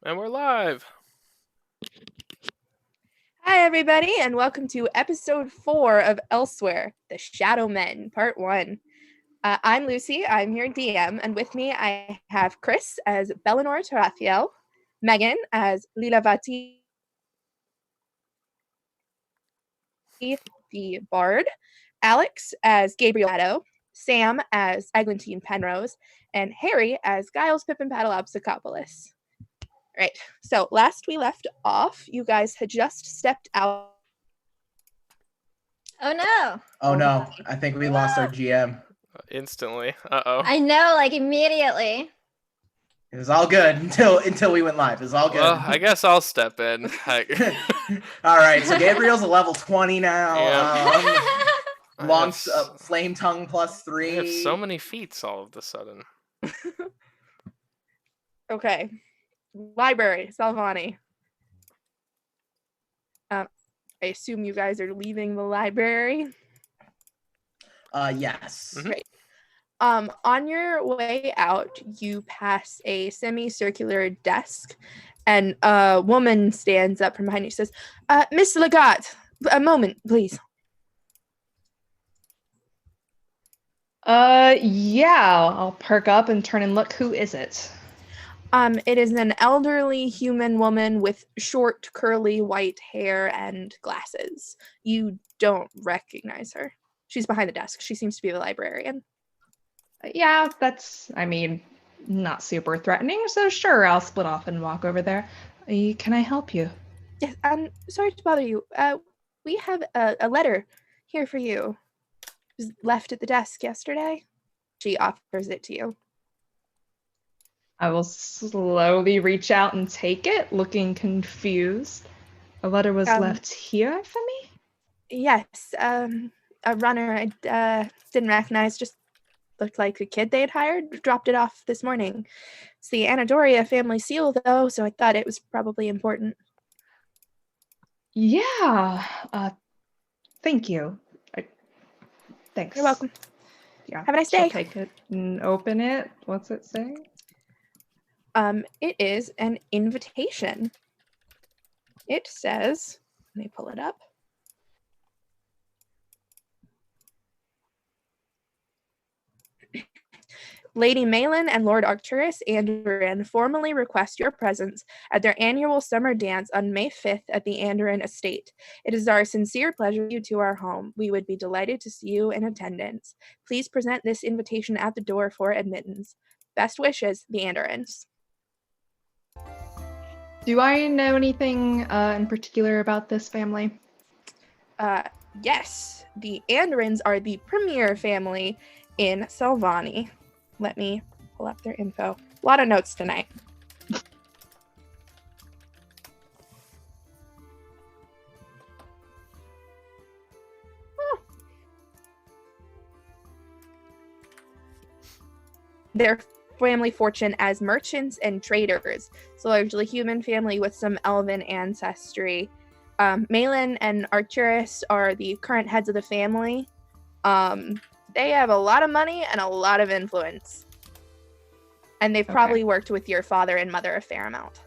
And we're live. Hi, everybody, and welcome to episode 4 of Elsewhere, The Shadow Men, part 1. I'm Lucy, I'm your DM, and with me I have Chris as Belenor Tarathiel, Megan as Lilavati the Bard, Alex as Gabriel Addo, Sam as Eglantine Penrose, and Harry as Giles Pippin Paddleopsicopoulos. Right, so last we left off, you guys had just stepped out. Oh no. Oh no, I think we lost our GM. Instantly. Uh-oh. I know, like immediately. It was all good until we went live. It was all good. Well, I guess I'll step in. All right, so Gabriel's a level 20 now. Yeah. Long flame tongue +3. I have so many feats all of a sudden. Okay. Library, Salvani. I assume you guys are leaving the library. Yes. Mhm. Great. On your way out, you pass a semicircular desk, and a woman stands up from behind you. Says, "Miss Legat, a moment, please." Yeah, I'll perk up and turn and look. Who is it? It is an elderly human woman with short, curly white hair and glasses. You don't recognize her. She's behind the desk. She seems to be the librarian. Yeah, that's, not super threatening, so sure, I'll split off and walk over there. Can I help you? Yes, I'm sorry to bother you. We have a letter here for you. It was left at the desk yesterday. She offers it to you. I will slowly reach out and take it, looking confused. A letter was left here for me? Yes, a runner I didn't recognize, just looked like a kid they had hired, dropped it off this morning. It's the Anadoria family seal, though, so I thought it was probably important. Yeah, thank you. Thanks. You're welcome. Yeah, Have a nice she'll day. take it and open it. What's it say? It is an invitation. It says, let me pull it up. Lady Malin and Lord Arcturus Andoran formally request your presence at their annual summer dance on May 5th at the Andoran estate. It is our sincere pleasure to you to our home. We would be delighted to see you in attendance. Please present this invitation at the door for admittance. Best wishes, the Andorans. Do I know anything in particular about this family? Yes, the Andorans are the premier family in Salvani. Let me pull up their info. A lot of notes tonight. Their family fortune as merchants and traders. It's a largely human family with some elven ancestry. Malin and Arcturus are the current heads of the family. They have a lot of money and a lot of influence. And they've probably worked with your father and mother a fair amount.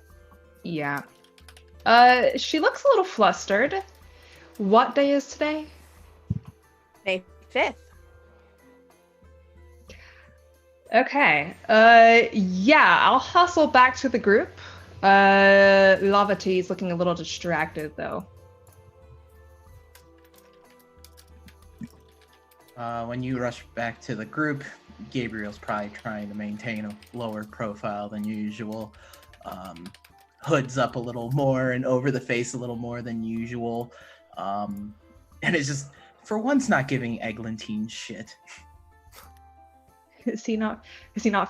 Yeah. She looks a little flustered. What day is today? May 5th. Okay. Yeah, I'll hustle back to the group. Lavati is looking a little distracted, though. When you rush back to the group, Gabriel's probably trying to maintain a lower profile than usual. Hoods up a little more and over the face a little more than usual. And it's just, for once, not giving Eglantine shit. Is he not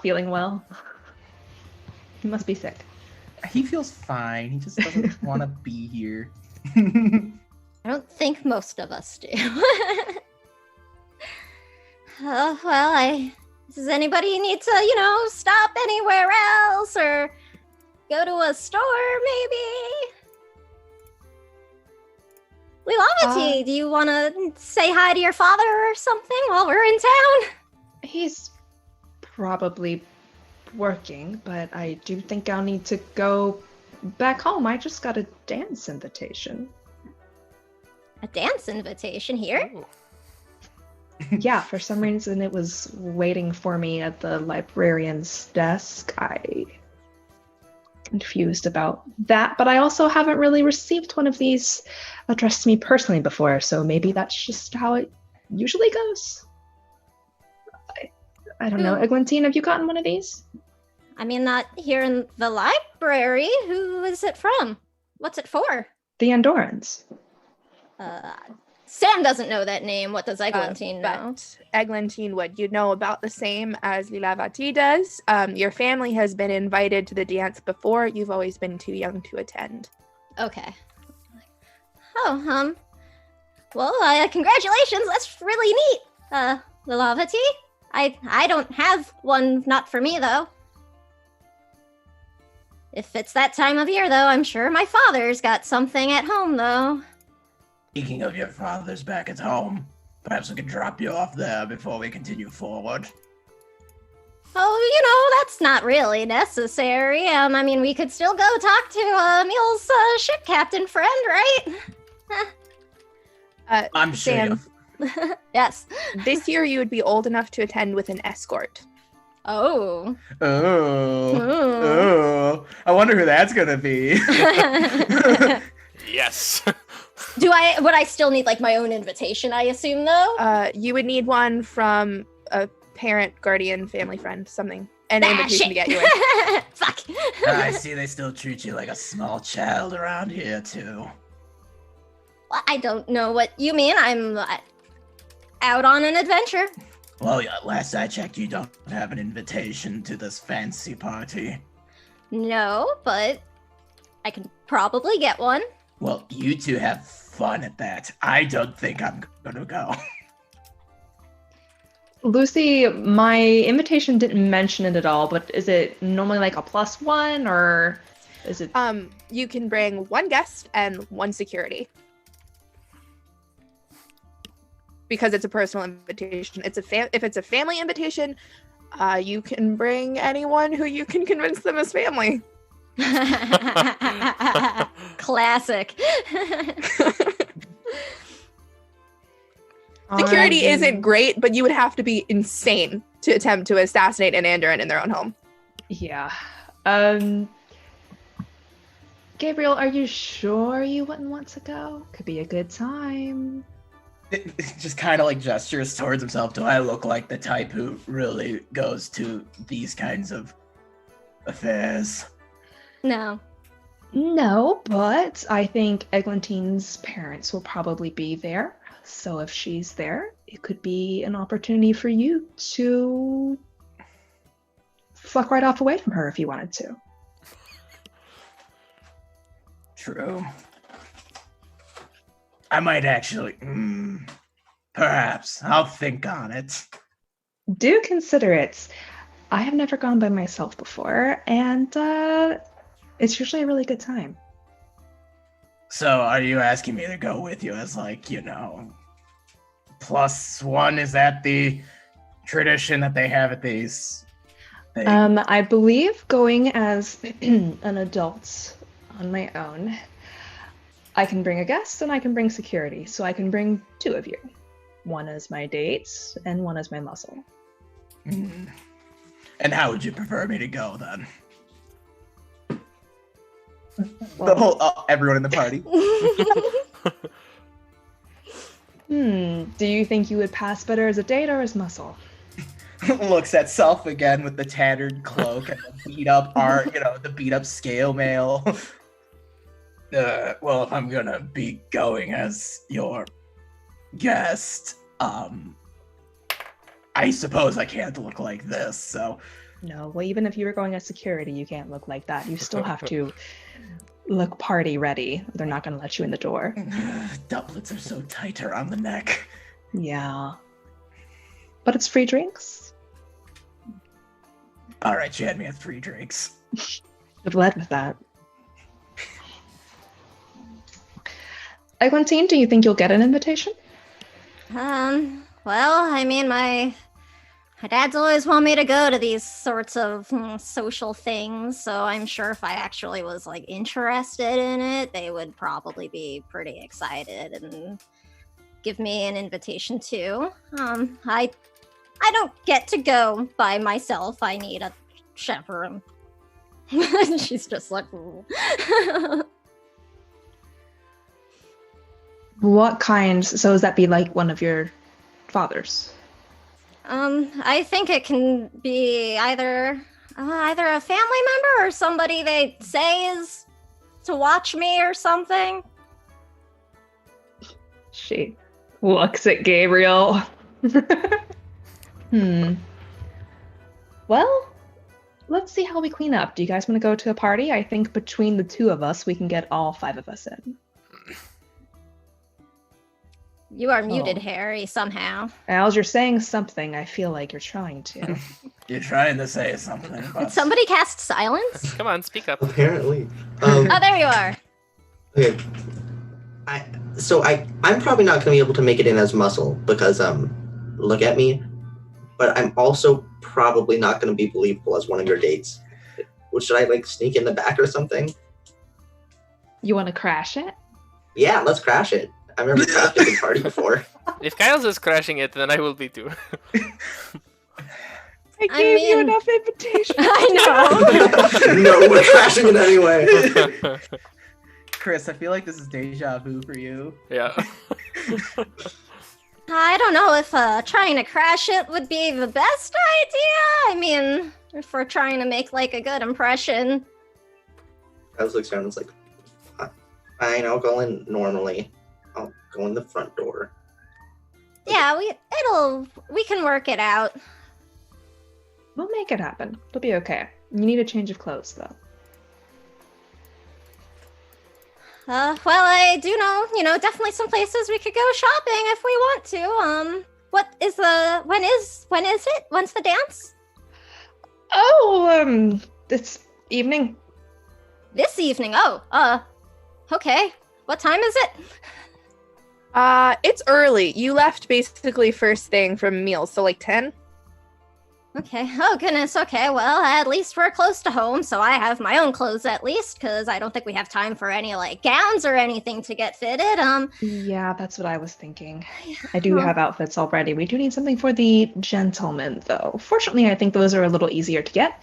feeling well? He must be sick. He feels fine. He just doesn't want to be here. I don't think most of us do. Does anybody need to, stop anywhere else or go to a store, maybe? Lilavati, do you want to say hi to your father or something while we're in town? He's probably working, but I do think I'll need to go back home, I just got a dance invitation. A dance invitation here? Ooh. Yeah, for some reason it was waiting for me at the librarian's desk. I confused about that, but I also haven't really received one of these addressed to me personally before, so maybe that's just how it usually goes. I don't know. Eglantine, have you gotten one of these? I mean, not here in the library. Who is it from? What's it for? The Andorrans. Sam doesn't know that name. What does Eglantine know? But Eglantine would. You know about the same as Lilavati does. Your family has been invited to the dance before. You've always been too young to attend. Okay. Oh, well, congratulations. That's really neat. Lilavati? I don't have one, not for me, though. If it's that time of year, though, I'm sure my father's got something at home, though. Speaking of your father's back at home, perhaps we could drop you off there before we continue forward. Oh, that's not really necessary. I mean, we could still go talk to Emil's ship captain friend, right? I'm sure. Sam, Yes. this year you would be old enough to attend with an escort. Oh. Oh. I wonder who that's gonna be. Yes. Would I still need, like, my own invitation, I assume, though? You would need one from a parent, guardian, family friend, something. An invitation shit. to get you in. Fuck. I see they still treat you like a small child around here, too. Well, I don't know what you mean. I'm out on an adventure. Well, yeah, last I checked, you don't have an invitation to this fancy party. No, but I can probably get one. Well, you two have fun at that. I don't think I'm gonna go. Lucy, my invitation didn't mention it at all, but is it normally like a +1 or is it? You can bring one guest and one security. Because it's a personal invitation. If it's a family invitation, you can bring anyone who you can convince them is family. Classic. Security isn't great, but you would have to be insane to attempt to assassinate an Andoran in their own home. Yeah. Gabriel, are you sure you wouldn't want to go? Could be a good time. It just kind of like gestures towards himself. Do I look like the type who really goes to these kinds of affairs? No. No, but I think Eglantine's parents will probably be there. So if she's there, it could be an opportunity for you to fuck right off away from her if you wanted to. True. I might actually. Perhaps. I'll think on it. Do consider it. I have never gone by myself before, and it's usually a really good time. So, are you asking me to go with you as, like, +1? Is that the tradition that they have at these things? I believe going as an adult on my own, I can bring a guest and I can bring security. So I can bring 2 of you. One as my date and one as my muscle. Mm. And how would you prefer me to go, then? Well, The whole everyone in the party. Do you think you would pass better as a date or as muscle? Looks at self again with the tattered cloak and the beat up art, the beat up scale mail. Well, if I'm gonna be going as your guest, I suppose I can't look like this, so. No, well, even if you were going as security, you can't look like that. You still have to look party ready. They're not going to let you in the door. Doublets are so tight around the neck. Yeah. But it's free drinks. All right, you had me at 3 drinks. I've led with that. Eglantine, do you think you'll get an invitation? Well, I mean, my My dad's always want me to go to these sorts of social things, so I'm sure if I actually was like interested in it, they would probably be pretty excited and give me an invitation too. I don't get to go by myself. I need a chaperone. She's just like, What kind? So does that be like one of your fathers? I think it can be either a family member or somebody they say is to watch me or something. She looks at Gabriel. Well, let's see how we clean up. Do you guys want to go to a party? I think between the two of us, we can get all 5 of us in. You are muted, Harry, somehow. As you're saying something, I feel like you're trying to. You're trying to say something. Did somebody cast silence? Come on, speak up. Apparently. Oh, there you are. Okay. I'm probably not going to be able to make it in as muscle because, look at me. But I'm also probably not going to be believable as one of your dates. Should I, sneak in the back or something? You want to crash it? Yeah, let's crash it. I've never crashed a big party before. If Kyle's is crashing it, then I will be too. I gave you enough invitation. I know. No, we're crashing it anyway. Chris, I feel like this is deja vu for you. Yeah. I don't know if trying to crash it would be the best idea. I mean, if we're trying to make a good impression. I was around and was like, fine, I'll go in normally. I'll go in the front door. Yeah, we can work it out. We'll make it happen. It'll be okay. You need a change of clothes, though. Well, I do know, definitely some places we could go shopping if we want to. When is it? When's the dance? Oh, this evening. This evening. Oh, okay. What time is it? It's early. You left basically first thing from meals, so 10? Okay. Oh, goodness. Okay. Well, at least we're close to home, so I have my own clothes at least, because I don't think we have time for any, gowns or anything to get fitted. Yeah, that's what I was thinking. I do have outfits already. We do need something for the gentlemen, though. Fortunately, I think those are a little easier to get.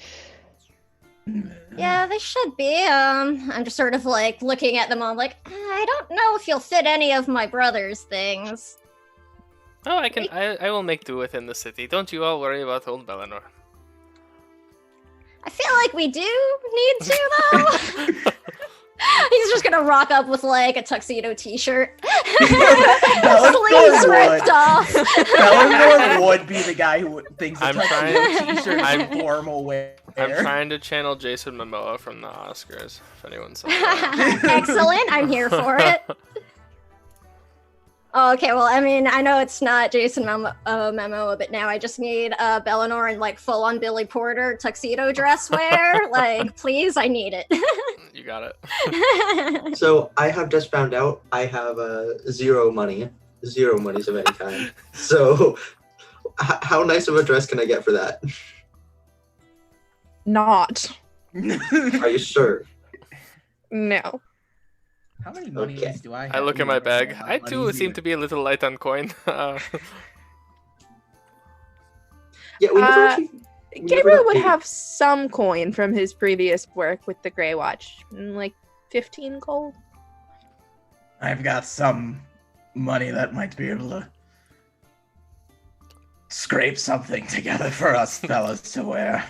Yeah, they should be. I'm just sort of, looking at them all I don't know if you'll fit any of my brother's things. Oh, I will make do within the city. Don't you all worry about old Bellinor. I feel like we do need to, though. He's just gonna rock up with a tuxedo t-shirt. Sleeves ripped off. Bellinor would be the guy who thinks a I'm tuxedo t-shirt is formal wear. I'm trying to channel Jason Momoa from the Oscars, if anyone saw that. Excellent, I'm here for it. Oh, okay, well, I mean, I know it's not Jason Momoa, but now I just need Bellinor in full-on Billy Porter tuxedo dress wear. Please, I need it. You got it. So I have just found out I have zero monies of any kind. So how nice of a dress can I get for that? Not. Are you sure? No. How many monies do I have? I look at my bag. How I much too money seem to be a little light on coin. Yeah, we never actually, Gabriel would have some coin from his previous work with the Grey Watch. 15 gold? I've got some money that might be able to scrape something together for us fellas to wear.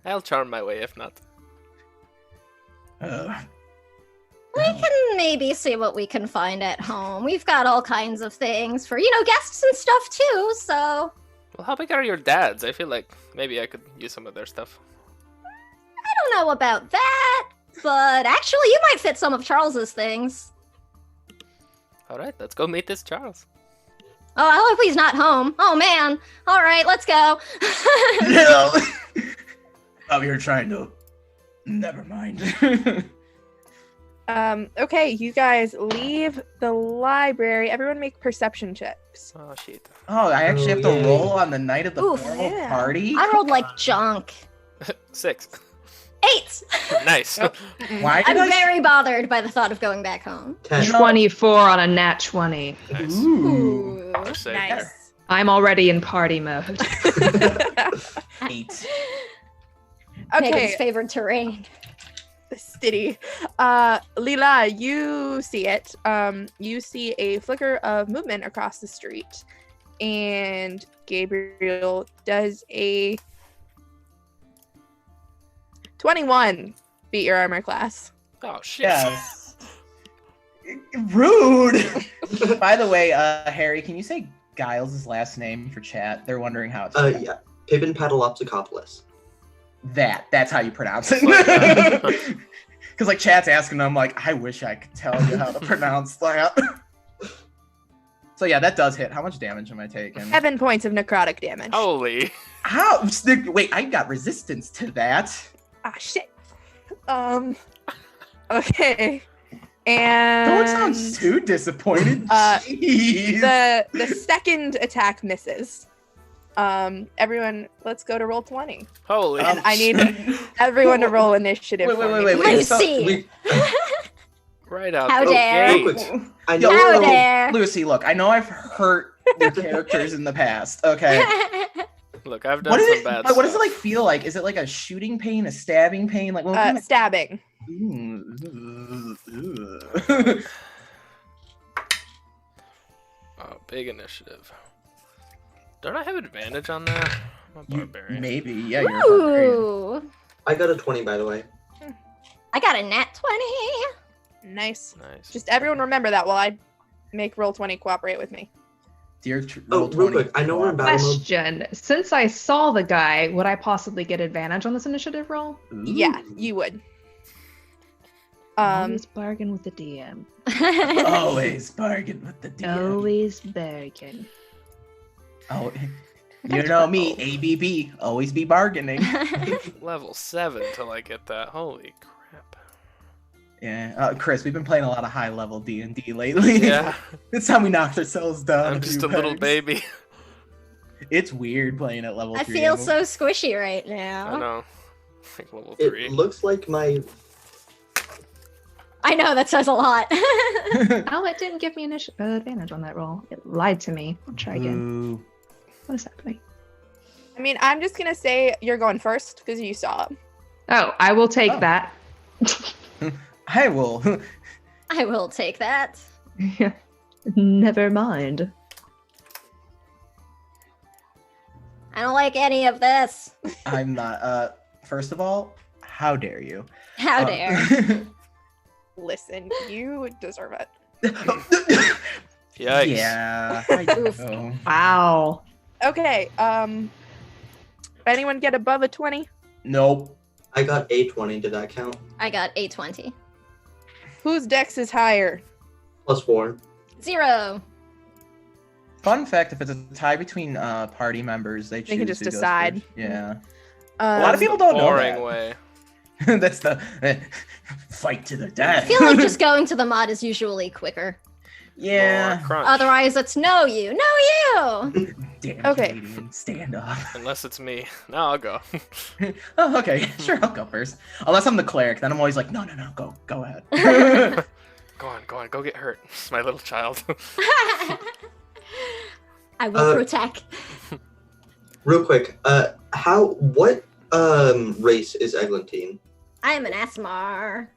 I'll charm my way if not. We can maybe see what we can find at home. We've got all kinds of things for, guests and stuff too, so... Well, how big are your dads? I feel like maybe I could use some of their stuff. I don't know about that, but actually you might fit some of Charles's things. Alright, let's go meet this Charles. Oh, I hope he's not home. Oh man. Alright, let's go. No! Oh, you're trying to... Never mind. Okay, you guys leave the library. Everyone make perception checks. Oh shit. Oh, I actually have to yay. roll on the night of the Oof. formal Yeah. party? I rolled like junk. 6. 8! Nice. Why I'm did I... very bothered by the thought of going back home. 10. 24 on a nat 20. Nice. Ooh. We're safe Nice. there. I'm already in party mode. 8. Okay, Megan's favorite terrain. Stitty. Lila, you see it. You see a flicker of movement across the street. And Gabriel does a 21 beat your armor class. Oh shit. Yes. Rude! By the way, Harry, can you say Giles' last name for chat? They're wondering how it's pronounced. Yeah. Pippin Patalopsicopoulos. That's how you pronounce it. Because like chat's asking them, like, I wish I could tell you how to pronounce that. So yeah, that does hit. How much damage am I taking? 7 points of necrotic damage. Holy. How? Wait, I got resistance to that. Ah, shit. Okay. And Don't sound too disappointed. Jeez. the second attack misses. Everyone, let's go to roll 20. Holy. And I need everyone to roll initiative. Wait, for wait, me, wait, wait, please. Lucy! Right out How the dare. gate. Real quick. I know. Yo, How okay, dare. Lucy, look, I know I've hurt your characters in the past, okay? Look, I've done What some is bad what does it stuff. like feel like? Is it like a shooting pain, a stabbing pain? Like what kind of... Stabbing. Oh, big initiative. Don't I have advantage on that? I'm a barbarian. Maybe, yeah, you're a barbarian. Ooh. I got a 20, by the way. I got a nat 20. Nice. Nice. Just everyone remember that while I make roll 20 cooperate with me. Dear Oh, roll real 20. quick. I know we're in battle mode. Question. Since I saw the guy, would I possibly get advantage on this initiative roll? Ooh. Yeah, you would. Always bargain with the DM. Always bargain with the DM. Always bargain. Oh, you know me, ABB, always be bargaining. Level 7 till I get that. Holy crap. Yeah, Chris, we've been playing a lot of high-level D&D lately. Yeah. It's time we knocked ourselves down. I'm just a little baby. It's weird playing at level 3. I feel so squishy right now. I know. Like level 3. It looks like my... I know, that says a lot. Oh, it didn't give me advantage on that roll. It lied to me. I'll try again. Ooh. What is happening? I mean, I'm just gonna say you're going first because you saw him. Oh, I will take Oh. that. I will. I will take that. Never mind. I don't like any of this. I'm not. First of all, how dare you? How Um, dare. Listen, you deserve it. Yikes. Yeah. I Oof. know. Wow. Okay, anyone get above a 20? Nope. I got a 20. Did that count? I got a 20. Whose dex is higher? +4. 0. Fun fact: if it's a tie between party members, they can choose just who goes decide. first. Yeah. A A lot of people don't know Boring that. way. That's the fight to the I death. feel like just going to the mod is usually quicker. yeah. More crunch. Otherwise, it's no you. No you! Damn. Okay. Canadian, stand up. Unless it's me. Now I'll go. Oh, okay. Sure, I'll go first. Unless I'm the cleric, then I'm always like, no, go ahead. Go on, go get hurt, my little child. I will protect. Real quick. What race is Eglantine? I am an Asmar.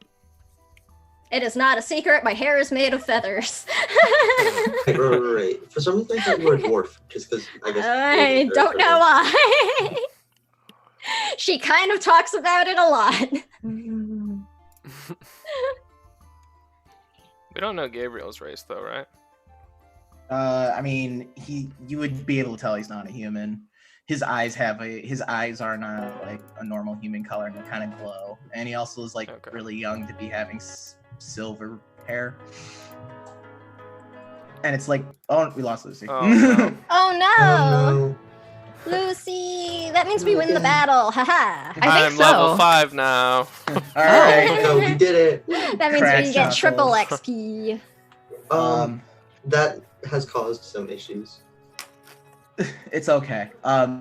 It is not a secret. My hair is made of feathers. Right. For some reason, I thought you were a dwarf. Just because I guess. I don't know why. She kind of talks about it a lot. We don't know Gabriel's race though, right? I mean, you would be able to tell he's not a human. His eyes are not like a normal human color, and they kind of glow. And he also is like Okay. really young to be having silver hair. And it's like, oh, we lost Lucy. Oh, no. Oh no! Lucy, that means we win the battle. Haha. I think I'm so. level 5 now. All right. No, we did it. That means Crack we get triple chuckles. XP. That has caused some issues. It's okay.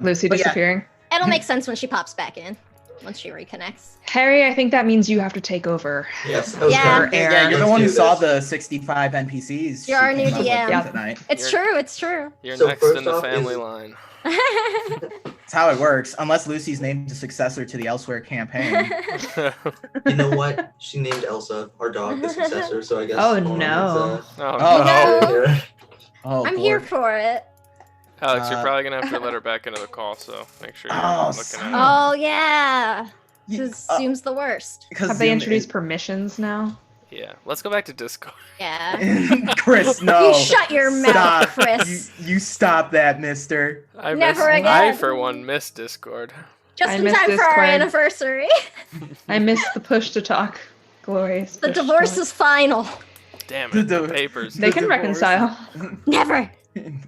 Lucy but yeah, disappearing. It'll make sense when she pops back in. Once she reconnects. Harry, I think that means you have to take over. Yes. Yeah. Yeah, you're the Let's one do who saw this. the 65 NPCs. You're our she new came up with DM. tonight. It's You're- true, it's true. You're So next first in the off family is- line. That's how it works. Unless Lucy's named a successor to the Elsewhere campaign. You know what? She named Elsa, our dog, the successor. So I guess. Oh, Mona no. is, Oh, Oh. no. here. Oh, I'm boy. here for it. Alex, you're Uh, probably gonna have to let her back into the call, so make sure you're Oh, looking son. at her. Oh yeah. You- This seems the worst. because Have they Zoom introduced is- permissions now? Yeah, let's go back to Discord. Yeah. Chris, no. You shut your mouth, Stop. Chris. You stop that, mister. I Never I, again. for one, miss Discord. Just I in miss time for our Discord. anniversary. I missed the push to talk. Glorious. The push to divorce talk. is final. Damn it, The- the papers. They can divorce. reconcile. Never.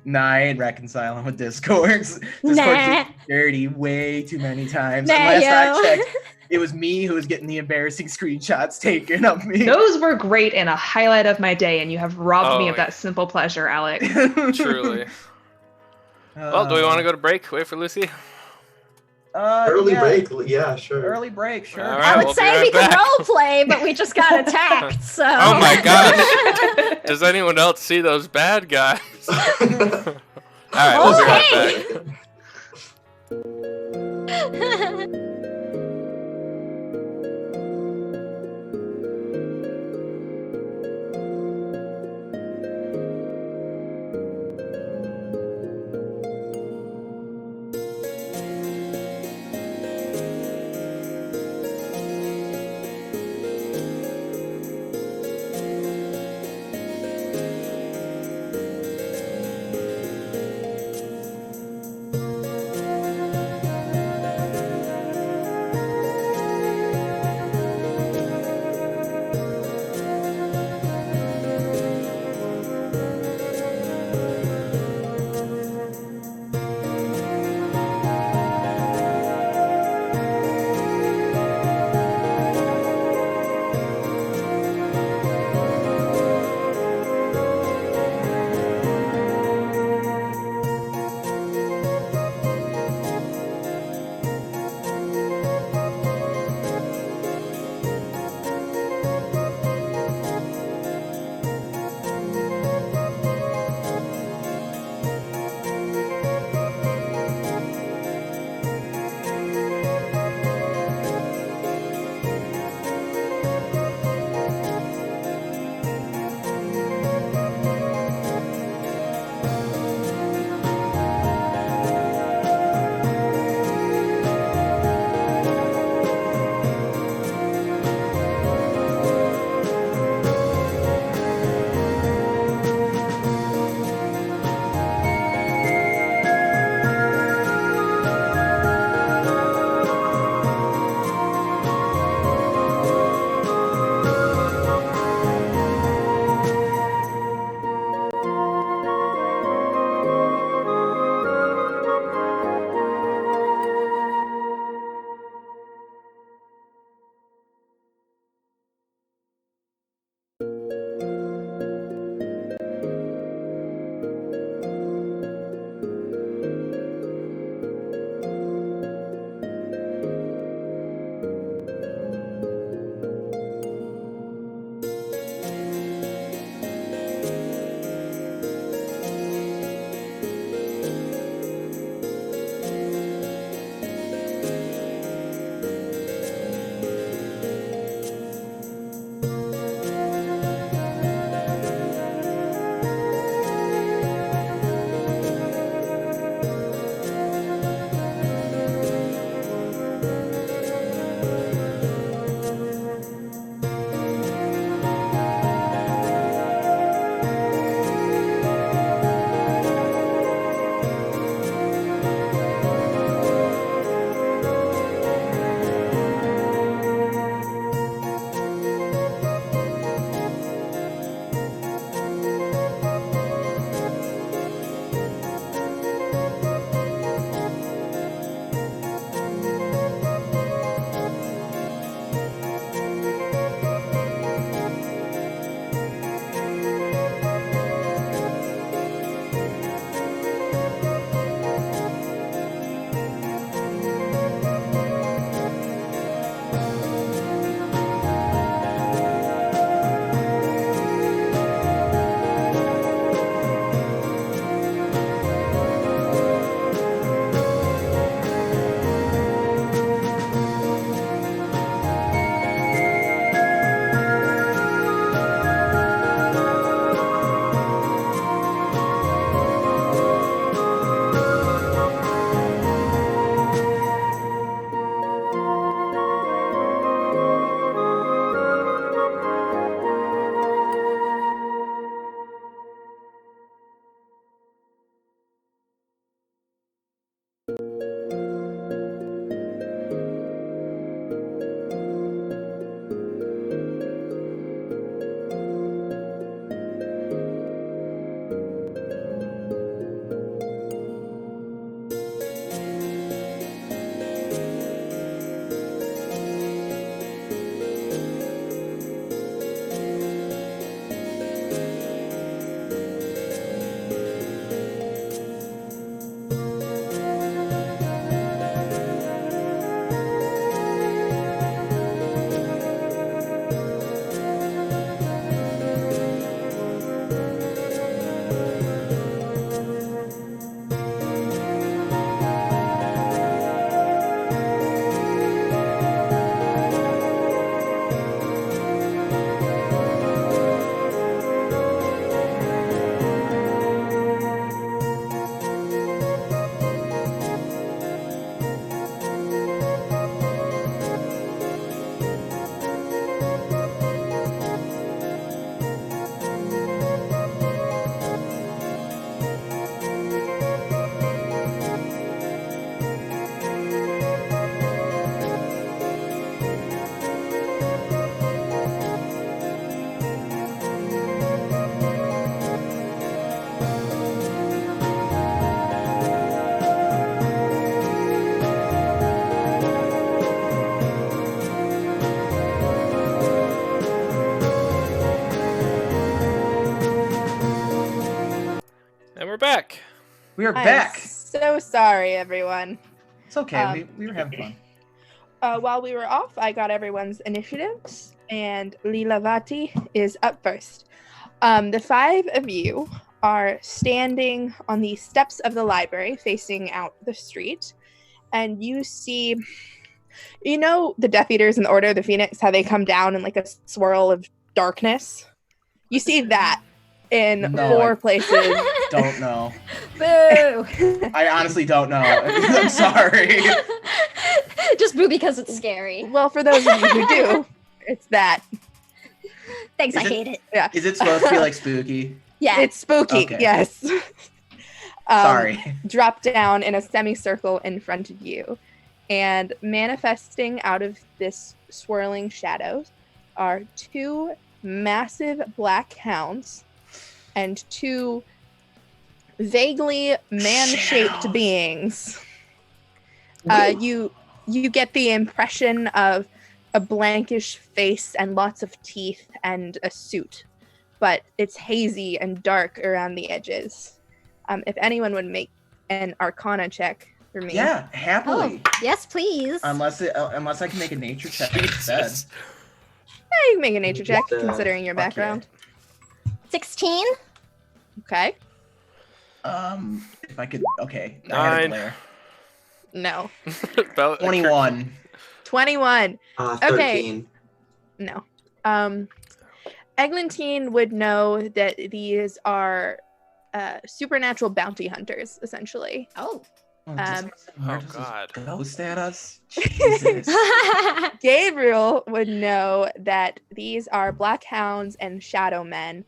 Nah, I ain't reconciling with Discords. Discords Nah. did me dirty way too many times. Nah, And last yo. I checked, it was me who was getting the embarrassing screenshots taken of me. Those were great and a highlight of my day, and you have robbed me Oh, of that simple pleasure, Alec. Truly. Well, do we want to go to break? Wait for Lucy. Early yeah. break. Yeah, sure. Early break, sure. All I right, would we'll be say right we could back. role play, but we just got attacked. So. Oh my gosh. Does anyone else see those bad guys? Alright, we'll be right back. Okay. We are I'm back. so sorry, everyone. It's okay. We were having fun. While we were off, I got everyone's initiatives, and Lilavati is up first. The 5 of you are standing on the steps of the library facing out the street, and you see, the Death Eaters in the Order of the Phoenix, how they come down in like a swirl of darkness? You see that in 4 places. Don't know. Boo! I honestly don't know. I'm sorry. Just boo because it's scary. Well, for those of you who do, it's that. Thanks, I hate it. Yeah. Is it supposed to be like spooky? Yeah. It's spooky, Okay. yes. Sorry. Drop down in a semicircle in front of you. And manifesting out of this swirling shadows are 2 massive black hounds and 2 vaguely man-shaped Shadows. beings. You get the impression of a blankish face and lots of teeth and a suit, but it's hazy and dark around the edges. If anyone would make an Arcana check for me. Yeah, happily. Oh, yes, please. Unless I can make a nature check instead. Yeah, you can make a nature check, Fuck considering your yeah. background. 16? Okay. If I could. Okay. I 9. had a glare. No. 21. 21. 13. No. Eglantine would know that these are supernatural bounty hunters, essentially. Oh. Oh, God. Ghost at us? Jesus. Gabriel would know that these are black hounds and shadow men.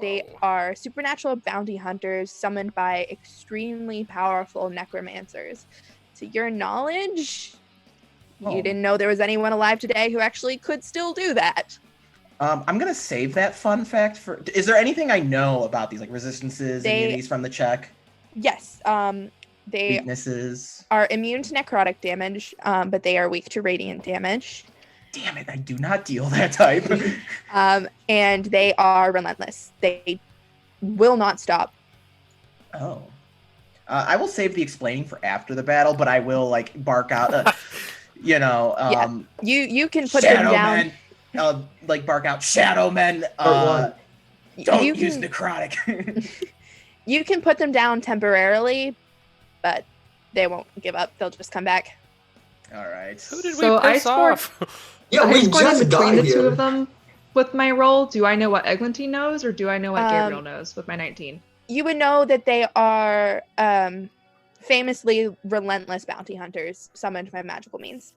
They are supernatural bounty hunters summoned by extremely powerful necromancers. To your knowledge, Oh. you didn't know there was anyone alive today who actually could still do that. I'm gonna save that fun fact for. Is there anything I know about these, like resistances, immunities from the check, Yes, they weaknesses? are immune to necrotic damage, but they are weak to radiant damage. Damn it! I do not deal that type. And they are relentless. They will not stop. Oh. I will save the explaining for after the battle, but I will like bark out. You can put Shadow them down. Men. Like bark out Shadow Men. Or Don't you use can, necrotic. you can put them down temporarily, but they won't give up. They'll just come back. All right. Who did So we I piss scored- off? Yeah, I we scored in just between got the 2 here. of them with my roll. Do I know what Eglantine knows, or do I know what Gabriel knows with my 19? You would know that they are famously relentless bounty hunters summoned by magical means.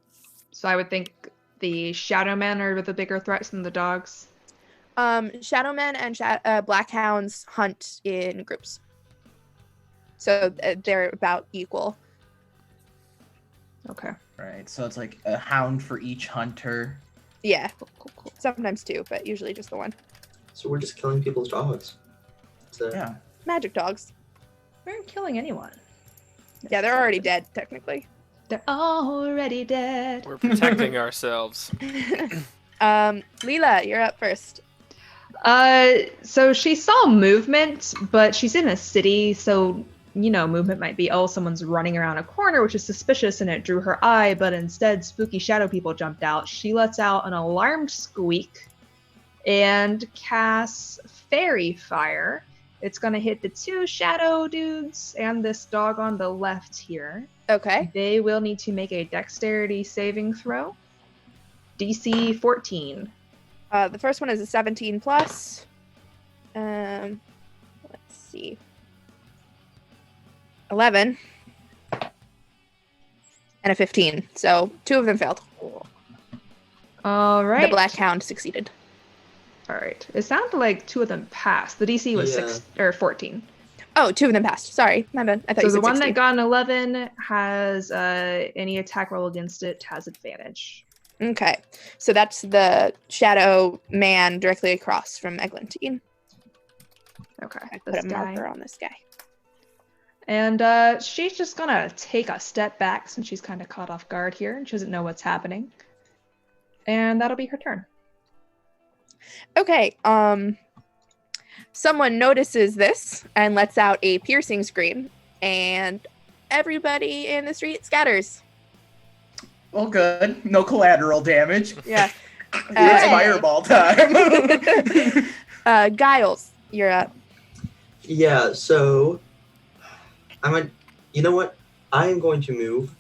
So I would think the Shadow Men are the bigger threats than the dogs. Shadow men and black hounds hunt in groups. So they're about equal. Okay. Right. So it's like a hound for each hunter. Yeah. Cool. Sometimes 2, but usually just the 1. So we're just killing people's dogs. Yeah. Magic dogs. We aren't killing anyone. Yeah, they're already dead, technically. They're already dead. We're protecting ourselves. Leela, you're up first. So she saw movement, but she's in a city, so movement might be, someone's running around a corner, which is suspicious, and it drew her eye, but instead spooky shadow people jumped out. She lets out an alarmed squeak and casts fairy fire. It's gonna hit the 2 shadow dudes and this dog on the left here. Okay. They will need to make a dexterity saving throw. DC 14. The first one is a 17 plus. Let's see. 11. And a 15. So 2 of them failed. All right. The black hound succeeded. All right. It sounded like 2 of them passed. The DC was Yeah. 6 or 14. Oh, 2 of them passed. Sorry, my bad. I thought So you said the one 16. that got an 11 has any attack roll against it has advantage. Okay, so that's the shadow man directly across from Eglantine. Okay. I put this a guy. marker on this guy. And she's just gonna take a step back since she's kind of caught off guard here and she doesn't know what's happening. And that'll be her turn. Okay, Someone notices this and lets out a piercing scream, and everybody in the street scatters. Well, good. No collateral damage. Yeah. It's fireball time. Giles, you're up. Yeah, so you know what? I'm going to move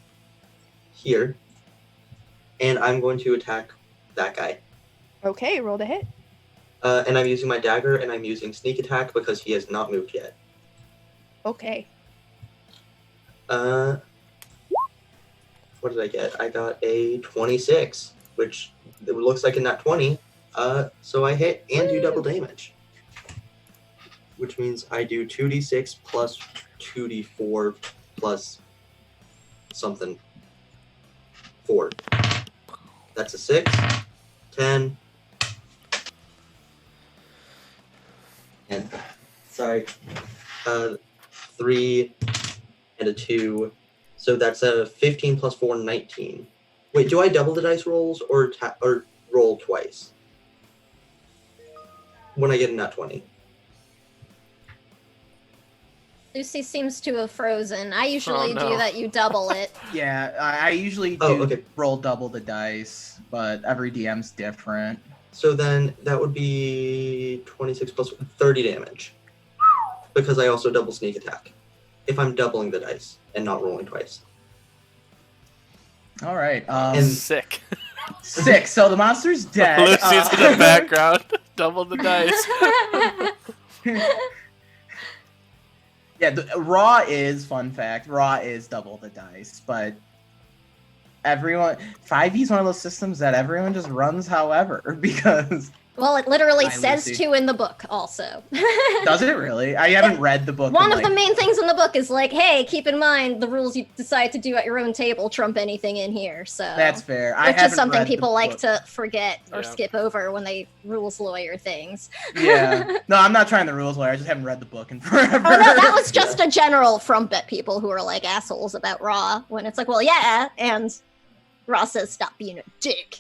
here, and I'm going to attack that guy. Okay, roll to hit. And I'm using my dagger, and I'm using sneak attack because he has not moved yet. Okay. What did I get? I got a 26, which it looks like a nat 20. So I hit and do double damage. Which means I do 2d6 plus 2d4 plus something. 4. That's a 6, 10, and sorry, 3 and a 2. So that's a 15 plus 4, 19. Wait, do I double the dice rolls or roll twice when I get a nat 20? Lucy seems to have frozen. I usually no. do that. You double it. Yeah, I usually do okay. roll double the dice, but every DM's different. So then that would be 26 plus 30 damage. Because I also double sneak attack. If I'm doubling the dice and not rolling twice. All right. Sick. 6. So the monster's dead. Lucy's in the background. Double the dice. Yeah, raw is, fun fact, raw is double the dice, but everyone, 5e is one of those systems that everyone just runs however, because... Well, it literally Hi, says Lucy. to in the book also. Does it really? I haven't read the book. One of the main things in the book is like, hey, keep in mind the rules you decide to do at your own table trump anything in here. So That's fair. It's just something people like book. to forget or Yeah. skip over when they rules lawyer things. Yeah. No, I'm not trying the rules lawyer. I just haven't read the book in forever. Oh, no, that was just a general frump at people who are like assholes about Raw when it's like, well, yeah, and Raw says stop being a dick.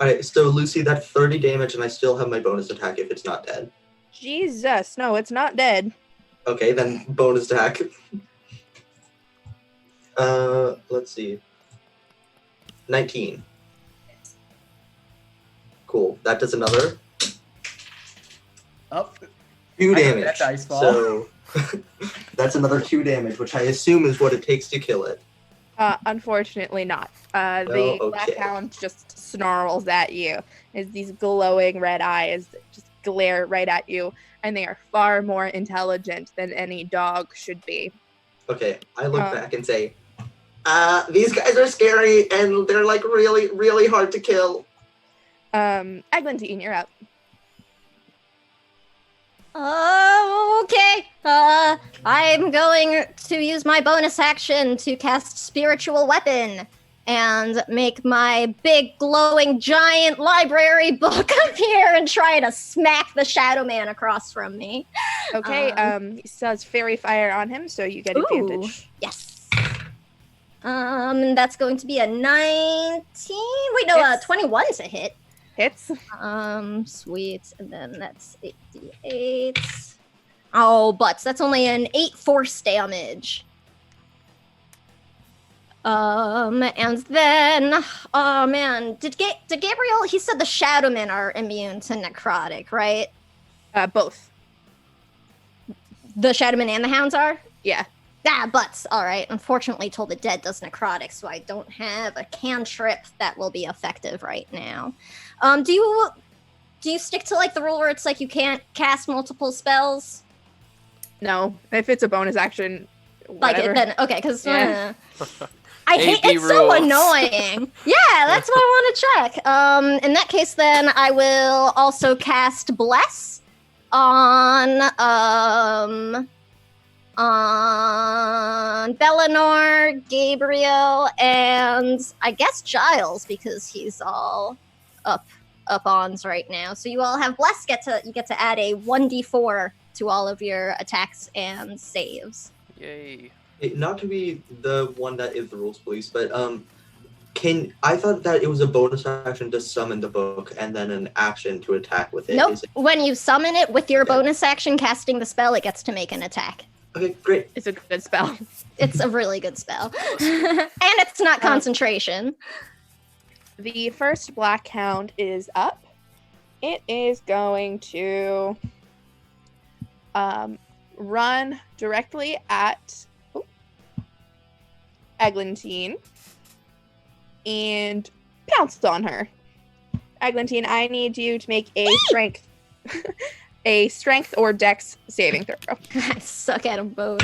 Alright, so Lucy, that's 30 damage and I still have my bonus attack if it's not dead. Jesus, no, it's not dead. Okay, then bonus attack. Let's see. 19. Cool. That does another Oh, 2 I heard damage. that dice fall. So that's another 2 damage, which I assume is what it takes to kill it. Unfortunately not. The Oh, Black okay. Hound just snarls at you as these glowing red eyes just glare right at you, and they are far more intelligent than any dog should be. Okay, I look back and say, these guys are scary and they're like really, really hard to kill. Eglantine, you're up. Okay. I'm going to use my bonus action to cast Spiritual Weapon and make my big glowing giant library book appear and try to smack the Shadow Man across from me. Okay, he says fairy fire on him, so you get advantage. Yes. That's going to be a 19. Wait, no, Hits. 21 to hit. Hits. Sweet. And then that's 8d8. Oh, butts. That's only an 8 force damage. And then, oh man, did Gabriel? He said the Shadowmen are immune to necrotic, right? Both. The Shadowmen and the Hounds are. Yeah. Butts. All right. Unfortunately, Toll the Dead does necrotic, so I don't have a cantrip that will be effective right now. Do you stick to like the rule where it's like you can't cast multiple spells? No, if it's a bonus action, Like whatever. it then okay, because Yeah. I hate AD it's so rules. annoying. Yeah, that's what I want to check. In that case, then I will also cast Bless on Bellinor, Gabriel, and I guess Giles because he's all up ons right now. So you all have Bless. You get to add a 1d4 to all of your attacks and saves. Yay. Not to be the one that is the rules police, but I thought that it was a bonus action to summon the book and then an action to attack with it. Nope. Is it? When you summon it with your Okay. bonus action casting the spell, it gets to make an attack. Okay, great. It's a good spell. It's a really good spell. And it's not concentration. The first black hound is up. It is going to run directly at Eglantine and pounce on her. Eglantine, I need you to make a strength or dex saving throw. I suck at them both.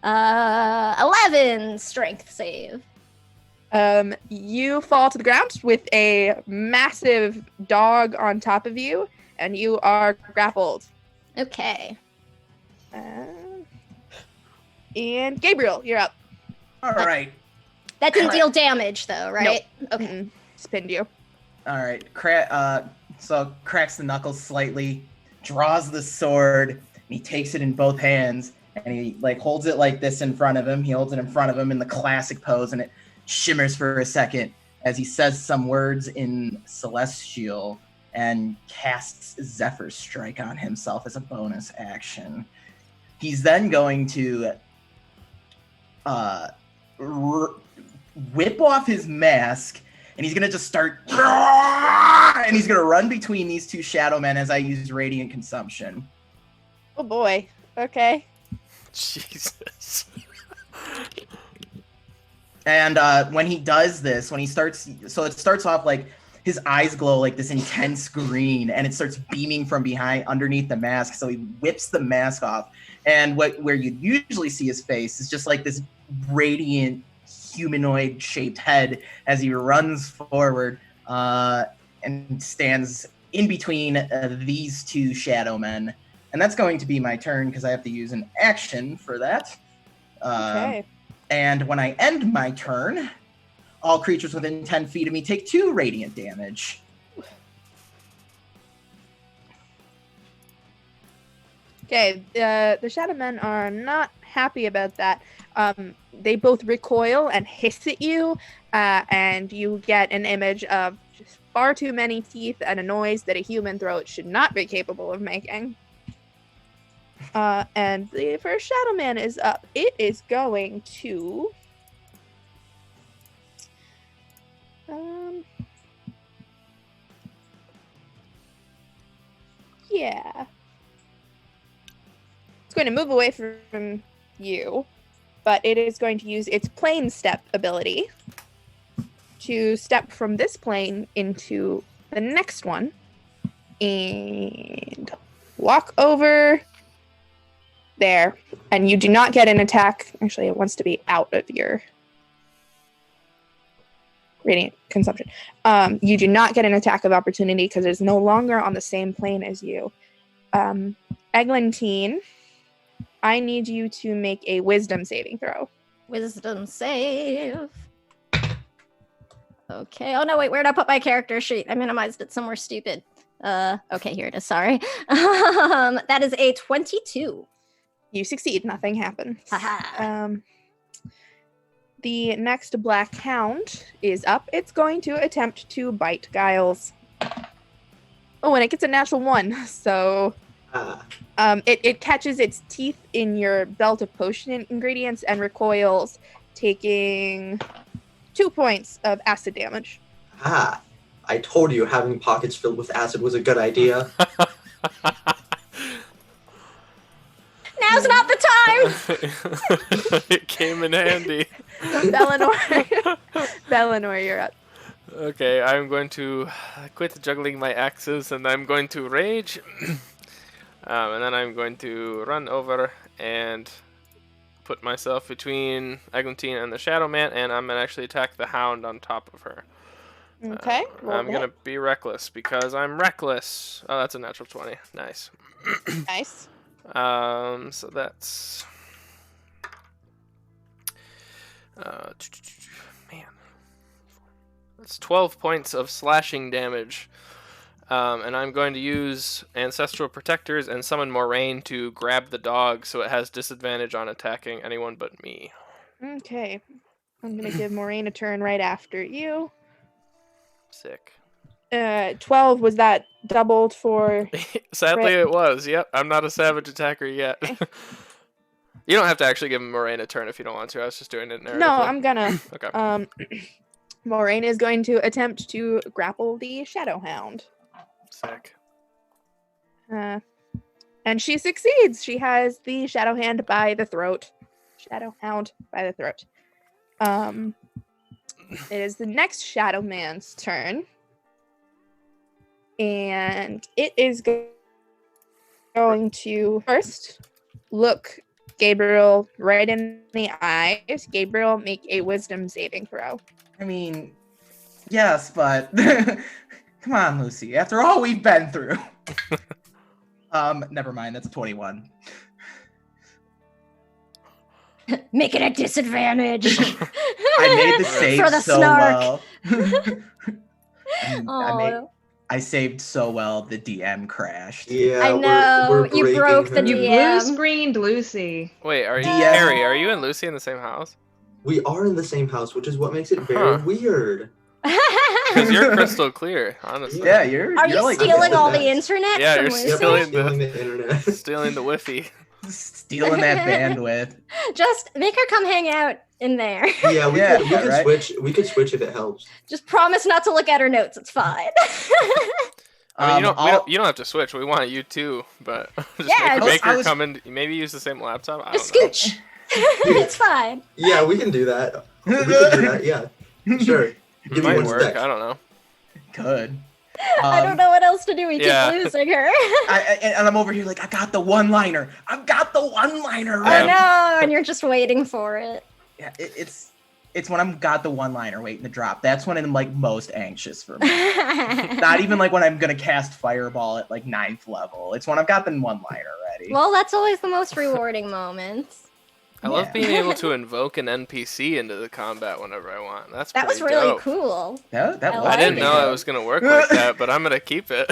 11 strength save. You fall to the ground with a massive dog on top of you, and you are grappled. Okay. And Gabriel, you're up. All right. That didn't deal damage, though, right? Okay. Mm-mm. Spinned you. All right. So cracks the knuckles slightly, draws the sword, and he takes it in both hands, and he like holds it like this in front of him. He holds it in front of him in the classic pose, and it shimmers for a second as he says some words in Celestial and casts Zephyr Strike on himself as a bonus action. He's then going to whip off his mask, and he's going to just start, and he's going to run between these two shadow men as I use Radiant Consumption. Oh boy. Okay. Jesus. And when he does this, when he starts, so it starts off like his eyes glow like this intense green, and it starts beaming from behind underneath the mask. So he whips the mask off, and where you'd usually see his face is just like this radiant humanoid shaped head as he runs forward and stands in between these two shadow men. And that's going to be my turn because I have to use an action for that. Okay. And when I end my turn, all creatures within 10 feet of me take 2 radiant damage. Okay. The shadow men are not happy about that. They both recoil and hiss at you, and you get an image of just far too many teeth and a noise that a human throat should not be capable of making. And the first shadow man is up. It is going to yeah. It's going to move away from you, but it is going to use its plane step ability to step from this plane into the next one and walk over there. And you do not get an attack. Actually, it wants to be out of your radiant consumption. You do not get an attack of opportunity because it is no longer on the same plane as you. Eglantine, I need you to make a wisdom saving throw. Wisdom save. Okay. Oh no, wait, where'd I put my character sheet? I minimized it somewhere stupid. Okay, here it is, sorry. That is a 22. You succeed, nothing happens. Haha. The next black hound is up. It's going to attempt to bite Giles. Oh, and it gets a natural 1, so it catches its teeth in your belt of potion ingredients and recoils, taking 2 points of acid damage. Ah, I told you having pockets filled with acid was a good idea. Now's not the time! It came in handy. Bellinor, you're up. Okay, I'm going to quit juggling my axes, and I'm going to rage. And then I'm going to run over and put myself between Eglantine and the Shadow Man, and I'm going to actually attack the hound on top of her. Okay. I'm going to be reckless because I'm reckless. Oh, that's a natural 20. Nice. Nice. So that's... man. That's 12 points of slashing damage. And I'm going to use Ancestral Protectors and summon Moraine to grab the dog so it has disadvantage on attacking anyone but me. Okay. I'm gonna give Maureen a turn right after you. Sick. 12, was that doubled for... Sadly, Crit. it was. Yep, I'm not a savage attacker yet. You don't have to actually give Moraine a turn if you don't want to. I was just doing it narratively. No, I'm gonna. Okay. Maureen is going to attempt to grapple the Shadowhound. Sick. And she succeeds. She has the Shadowhound by the throat. Shadowhound by the throat. It is the next Shadow Man's turn. And it is going to first look Gabriel right in the eyes. Gabriel, make a wisdom saving throw. I mean, yes, but come on, Lucy. After all we've been through. Never mind. That's a 21. Make it a disadvantage. I made the save For the so snark. well. I saved so well. The DM crashed. Yeah, I know, we're you breaking broke the her. You DM. blue screened Lucy. Wait, are you Yeah. Harry? Are you and Lucy in the same house? We are in the same house, which is what makes it very Huh. weird. Because you're crystal clear, honestly. Yeah, you're. Are you're you like stealing all the nuts. internet Yeah, from you're Lucy? Yep, Stealing we're stealing the internet. Stealing the Wi-Fi. stealing that bandwidth. Just make her come hang out in there. Yeah, we Yeah, could right? switch. We could switch if it helps. Just promise not to look at her notes. It's fine. I mean, I'll- you don't have to switch. We want you too, but just Yeah, make I her was- come in. Maybe use the same laptop. I Just don't know. scooch. It's fine. Yeah, we can do that. We can do that. Yeah, sure. It Give me might one work. sec. I don't know. Good. I don't know what else to do. We yeah. keep losing her. And I'm over here like, I got the one-liner. I've got the one-liner. I Ready. know, and you're just waiting for it. Yeah, it's when I'm got the one-liner waiting to drop. That's when I'm like most anxious for me. Not even like when I'm gonna cast Fireball at like 9th level. It's when I've got the one-liner ready. Well, that's always the most rewarding moment. I love Yeah. being able to invoke an NPC into the combat whenever I want. That That was pretty really dope. cool. that I was I didn't pretty know it dope. was gonna work like that, but I'm gonna keep it.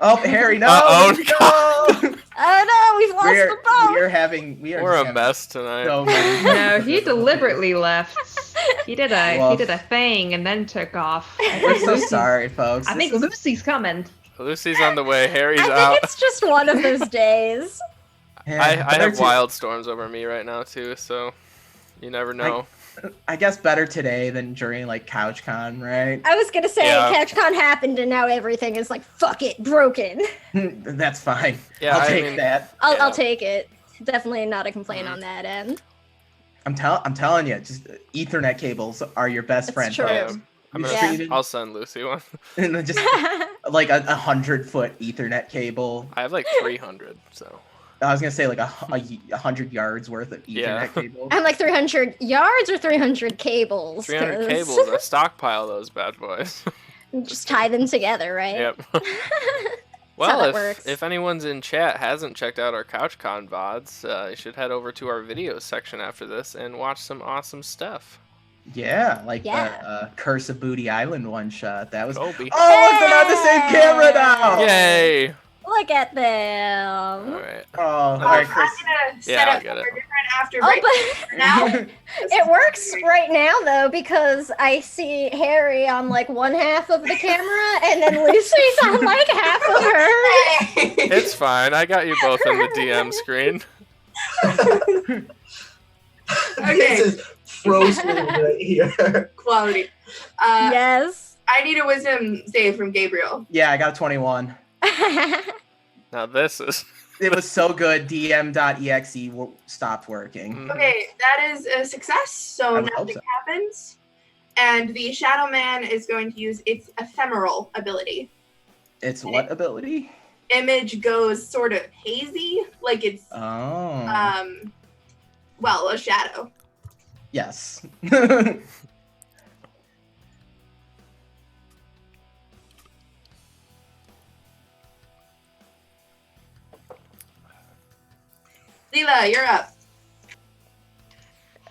Oh, Harry, no! Uh-oh, no! Oh no, we've lost the boat. We're a mess tonight. So many No, he deliberately left. He did Well- a thing and then took off. We're so sorry, folks. I think This is- Lucy's coming. Lucy's on the way. Harry's I out. think it's just one of those days. Yeah, I better have to- wild storms over me right now too, so you never know. I guess better today than during like CouchCon, right? I was gonna say Yeah. CouchCon happened and now everything is like fuck it, broken. That's fine. Yeah, I'll I take mean- that. I'll Yeah. take it. Definitely not a complaint on that end. I'm telling you, just Ethernet cables are your best It's friend. true. Yeah. folks. I'm You gonna. treated- I'll send Lucy one. and then just like a 100-foot Ethernet cable. I have like 300, so I was gonna say like a 100 yards worth of Ethernet Yeah. cable. I'm like 300 yards or 300 cables. 300 'cause cables. I stockpile those bad boys. just tie them together, right? Yep. how Well, that works. if anyone's in chat hasn't checked out our CouchCon VODs, you should head over to our videos section after this and watch some awesome stuff. Yeah, like Yeah. the Curse of Booty Island one shot. That was. Kobe. Oh, look, they're on the same camera now. Yay! Look at them. All right. Oh, all right, Chris. I'm gonna set Yeah, I up get for it. different after Oh, break but now. it works right now though because I see Harry on like one half of the camera and then Lucy's on like half of her. It's fine. I got you both in the DM screen. Okay. This is frozen right here. Quality. Yes. I need a wisdom save from Gabriel. Yeah, I got a 21. Now this is. It was so good. DM.exe stopped working. Mhm. Okay, that is a success, so I would hope nothing so. happens. And the Shadow Man is going to use its ephemeral ability. It's what ability? Image goes sort of hazy, like it's Oh. well, a shadow. Yes. Leela, you're up.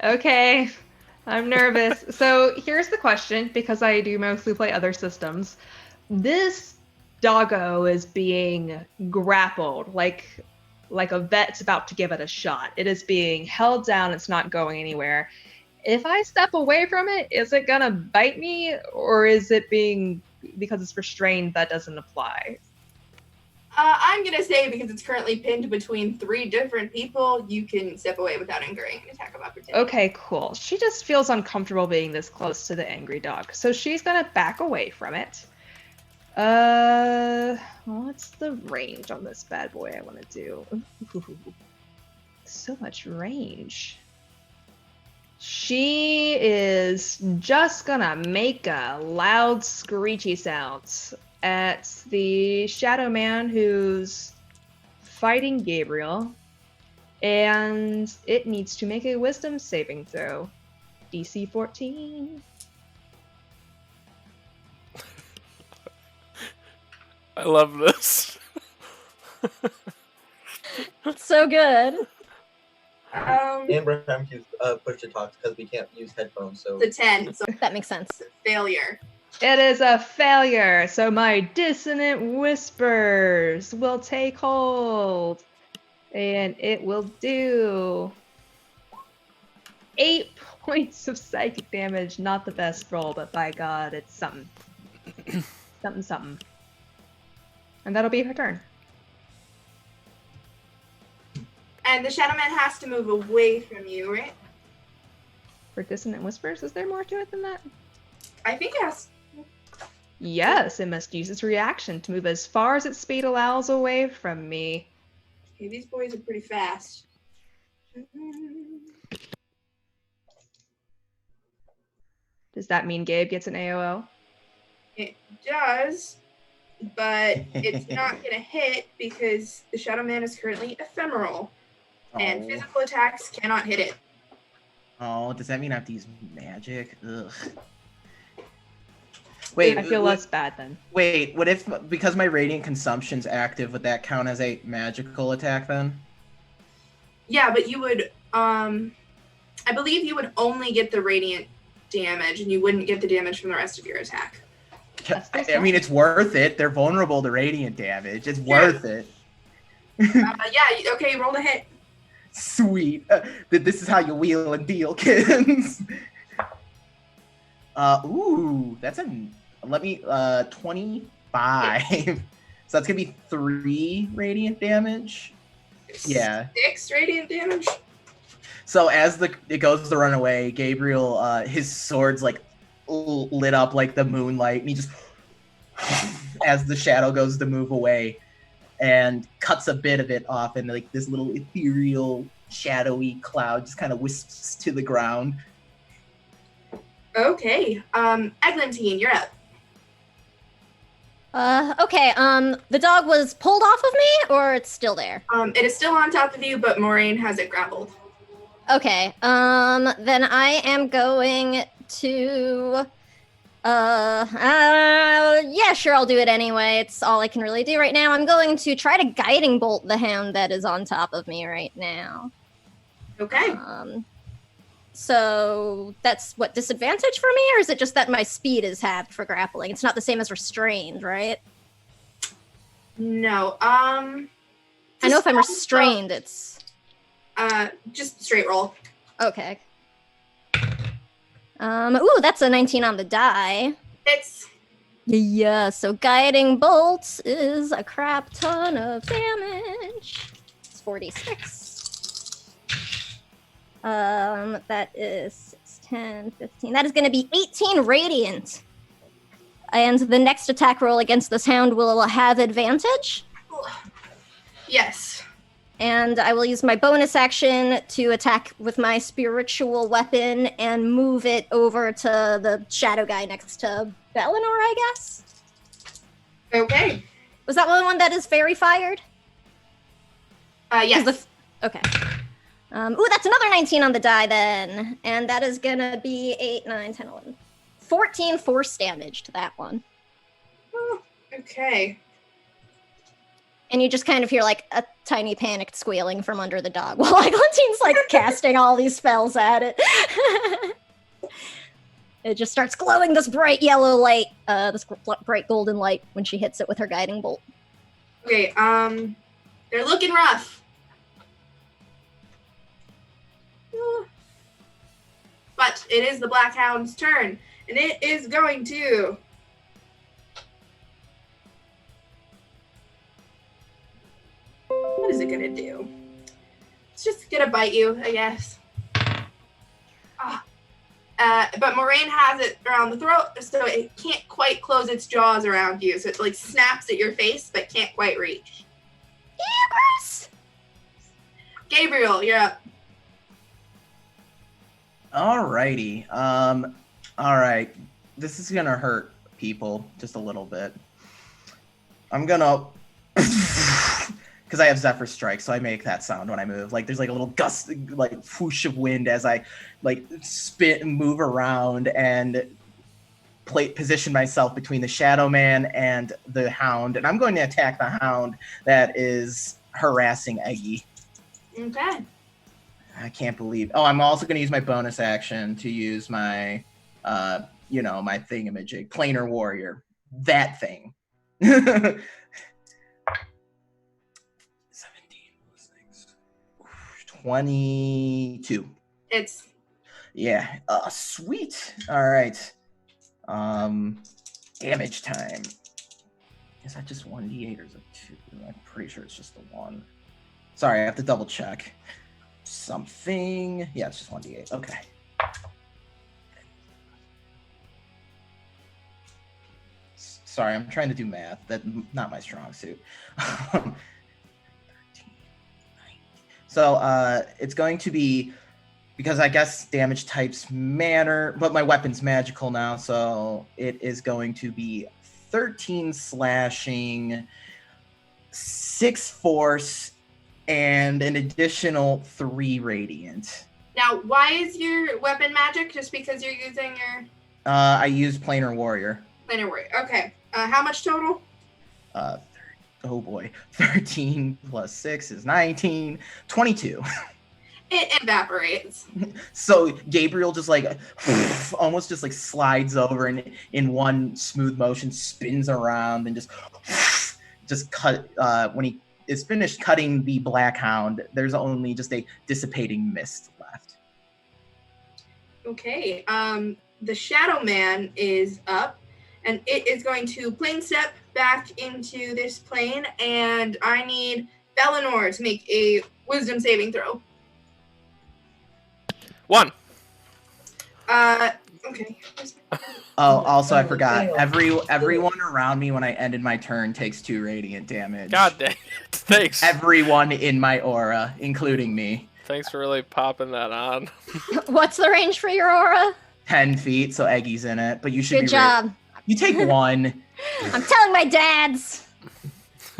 Okay, I'm nervous. So here's the question, because I do mostly play other systems. This doggo is being grappled like a vet's about to give it a shot. It is being held down. It's not going anywhere. if I step away from it, is it gonna bite me, or is it being because it's restrained that doesn't apply? I'm gonna say because it's currently pinned between 3 different people, you can step away without incurring an attack of opportunity. Okay, cool. She just feels uncomfortable being this close to the angry dog, so she's gonna back away from it. What's the range on this bad boy I want to do? Ooh, so much range. She is just gonna make a loud screechy sound at the shadow man who's fighting Gabriel, and it needs to make a wisdom saving throw. DC 14. I love this. So good. Amber, I'm confused. Push to talk because we can't use headphones. So The 10, so That makes sense. failure. It is a failure, so my dissonant whispers will take hold. And it will do 8 points of psychic damage. Not the best roll, but by God, it's something. something. And that'll be her turn. And the Shadow Man has to move away from you, right? For dissonant whispers, is there more to it than that? I think it has. Yes, it must use its reaction to move as far as its speed allows away from me. Okay, these boys are pretty fast. Does that mean Gabe gets an AOO? It does, but it's not gonna hit because the Shadow Man is currently ephemeral, and physical attacks cannot hit it. Oh, does that mean I have to use magic? Ugh. Wait, I feel less bad then. Wait, what if, because my radiant consumption's active, would that count as a magical attack then? Yeah, but you would, I believe you would only get the radiant damage, and you wouldn't get the damage from the rest of your attack. I mean, it's worth it. They're vulnerable to radiant damage. It's worth it. Yeah, okay, roll a hit. Sweet. This is how you wheel and deal, kids. Ooh, that's a, 25. So that's gonna be 3 radiant damage. Yeah. 6 radiant damage. So as it goes to run away, Gabriel, his sword's like lit up like the moonlight, and he just, as the shadow goes to move away, and cuts a bit of it off, and like this little ethereal, shadowy cloud just kind of wisps to the ground. Okay, Eglantine, you're up. Okay, the dog was pulled off of me, or it's still there? It is still on top of you, but Maureen has it grappled. Okay, then I am going to, yeah, sure, I'll do it anyway. It's all I can really do right now. I'm going to try to guiding bolt the hound that is on top of me right now. Okay. So that's what, disadvantage for me, or is it just that my speed is halved for grappling? It's not the same as restrained, right? No, I know if I'm restrained, it's... just straight roll. Okay. Ooh, that's a 19 on the die. It's Yeah, so guiding bolts is a crap ton of damage. It's 46. That is 6, 10, 15. That is going to be 18 radiant. And the next attack roll against this hound will have advantage. yes. And I will use my bonus action to attack with my spiritual weapon and move it over to the shadow guy next to Belenor, I guess? Okay. Was that one that is fairy fired? Yes. Okay. Ooh, that's another 19 on the die then. And that is gonna be 8, 9, 10, 11. 14 force damage to that one. Oh, okay. And you just kind of hear like a tiny panicked squealing from under the dog while Eglantine's like casting all these spells at it. It just starts glowing this bright yellow light, this bright golden light when she hits it with her guiding bolt. Okay, they're looking rough. But it is the Black Hound's turn, and it is going to... What is it going to do? It's just going to bite you, I guess. But Moraine has it around the throat, so it can't quite close its jaws around you. So it like snaps at your face, but can't quite reach. Yes! Gabriel, you're up. Alrighty. Alright. This is gonna hurt people just a little bit. I'm gonna... Because I have Zephyr Strike, so I make that sound when I move. Like, there's like a little gust, like whoosh of wind as I like spin and move around and position myself between the Shadow Man and the Hound. And I'm going to attack the Hound that is harassing Eggy. Okay. I can't believe... Oh, I'm also going to use my bonus action to use my, my thingamajig, Planar Warrior. That thing. 22. It's... Yeah. Sweet. All right. Damage time. Is that just 1d8 or is it 2? I'm pretty sure it's just the 1. Sorry, I have to double check. Something. Yeah, it's just 1d8. Okay. Sorry, I'm trying to do math. That's not my strong suit. So it's going to be, because I guess damage types matter, but my weapon's magical now, so it is going to be 13 slashing, 6 force, and an additional 3 radiant. Now, why is your weapon magic? Just because you're using your... I use Planar Warrior. Planar Warrior. Okay. How much total? Oh boy, 13 plus 6 is 19, 22. It evaporates. So Gabriel just like almost just like slides over and in one smooth motion spins around and just cut when he is finished cutting the Black Hound, there's only just a dissipating mist left. Okay. The Shadow Man is up, and it is going to plane step back into this plane, and I need Belenor to make a wisdom saving throw. 1. Okay. Oh, also I forgot. Everyone around me when I ended my turn takes 2 radiant damage. God dang it. Thanks. Everyone in my aura, including me. Thanks for really popping that on. What's the range for your aura? 10 feet, so Eggy's in it, but you should Good job. You take 1. I'm telling my dads.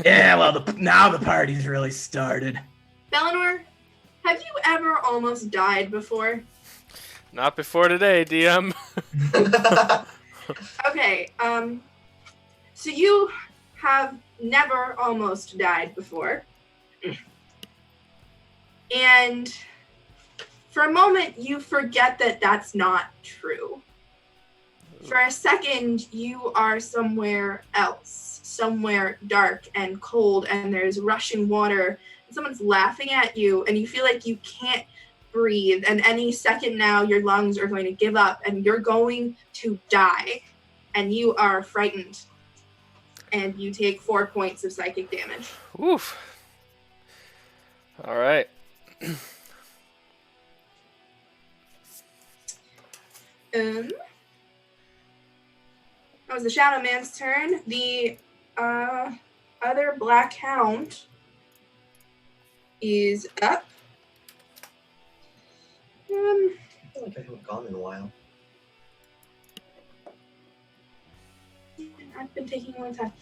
Yeah, well, now the party's really started. Belenor, have you ever almost died before? Not before today, DM. Okay, so you have never almost died before. And for a moment, you forget that that's not true. For a second, you are somewhere else, somewhere dark and cold, and there's rushing water, and someone's laughing at you, and you feel like you can't breathe, and any second now, your lungs are going to give up, and you're going to die, and you are frightened, and you take 4 points of psychic damage. Oof. All right. That was the Shadow Man's turn. The other Black Hound is up. I feel like I haven't gone in a while. I've been taking a long time.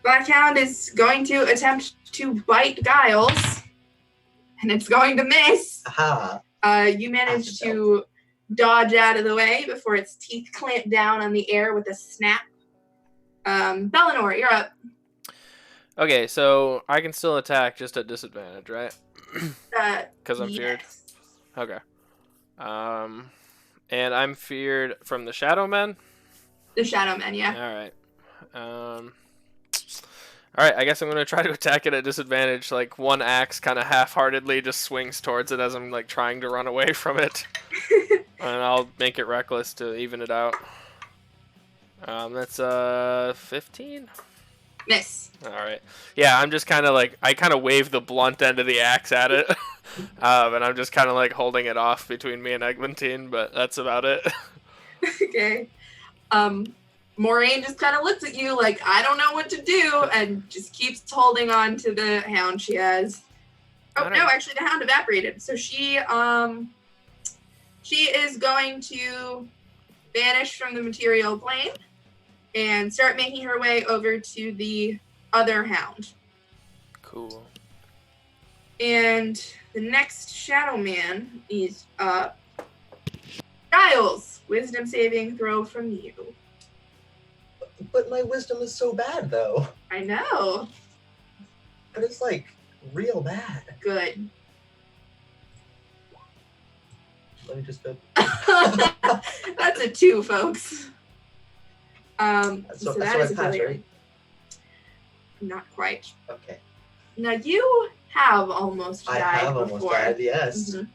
Black Hound is going to attempt to bite Giles, and it's going to miss. Aha. You managed to dodge out of the way before its teeth clamp down on the air with a snap. Belenor, you're up. Okay, so I can still attack just at disadvantage, right? Because I'm feared. Yes. Okay. And I'm feared from the Shadow Men. The Shadow Man, yeah. All right. All right, I guess I'm gonna try to attack it at disadvantage. Like one axe, kind of half-heartedly, just swings towards it as I'm like trying to run away from it, and I'll make it reckless to even it out. That's 15. Miss. All right. Yeah, I'm just kind of like I kind of wave the blunt end of the axe at it, and I'm just kind of like holding it off between me and Eglantine, but that's about it. Okay. Moraine just kind of looks at you like, I don't know what to do, and just keeps holding on to the hound she has. Oh, no, actually, the hound evaporated. So she is going to vanish from the material plane and start making her way over to the other hound. Cool. And the next Shadow Man is Giles. Wisdom saving throw from you. But my wisdom is so bad, though. I know. But it's, like, real bad. Good. Let me just go. That's a 2, folks. So that I is a passed, failure. right? Not quite. Okay. Now you have almost died I have before. almost died, yes. Mhm.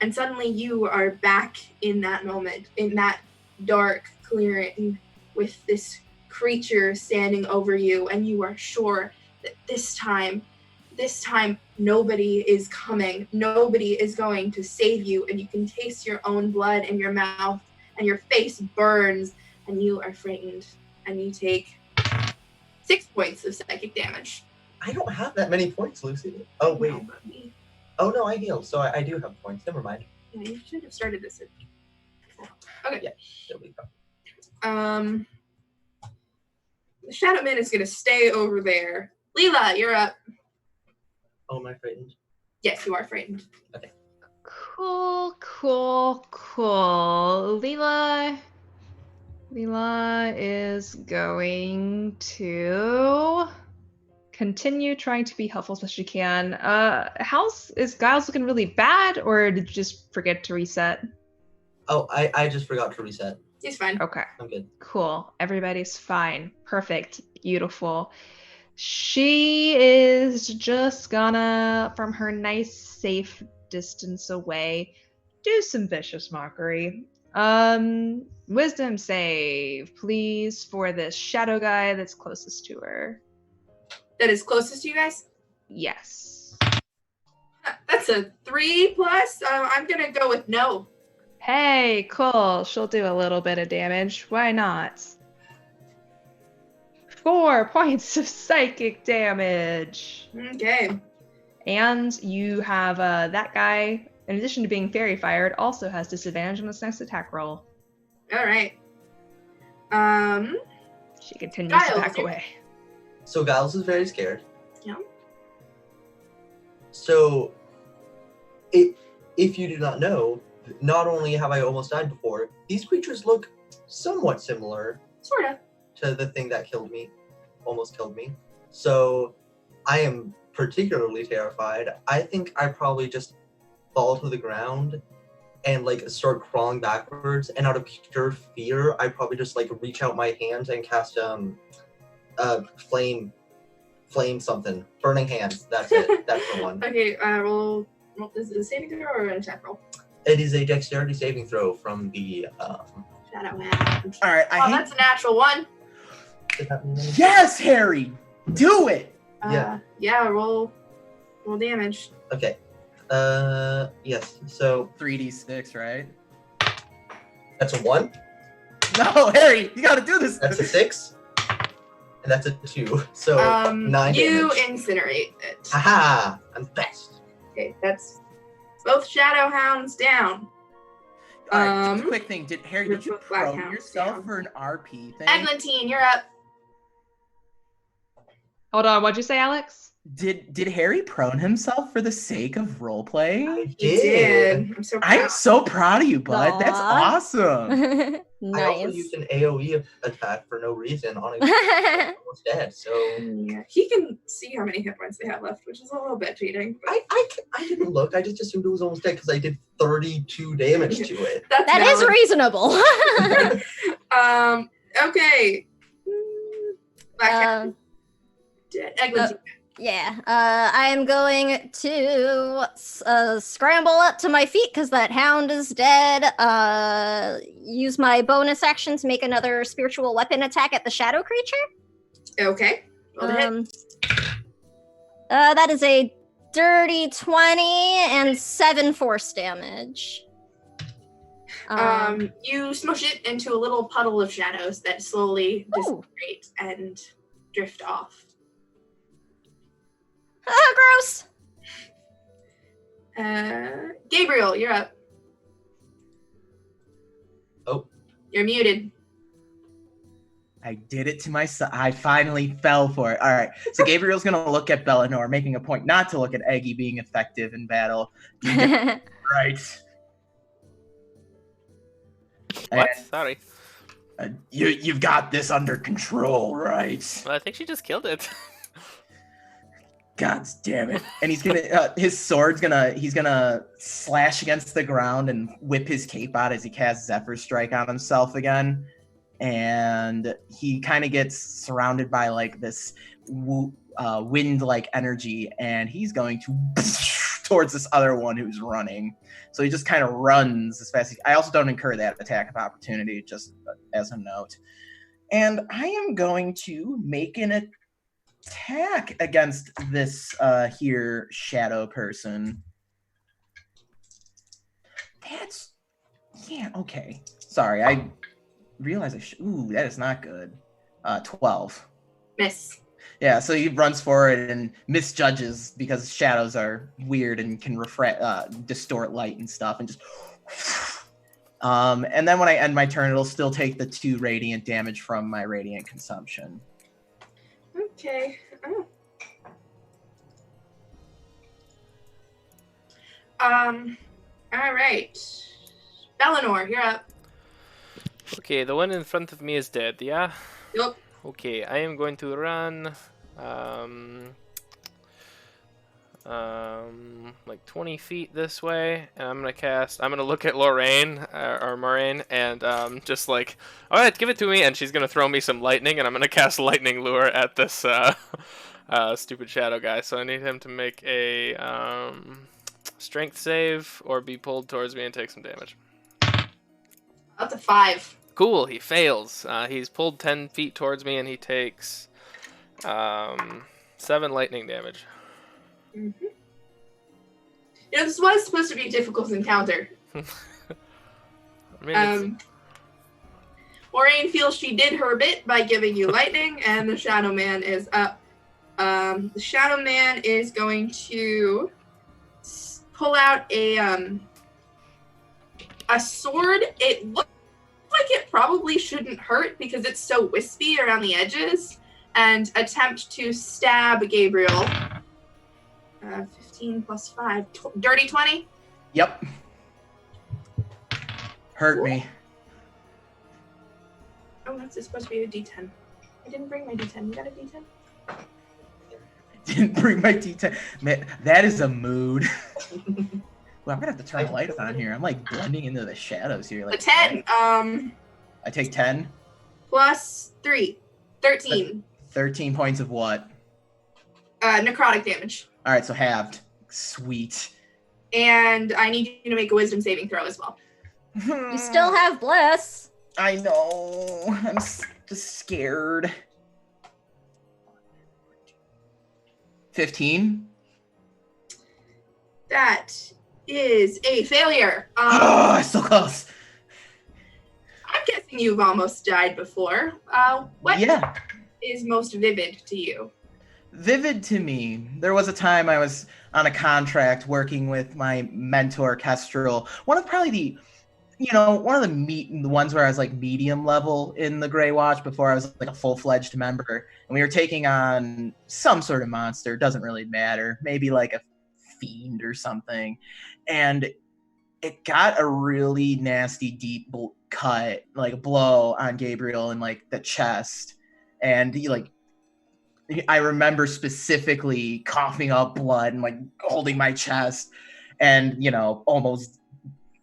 And suddenly you are back in that moment, in that dark clearing with this creature standing over you, and you are sure that this time nobody is coming. Nobody is going to save you, and you can taste your own blood in your mouth, and your face burns, and you are frightened, and you take 6 points of psychic damage. I don't have that many points, Lucy. Oh, wait. No, but me. Oh, no, I healed, so I do have points. Never mind. Yeah, you should have started this. Okay. Yeah, there we go. The Shadow Man is going to stay over there. Leela, you're up. Oh, am I frightened? Yes, you are frightened. Cool. Leela is going to continue trying to be helpful as best she can. Is Giles looking really bad, or did you just forget to reset? Oh, I just forgot to reset. He's fine. Okay. I'm good. Cool. Everybody's fine. Perfect. Beautiful. She is just gonna, from her nice, safe distance away, do some vicious mockery. Wisdom save, please, for this shadow guy that's closest to her. That is closest to you guys? Yes. That's a 3+. I'm going to go with no. Hey, cool. She'll do a little bit of damage. Why not? 4 points of psychic damage. Okay. And you have that guy, in addition to being fairy fired, also has disadvantage on this next attack roll. All right. She continues to Giles, back away. So Giles is very scared. Yeah. So, if you do not know, not only have I almost died before, these creatures look somewhat similar Sort of. to the thing that almost killed me. So, I am particularly terrified. I think I probably just fall to the ground and like start crawling backwards, and out of pure fear, I probably just like reach out my hands and cast flame something. Burning hands. That's it. That's the one. Okay, roll. Is it a saving throw or an attack roll? It is a dexterity saving throw from the Shadow Man. All right, Oh, that's a natural 1. does that mean anything? Yes, Harry, do it. Yeah. Roll damage. Okay. Yes. So 3d6, right? that's a 1. No, Harry, you gotta do this. That's a 6. And that's a 2. So 9 you damage. incinerate it. Haha! I'm the best. Okay, that's both Shadow Hounds down. All right, just a quick thing. Harry, did you With Black probe Hounds yourself down. for an RP thing? Eglantine, you're up. Hold on, what'd you say, Alex? Did Harry prone himself for the sake of role playing? I You did. I'm so proud. I'm so proud of you, bud. That's Aw. awesome. I also Nice. used an AoE attack for no reason on a almost dead. So Yeah, he can see how many hit points they have left, which is a little bit cheating. But I didn't look. I just assumed it was almost dead because I did 32 damage to it. that's That is valid. reasonable. Okay. Black Hound. Eglin's Yeah, I am going to scramble up to my feet because that hound is dead. Use my bonus action to make another spiritual weapon attack at the shadow creature. okay. Roll the hit. That is a dirty 20 and 7 force damage. You smush it into a little puddle of shadows that slowly disintegrate and drift off. Gross. Gabriel, you're up. Oh. You're muted. I did it to myself. I finally fell for it. All right. So Gabriel's going to look at Bellinor, making a point not to look at Eggy being effective in battle. Right. What? And, Sorry. you've got this under control, right? Well, I think she just killed it. God damn it. And he's gonna his sword's he's gonna slash against the ground and whip his cape out as he casts Zephyr Strike on himself again. And he kind of gets surrounded by like this wind-like energy, and he's going to towards this other one who's running. So he just kind of runs as fast as I also don't incur that attack of opportunity, just as a note. And I am going to make an attack against this here shadow person. That's okay. Sorry, I realized ooh, that is not good. 12. Miss. Yeah, so he runs forward and misjudges because shadows are weird and can distort light and stuff, and just and then when I end my turn, it'll still take the 2 radiant damage from my radiant consumption. Okay. All right. Bellinor, you're up. Okay, the one in front of me is dead, yeah? Yep. Okay, I am going to run like 20 feet this way, and I'm gonna look at Lorraine, or Moraine, and just like, alright, give it to me, and she's gonna throw me some lightning, and I'm gonna cast Lightning Lure at this stupid shadow guy, so I need him to make a strength save, or be pulled towards me and take some damage. That's a 5. Cool, he fails. He's pulled 10 feet towards me, and he takes 7 lightning damage. Mm-hmm. You know, this was supposed to be a difficult encounter. I mean, Moraine feels she did her bit by giving you lightning, and the Shadow Man is up. The Shadow Man is going to pull out a sword. It looks like it probably shouldn't hurt because it's so wispy around the edges, and attempt to stab Gabriel. 15 plus 5. Dirty 20? Yep. Hurt me. Oh, that's supposed to be a D10. I didn't bring my D10. You got a D10? Didn't bring my D10. Man, that is a mood. Well, I'm gonna have to turn the light on here. I'm like blending into the shadows here. Like a 10. I take 10. Plus 3. 13. 13 points of what? Necrotic damage. All right, so halved. Sweet. And I need you to make a wisdom saving throw as well. You still have bless. I know. I'm just scared. 15. That is a failure. So close. I'm guessing you've almost died before. What is most vivid to you? Vivid to me. There was a time I was on a contract working with my mentor, Kestrel. One of the ones where I was like medium level in the Grey Watch before I was like a full-fledged member. And we were taking on some sort of monster. Doesn't really matter. Maybe like a fiend or something. And it got a really nasty deep cut, like a blow on Gabriel in like the chest. And I remember specifically coughing up blood and like holding my chest and, almost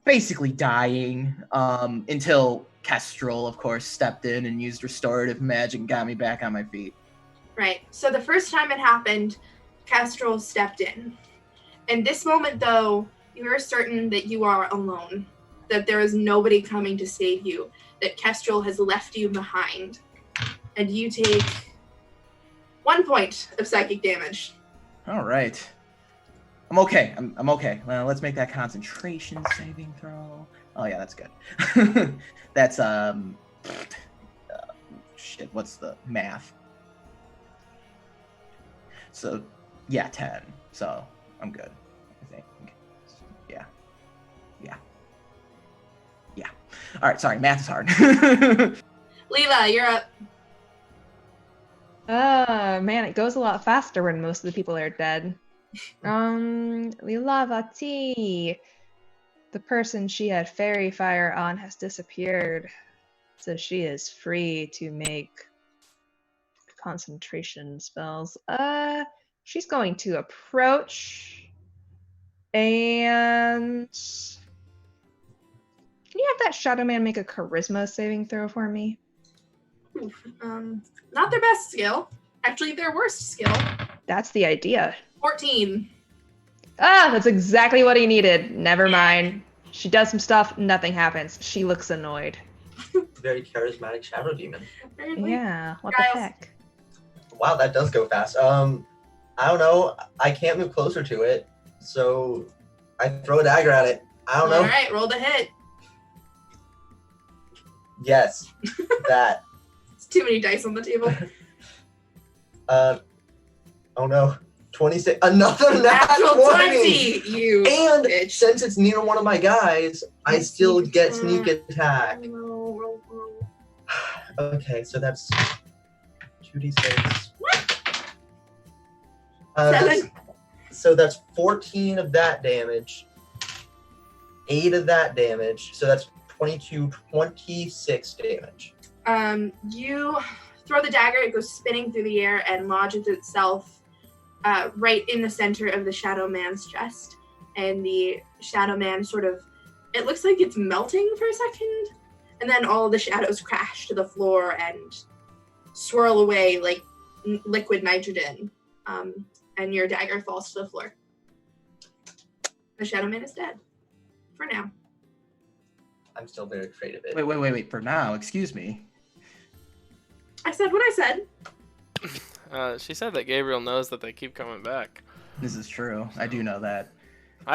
basically dying until Kestrel, of course, stepped in and used restorative magic and got me back on my feet. Right. So the first time it happened, Kestrel stepped in. In this moment, though, you are certain that you are alone, that there is nobody coming to save you, that Kestrel has left you behind. And you take 1 point of psychic damage. All right. I'm okay. I'm okay. Well, let's make that concentration saving throw. Oh yeah, that's good. That's shit. What's the math? So yeah, 10. So I'm good. I think. Yeah. All right. Sorry, math is hard. Leela, you're up. Man, it goes a lot faster when most of the people are dead. Lilavati, the person she had fairy fire on has disappeared, so she is free to make concentration spells. She's going to approach and can you have that shadow man make a charisma saving throw for me? Not their best skill. Actually, their worst skill. That's the idea. 14. That's exactly what he needed. Never mind. She does some stuff, nothing happens. She looks annoyed. Very charismatic shadow demon. Apparently. Yeah, what Giles. the heck? Wow, that does go fast. I don't know. I can't move closer to it, so I throw a dagger at it. I don't know. All right, roll the hit. Yes, that. It's too many dice on the table. Oh no. 26. Another Natural 20. 20, you And bitch. since it's neither one of my guys, I still get sneak attack. Roll. Okay, so that's 2d6. Seven. So that's 14 of that damage. 8 of that damage. So that's 26 damage. You throw the dagger, it goes spinning through the air and lodges itself right in the center of the Shadow Man's chest. And the Shadow Man sort of, it looks like it's melting for a second. And then all the shadows crash to the floor and swirl away like liquid nitrogen. And your dagger falls to the floor. The Shadow Man is dead. For now. I'm still very afraid of it. Wait. For now, excuse me. I said what I said. She said that Gabriel knows that they keep coming back. This is true. I do know that.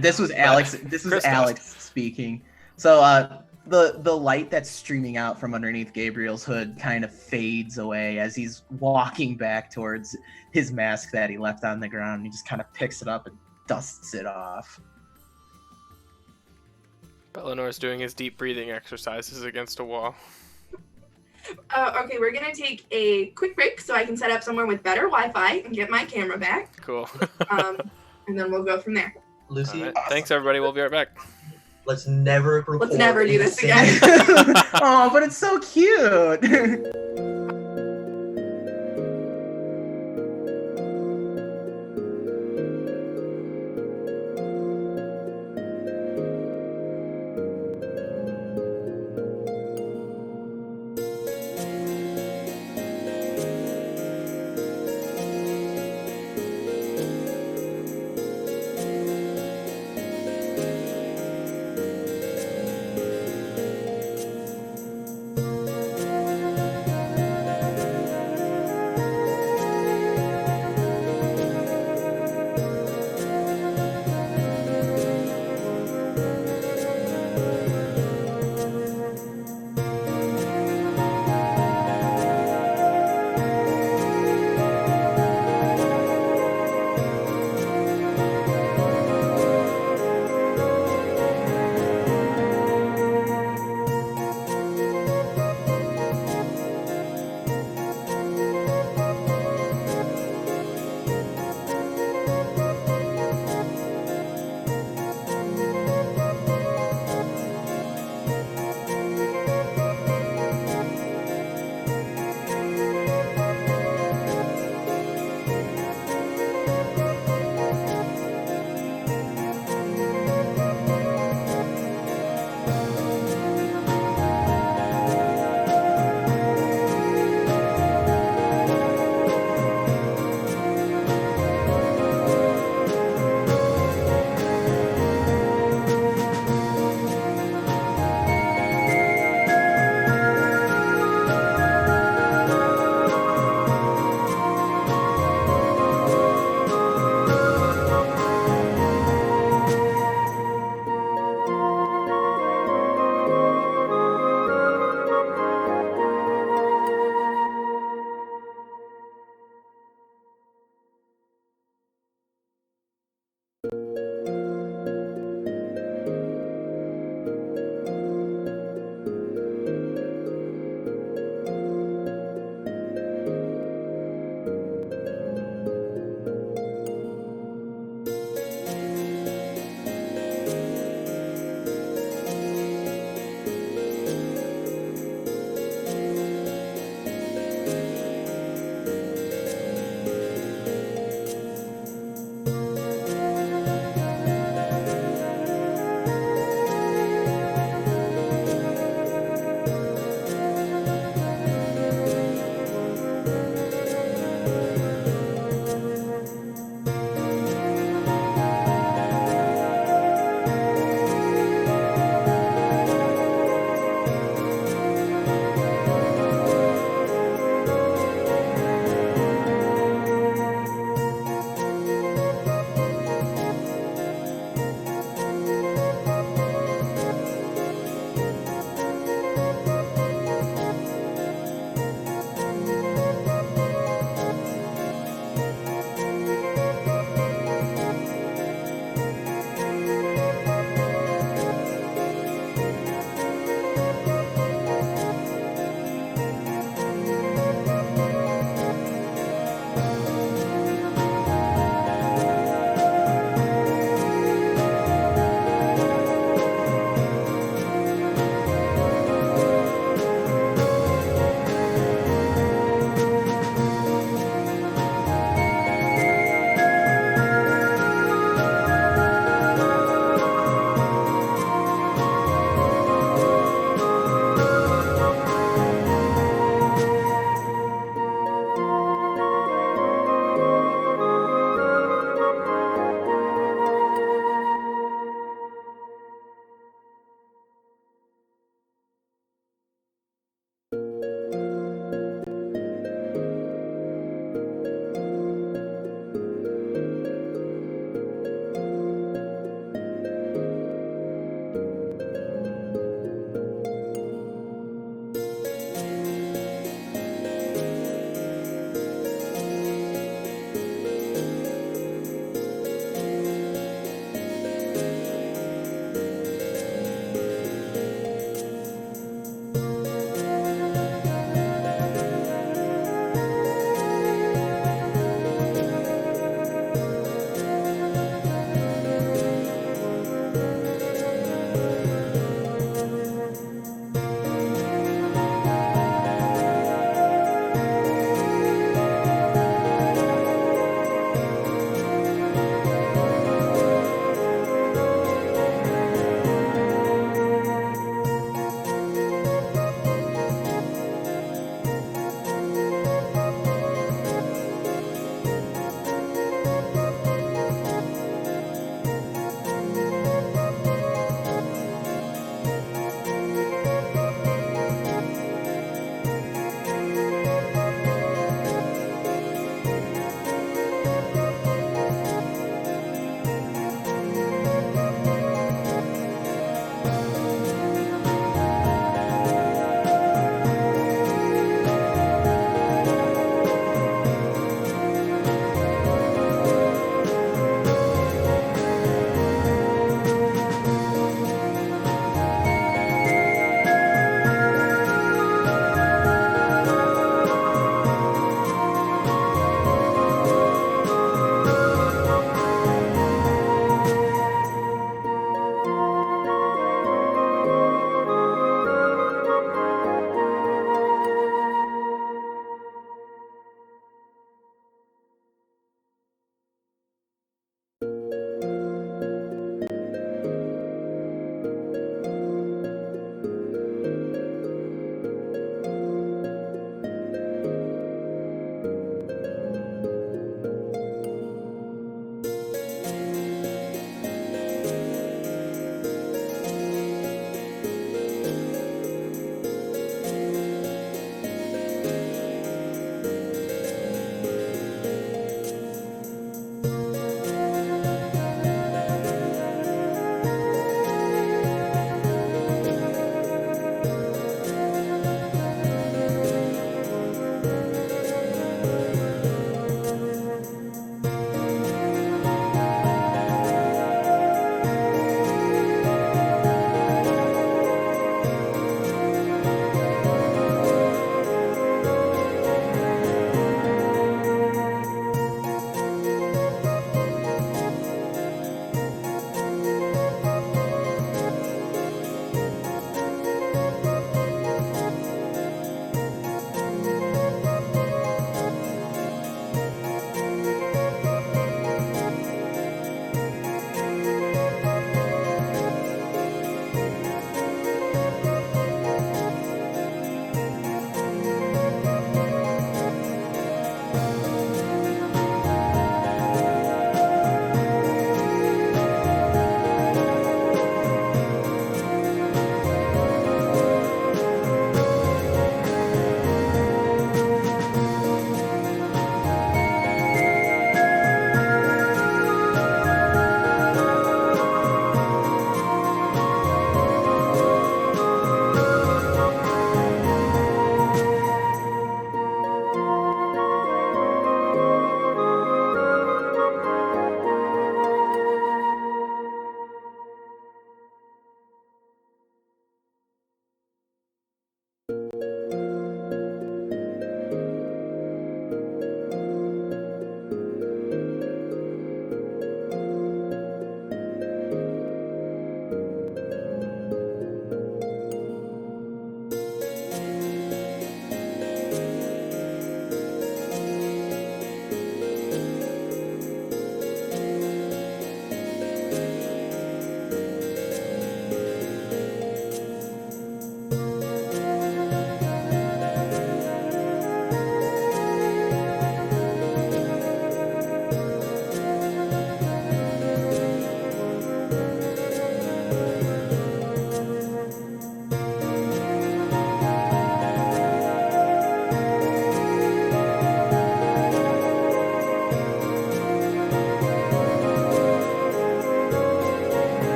This was Alex. This was Alex speaking. So the light that's streaming out from underneath Gabriel's hood kind of fades away as he's walking back towards his mask that he left on the ground. He just kind of picks it up and dusts it off. Bellinor's doing his deep breathing exercises against a wall. Okay, we're gonna take a quick break so I can set up somewhere with better Wi-Fi and get my camera back. Cool. And then we'll go from there. Lucy, Right. Thanks everybody. We'll be right back. let's never record Let's never do in the this same- again. Oh, but it's so cute.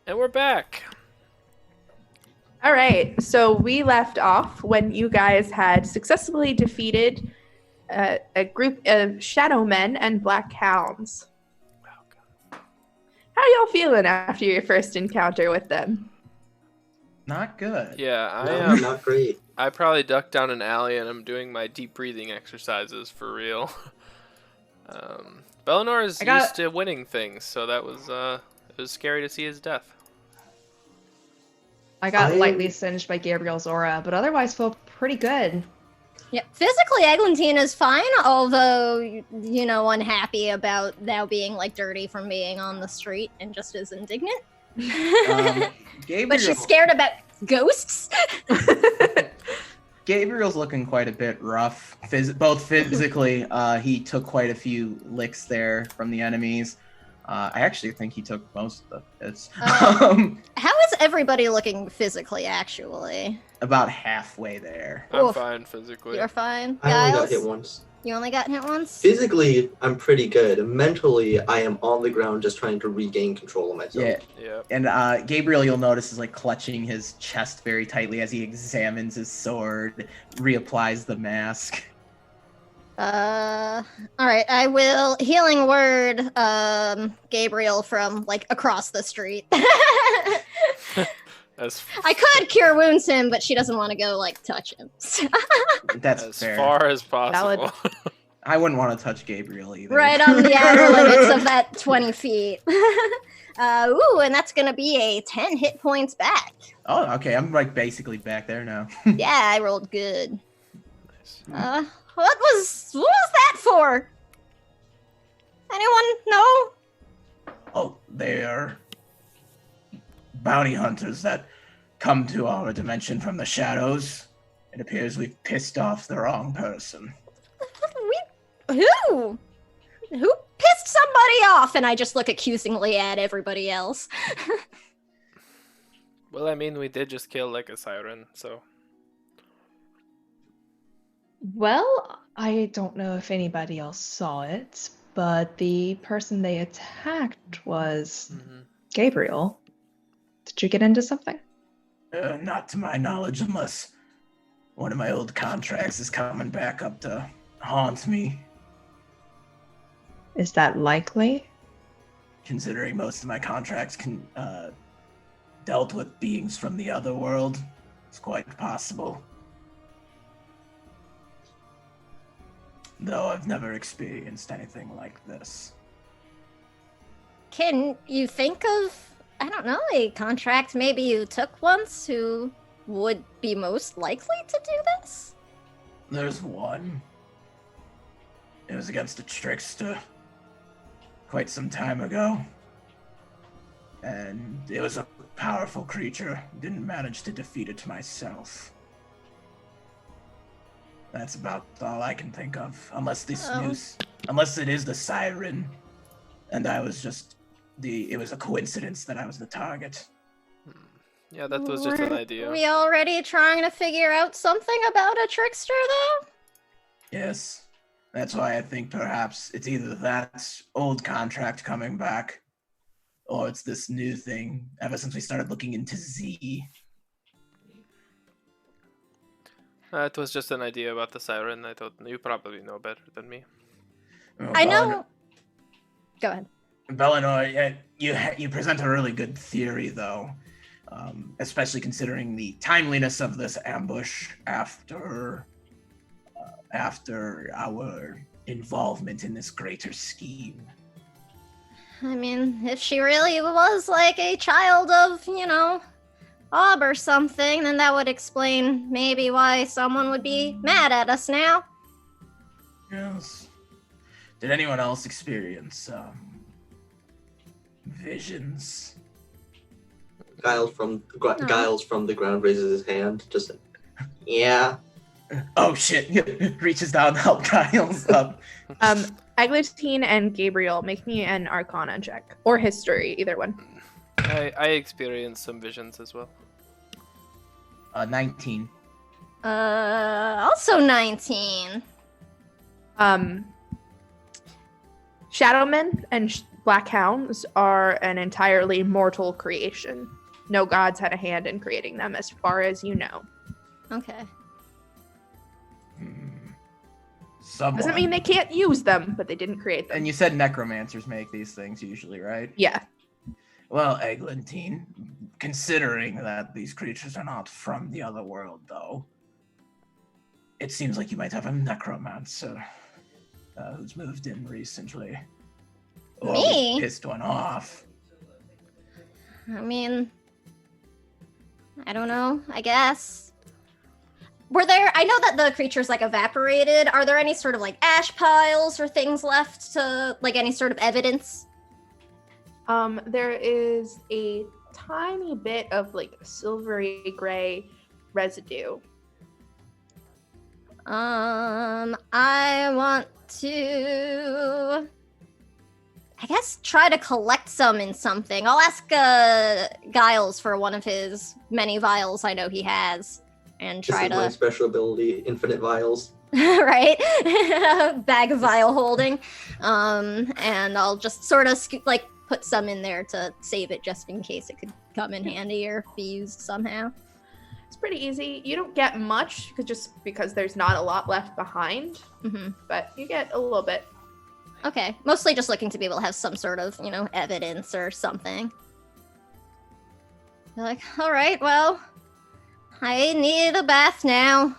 And we're back. All right, so we left off when you guys had successfully defeated a group of shadow men and black hounds. How are y'all feeling after your first encounter with them? Not good. Yeah, I No, am. not great. I probably ducked down an alley and I'm doing my deep breathing exercises for real. Bellinor is used to winning things, so that was it was scary to see his death. I got lightly singed by Gabriel's aura, but otherwise feel pretty good. Yeah, physically, Eglantine is fine, although, unhappy about now being, dirty from being on the street and just is indignant. Gabriel, But she's scared about ghosts. Gabriel's looking quite a bit rough, both physically. He took quite a few licks there from the enemies. I actually think he took most of the hits. How is everybody looking physically, actually? About halfway there. I'm Oof. fine physically. You're fine, I only got Giles? hit once. You only got hit once? Physically, I'm pretty good. Mentally, I am on the ground just trying to regain control of myself. Yeah. Yeah. And Gabriel, you'll notice, is clutching his chest very tightly as he examines his sword, reapplies the mask. Alright, I will healing word, Gabriel from, across the street. I could cure wounds him, but she doesn't want to go, touch him. That's as fair. far as possible. I wouldn't want to touch Gabriel either. Right on the outer limits of that 20 feet. Ooh, and that's gonna be a 10 hit points back. Oh, okay. I'm basically back there now. Yeah, I rolled good. What was that for? Anyone know? Oh, they are bounty hunters that come to our dimension from the shadows. It appears we've pissed off the wrong person. Who? Who pissed somebody off? And I just look accusingly at everybody else. Well, I mean, we did just kill a siren, so. Well, I don't know if anybody else saw it, but the person they attacked was Gabriel. Did you get into something? Not to my knowledge, unless one of my old contracts is coming back up to haunt me. Is that likely? Considering most of my contracts dealt with beings from the other world, it's quite possible. Though I've never experienced anything like this. Can you think of, I don't know, a contract maybe you took once who would be most likely to do this? There's one. It was against a trickster quite some time ago. And it was a powerful creature. Didn't manage to defeat it myself. That's about all I can think of. Unless unless it is the siren. And I was just it was a coincidence that I was the target. Yeah, that was just an idea. Are we already trying to figure out something about a trickster, though? Yes. That's why I think perhaps it's either that old contract coming back, or it's this new thing ever since we started looking into Z. It was just an idea about the siren. I thought you probably know better than me. Oh, I know. Go ahead. Bellinor, you present a really good theory, though, especially considering the timeliness of this ambush after our involvement in this greater scheme. I mean, if she really was a child of, Ob or something, then that would explain maybe why someone would be mad at us now. Yes. Did anyone else experience visions? Giles from the ground raises his hand. Just, yeah. Oh shit! Reaches down to help Giles up. Eglantine and Gabriel, make me an Arcana check. Or History, either one. I experienced some visions as well. 19. Also 19. Shadowmen and black hounds are an entirely mortal creation. No gods had a hand in creating them, as far as you know. Okay. Someone. Doesn't mean they can't use them, but they didn't create them. And you said necromancers make these things usually, right? Yeah. Well, Eglantine, considering that these creatures are not from the other world, though, it seems like you might have a necromancer who's moved in recently. Or Me? we pissed one off. I mean, I don't know, I guess. I know that the creatures like evaporated. Are there any sort of like ash piles or things left to, like any sort of evidence? There is a tiny bit of like silvery gray residue. I want to, I guess, try to collect some in something. I'll ask Giles for one of his many vials I know he has, and This try is my to special ability, infinite vials. right bag of vial holding. And I'll just sort of put some in there to save it just in case it could come in handy or be used somehow. It's pretty easy. You don't get much just because there's not a lot left behind, but you get a little bit. Okay, mostly just looking to be able to have some sort of, evidence or something. They're like, all right, well, I need a bath now.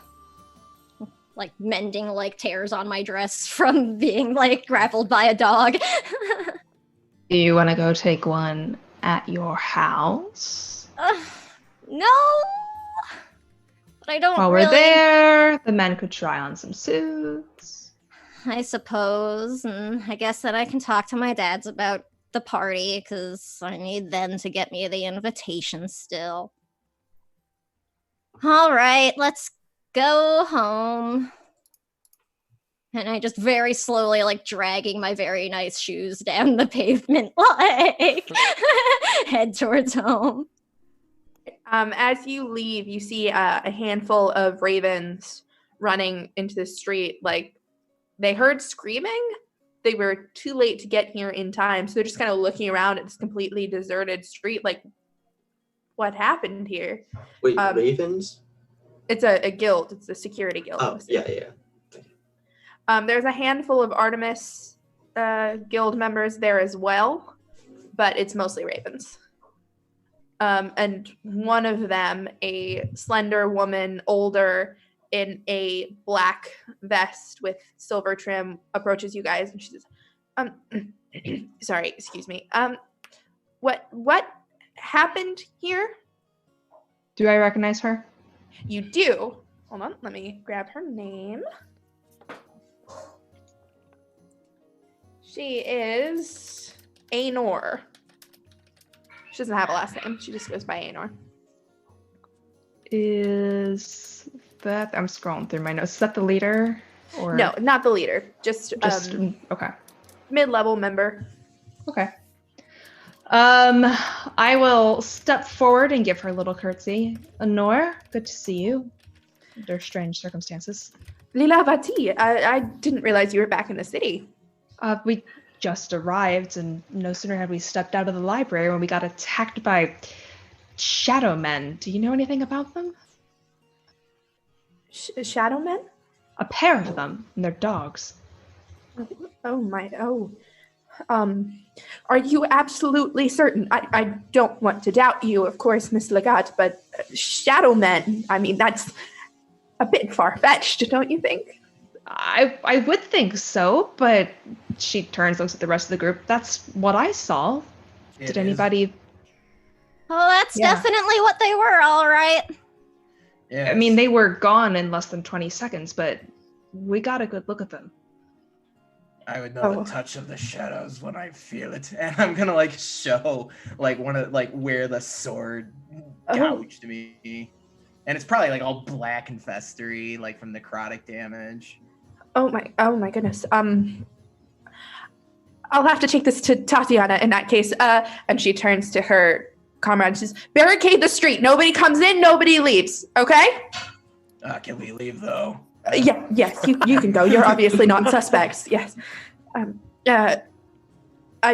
Like mending tears on my dress from being grappled by a dog. Do you want to go take one at your house? No, but I don't While really. we're there, the men could try on some suits. I suppose, and I guess that I can talk to my dads about the party, because I need them to get me the invitation still. All right, let's go home. And I just very slowly, dragging my very nice shoes down the pavement, head towards home. As you leave, you see a handful of ravens running into the street. They heard screaming. They were too late to get here in time, so they're just kind of looking around at this completely deserted street. What happened here? Wait, ravens? It's a guild. It's a security guild. Oh, yeah. There's a handful of Artemis guild members there as well, but it's mostly ravens. And one of them, a slender woman, older, in a black vest with silver trim, approaches you guys and she says, sorry, excuse me. What happened here? Do I recognize her? You do. Hold on, let me grab her name. She is Anor. She doesn't have a last name. She just goes by Anor. Is that... I'm scrolling through my notes. Is that the leader? Or No, not the leader. Just okay. mid-level member. Okay. I will step forward and give her a little curtsy. Honor, good to see you. Under strange circumstances. Lila Vati, I didn't realize you were back in the city. We just arrived, and no sooner had we stepped out of the library when we got attacked by shadow men. Do you know anything about them? Shadow men? A pair of them, and their dogs. Are you absolutely certain? I don't want to doubt you, of course, Miss Legat, but shadow men, I mean, that's a bit far-fetched, don't you think? I would think so, but she turns, looks at the rest of the group. That's what I saw. Did anybody... Well, that's definitely what they were, all right. Yeah. I mean, they were gone in less than 20 seconds, but we got a good look at them. I would know the touch of the shadows when I feel it, and I'm gonna show one of where the sword gouged me, and it's probably all black and festery, from necrotic damage. Oh my goodness. I'll have to take this to Tatiana in that case. And she turns to her comrade and says, "Barricade the street. Nobody comes in, nobody leaves. Okay?" Can we leave though? Yes, you can go. You're obviously not suspects. Yes.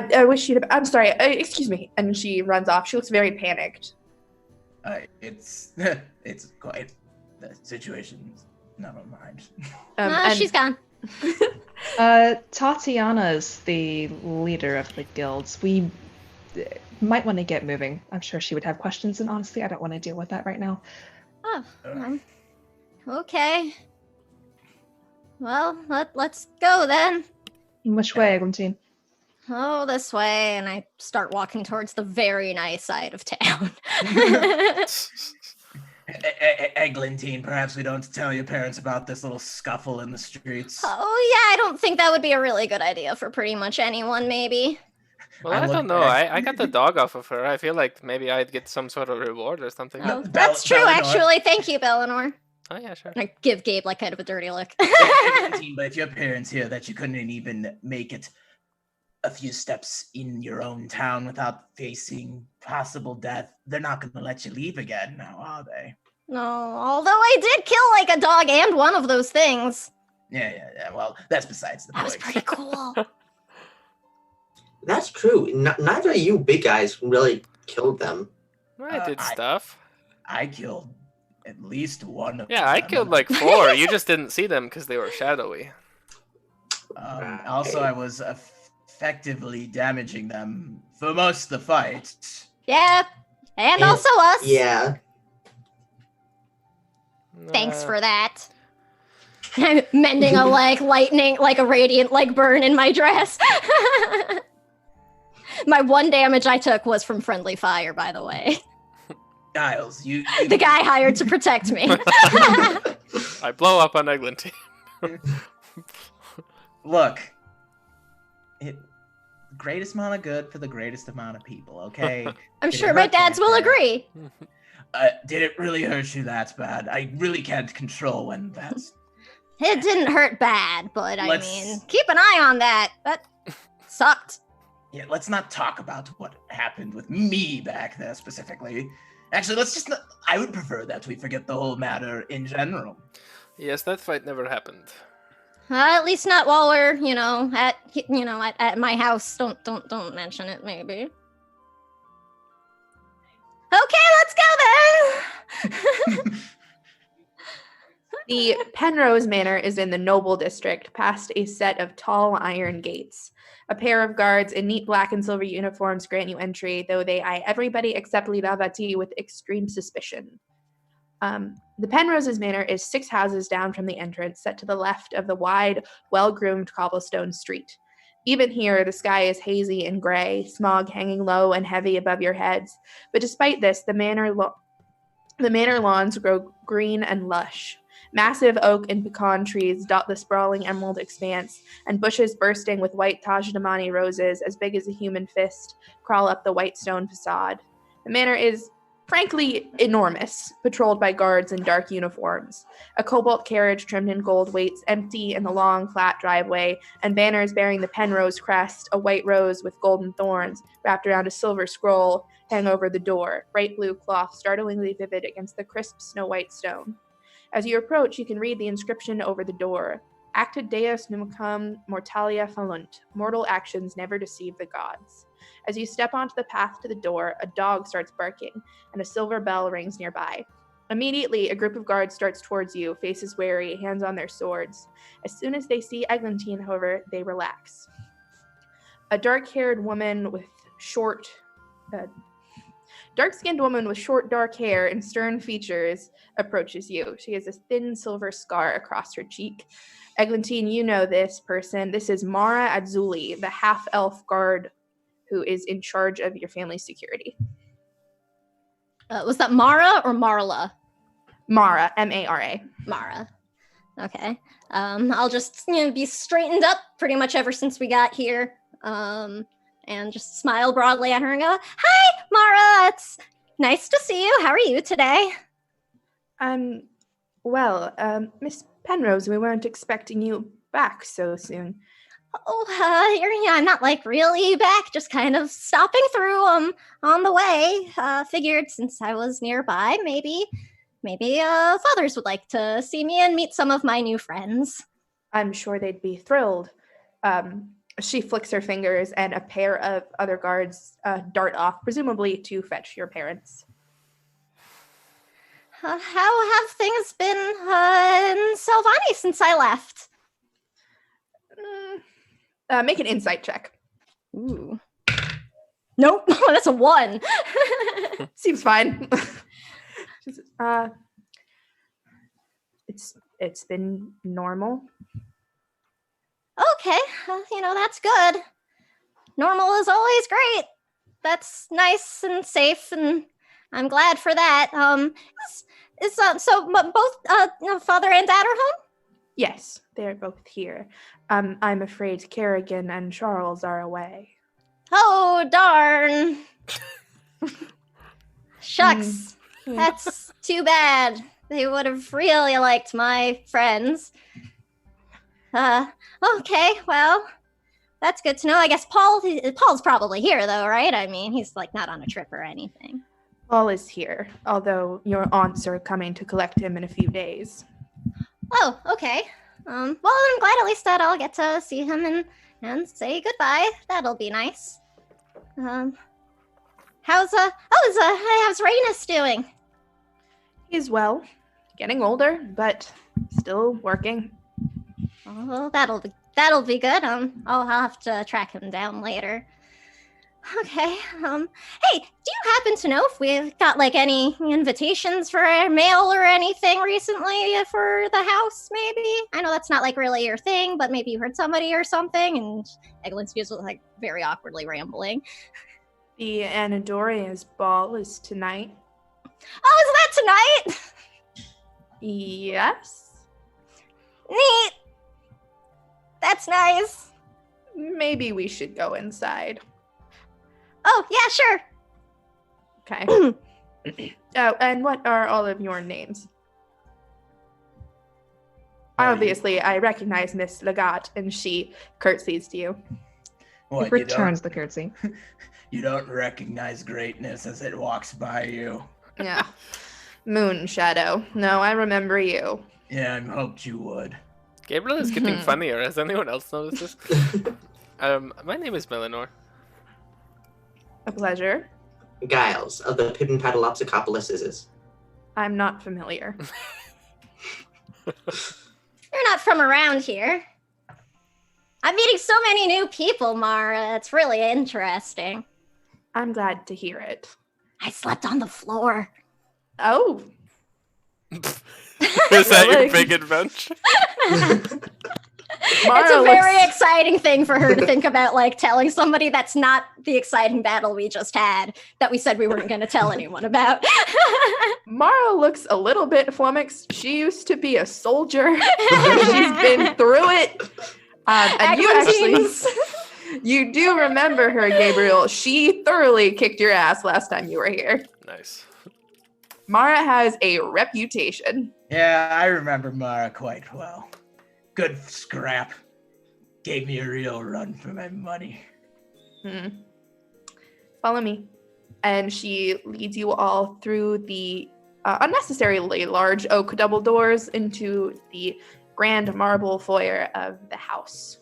I wish you'd. I'm sorry. Excuse me. And she runs off. She looks very panicked. It's quite the situation. Never mind. And She's gone. Tatiana is the leader of the guilds. We might want to get moving. I'm sure she would have questions, and honestly, I don't want to deal with that right now. Oh, okay. Well, let's go then. Which way, Eglantine? Oh, this way, and I start walking towards the very nice side of town. Eglantine, perhaps we don't tell your parents about this little scuffle in the streets. Oh, yeah, I don't think that would be a really good idea for pretty much anyone, maybe. Well, I don't know. I got the dog off of her. I feel like maybe I'd get some sort of reward or something. Oh, that's true, actually. Thank you, Bellinor. Oh, yeah, sure. I give Gabe, like, kind of a dirty look. Eglantine, but if your parents hear that you couldn't even make it a few steps in your own town without facing possible death, they're not going to let you leave again now, are they? No, although I did kill, like, a dog and one of those things. Yeah. Well, that's besides the point. That was pretty cool. That's true. Neither of you big guys really killed them. I did stuff. I killed at least one of them. Yeah, I killed like 4. You just didn't see them because they were shadowy. Also, I was effectively damaging them for most of the fight. Yeah, and also us. Yeah. Thanks for that. I'm mending a lightning, like a radiant burn in my dress. My one damage I took was from friendly fire, by the way. Giles, you the guy hired to protect me. I blow up on Eglantine. Look, greatest amount of good for the greatest amount of people, okay? I'm sure my dads will agree. Did it really hurt you that bad? I really can't control when that's... It didn't hurt bad, but I mean, keep an eye on that. That sucked. Yeah, let's not talk about what happened with me back there specifically. Actually, let's just not... I would prefer that we forget the whole matter in general. Yes, that fight never happened. At least not while we're, at my house. Don't mention it, maybe. Okay, let's go then. The Penrose Manor is in the Noble District, past a set of tall iron gates. A pair of guards in neat black and silver uniforms grant you entry, though they eye everybody except Lidavati with extreme suspicion. The Penrose's Manor is 6 houses down from the entrance, set to the left of the wide, well-groomed cobblestone street. Even here, the sky is hazy and gray, smog hanging low and heavy above your heads. But despite this, the manor lawns grow green and lush. Massive oak and pecan trees dot the sprawling emerald expanse, and bushes bursting with white Tajdamani roses as big as a human fist crawl up the white stone facade. The manor is, frankly, enormous, patrolled by guards in dark uniforms. A cobalt carriage trimmed in gold waits empty in the long, flat driveway, and banners bearing the Penrose crest, a white rose with golden thorns wrapped around a silver scroll, hang over the door, bright blue cloth startlingly vivid against the crisp snow-white stone. As you approach, you can read the inscription over the door. Acta Deus numicum mortalia fallunt. Mortal actions never deceive the gods. As you step onto the path to the door, a dog starts barking, and a silver bell rings nearby. Immediately, a group of guards starts towards you, faces wary, hands on their swords. As soon as they see Eglantine, however, they relax. A dark-skinned woman with short, dark hair and stern features approaches you. She has a thin silver scar across her cheek. Eglantine, you know this person. This is Mara Adzuli, the half-elf guard who is in charge of your family's security. Was that Mara or Marla? Mara, M-A-R-A. Mara. Okay. I'll just be straightened up pretty much ever since we got here. And just smile broadly at her and go, "Hi, Mara! It's nice to see you. How are you today?" Miss Penrose, we weren't expecting you back so soon. Oh, I'm not really back, just kind of stopping through on the way. Figured since I was nearby, maybe fathers would like to see me and meet some of my new friends. I'm sure they'd be thrilled. She flicks her fingers, and a pair of other guards dart off, presumably to fetch your parents. How have things been in Salvani since I left? Make an insight check. Ooh. Nope, that's a 1. Seems fine. It's been normal. Okay, that's good. Normal is always great. That's nice and safe, and I'm glad for that. Both father and dad are home? Yes, they're both here. I'm afraid Kerrigan and Charles are away. Oh, darn. Shucks. That's too bad. They would have really liked my friends. Okay, well, that's good to know. I guess Paul's probably here, though, right? I mean, he's, not on a trip or anything. Paul is here, although your aunts are coming to collect him in a few days. Oh, okay. Well, I'm glad at least that I'll get to see him and say goodbye. That'll be nice. How's Rainus doing? He's well, getting older, but still working. Oh, that'll be good. I'll have to track him down later. Okay. Hey, do you happen to know if we've got any invitations for mail or anything recently for the house? Maybe. I know that's not really your thing, but maybe you heard somebody or something. And Eglin was very awkwardly rambling. The Anadoria's ball is tonight. Oh, is that tonight? Yes. Neat. That's nice. Maybe we should go inside. Oh, yeah, sure. Okay. Oh, and what are all of your names? Obviously, I recognize Miss Legat, and she curtsies to you. What, He returns the curtsy. You don't recognize greatness as it walks by you. Yeah. Moon Shadow. No, I remember you. Yeah, I hoped you would. Gabriel is getting funnier. Has anyone else noticed this? My name is Melanor. A pleasure. Giles of the Pidden-Paddleopsicopolis. I'm not familiar. You're not from around here. I'm meeting so many new people, Mara. It's really interesting. I'm glad to hear it. I slept on the floor. Oh. Is that your big adventure? It's a very exciting thing for her to think about, telling somebody that's not the exciting battle we just had that we said we weren't going to tell anyone about. Mara looks a little bit flummoxed. She used to be a soldier. She's been through it. And you do remember her, Gabriel. She thoroughly kicked your ass last time you were here. Nice. Mara has a reputation. Yeah, I remember Mara quite well. Good scrap. Gave me a real run for my money. Follow me. And she leads you all through the unnecessarily large oak double doors into the grand marble foyer of the house.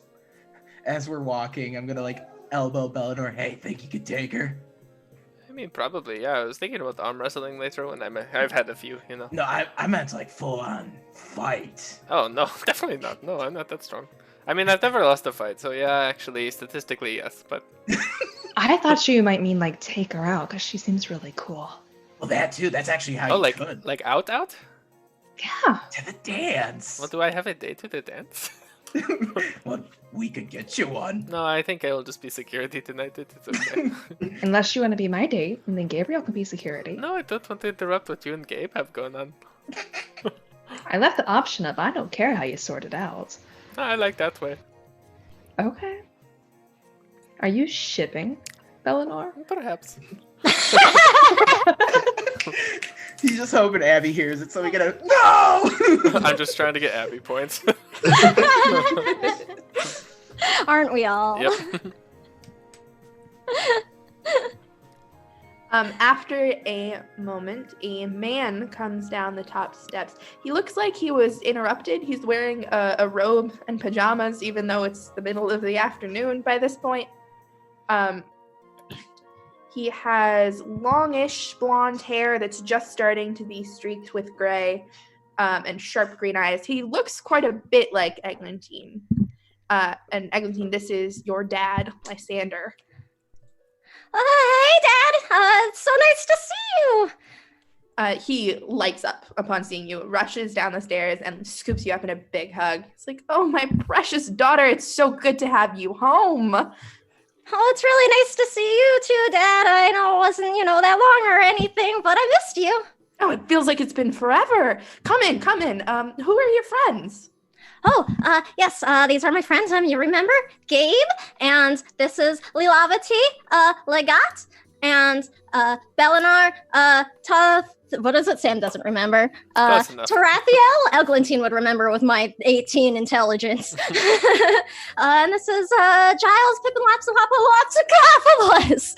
As we're walking, I'm gonna elbow Bellador. Hey, think you could take her? I mean, probably, yeah. I was thinking about arm wrestling later when I've had a few, No, I meant full on fight. Oh, no, definitely not. No, I'm not that strong. I mean, I've never lost a fight, so yeah, actually, statistically, yes, but... I thought you might mean take her out because she seems really cool. Well, that too. That's actually how you could. Out? Yeah. To the dance. Well, do I have a date to the dance? Well, we could get you one. No, I think I will just be security tonight. It's okay. Unless you want to be my date, and then Gabriel can be security. No, I don't want to interrupt what you and Gabe have going on. I left the option up. I don't care how you sort it out. I like that way. Okay. Are you shipping, Bellinor? Perhaps. He's just hoping Abby hears it, so we gotta... No! I'm just trying to get Abby points. Aren't we all? Yep. After a moment, a man comes down the top steps. He looks like he was interrupted. He's wearing a robe and pajamas, even though it's the middle of the afternoon by this point. He has longish blonde hair that's just starting to be streaked with gray, and sharp green eyes. He looks quite a bit like Eglantine. And Eglantine, this is your dad, Lysander. Hey, Dad. It's so nice to see you. He lights up upon seeing you, rushes down the stairs, and scoops you up in a big hug. It's like, oh, my precious daughter, it's so good to have you home. Oh, it's really nice to see you too, Dad. I know it wasn't, that long or anything, but I missed you. Oh, it feels like it's been forever. Come in. Who are your friends? Oh, yes, these are my friends. You remember? Gabe, and this is Lilavati, Legat, and Belinar, what is it? Sam doesn't remember. Close enough. Tarathiel, Eglantine would remember with my 18 intelligence. And this is Giles, Pippin, Lapsopopolopsicopoulos.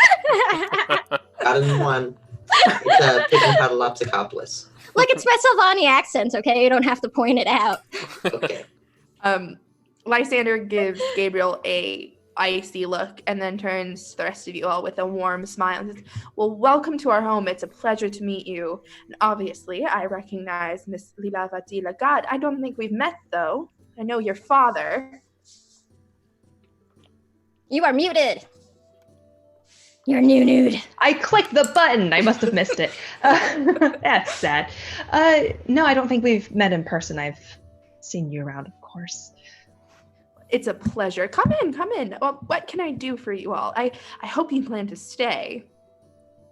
Got it in one. It's Pippin Patalopsicopolis. Look, it's my Sylvania accent, okay? You don't have to point it out. Okay. Lysander gives Gabriel a icy look and then turns to the rest of you all with a warm smile and says, well, welcome to our home. It's a pleasure to meet you. And obviously, I recognize Miss Lilavati Lagat. I don't think we've met, though. I know your father. You are muted. You're nude. I clicked the button. I must have missed it. That's sad. No, I don't think we've met in person. I've seen you around, of course. It's a pleasure. Come in. Well, what can I do for you all? I hope you plan to stay.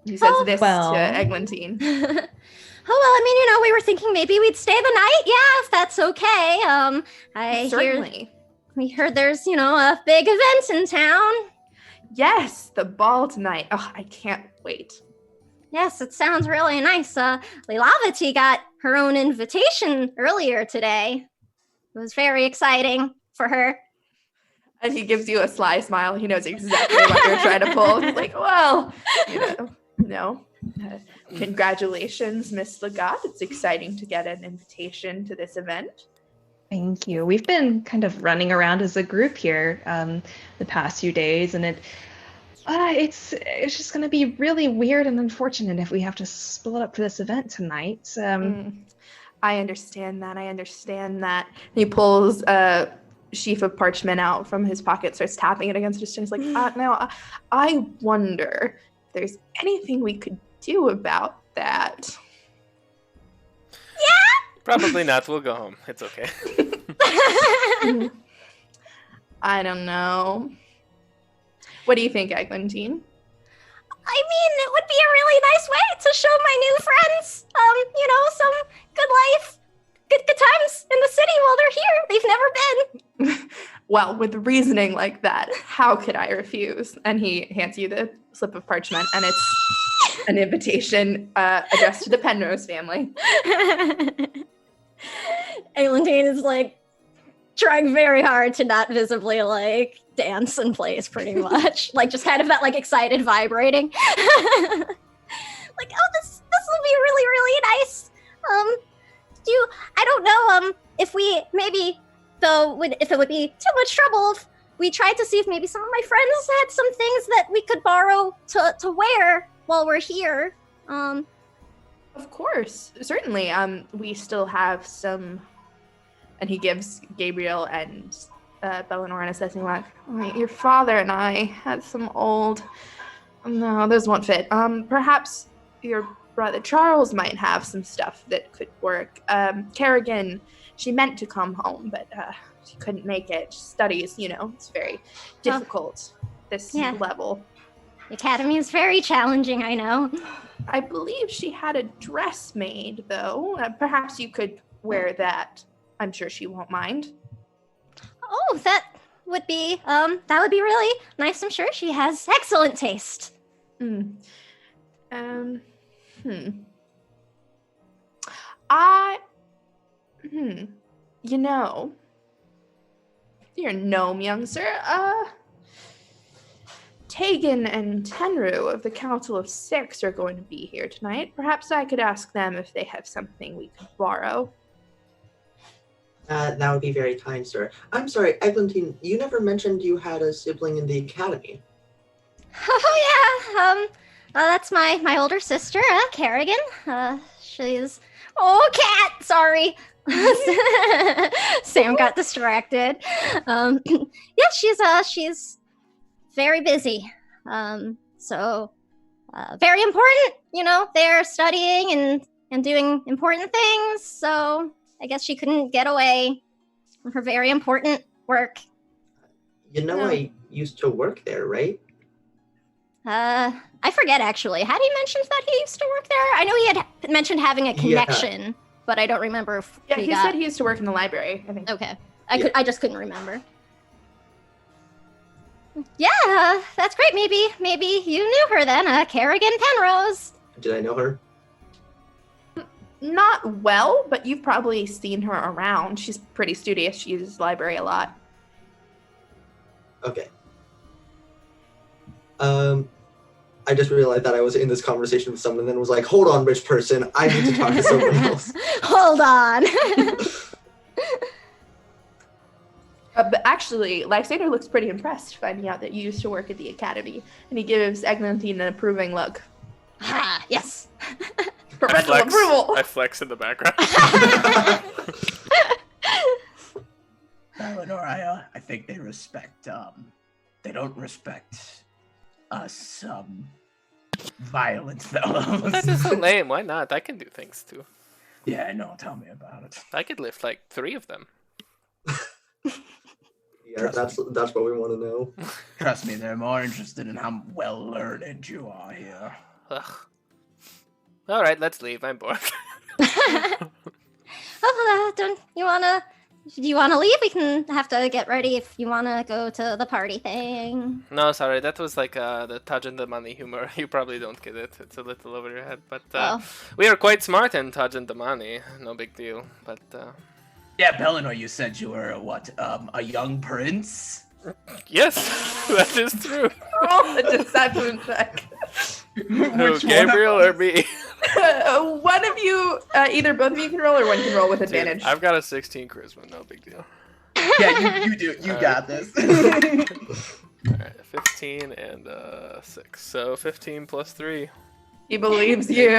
He says to Eglantine. We were thinking maybe we'd stay the night. Yeah, if that's okay. Certainly. We heard there's, a big event in town. Yes, the ball tonight. Oh, I can't wait. Yes, it sounds really nice. Lilavati got her own invitation earlier today. It was very exciting for her. And he gives you a sly smile. He knows exactly what you're trying to pull. He's like, well, congratulations, Miss Lagat. It's exciting to get an invitation to this event. Thank you. We've been kind of running around as a group here the past few days, and it's just going to be really weird and unfortunate if we have to split up for this event tonight. I understand that. He pulls a sheaf of parchment out from his pocket, starts tapping it against his chin. He's like, now, I wonder if there's anything we could do about that. Probably not. We'll go home. It's okay. I don't know. What do you think, Eglantine? I mean, it would be a really nice way to show my new friends, some good life, good times in the city while they're here. They've never been. Well, with reasoning like that, how could I refuse? And he hands you the slip of parchment, and it's an invitation addressed to the Penrose family. Eglantine is trying very hard to not visibly dance in place, pretty much. Just kind of that excited vibrating. This will be really, really nice. I don't know if we maybe if it would be too much trouble if we tried to see if maybe some of my friends had some things that we could borrow to wear while we're here. Of course, certainly. We still have some, and he gives Gabriel and Belinar an assessing look. Your father and I had some old. No, those won't fit. Perhaps your brother Charles might have some stuff that could work. Kerrigan, she meant to come home, but she couldn't make it. She studies, it's very difficult, this level. The academy is very challenging, I know. I believe she had a dress made, though. Perhaps you could wear that. I'm sure she won't mind. Oh, that would be really nice. I'm sure she has excellent taste. You're a gnome, young sir. Tegan and Tenru of the Council of Six are going to be here tonight. Perhaps I could ask them if they have something we could borrow. That would be very kind, sir. I'm sorry, Eglantine, you never mentioned you had a sibling in the academy. Oh, yeah. That's my older sister, Kerrigan. She's... Oh, cat! Sorry. Sam got distracted. Yeah, she's very busy. So very important, they're studying and doing important things, so I guess she couldn't get away from her very important work. I used to work there, right? I forget, actually. Had he mentioned that he used to work there? I know he had mentioned having a connection, but I don't remember if he said he used to work in the library, I think. Okay. I just couldn't remember. Yeah, that's great. Maybe you knew her then, Kerrigan Penrose. Did I know her? Not well, but you've probably seen her around. She's pretty studious. She uses the library a lot. Okay. I just realized that I was in this conversation with someone and then was like, hold on, rich person, I need to talk to someone else. Hold on. But actually, Lysander looks pretty impressed finding out that you used to work at the academy, and he gives Eglantine an approving look. Ah, yes. Parental approval. I flex in the background. Eleanor, I think they respect, they don't respect us, violent fellows. That is so lame. Why not? I can do things too. Yeah, I know. Tell me about it. I could lift like 3 of them. Yeah, that's what we want to know. Trust me, they're more interested in how well learned you are here. Ugh. All right, let's leave. I'm bored. Do you wanna leave? We can have to get ready if you wanna go to the party thing. No, sorry. That was like the Taj and the money humor. You probably don't get it. It's a little over your head. But we are quite smart in Taj and the money. No big deal. But yeah, Eleanor, you said you were a young prince? Yes, that is true. Roll a deception check. Who, Gabriel or me? One of you, either both of you can roll or one can roll with advantage. Dude, I've got a 16 charisma, no big deal. Yeah, you do. You got this. Alright, 15 and 6. So 15 plus 3. He believes you.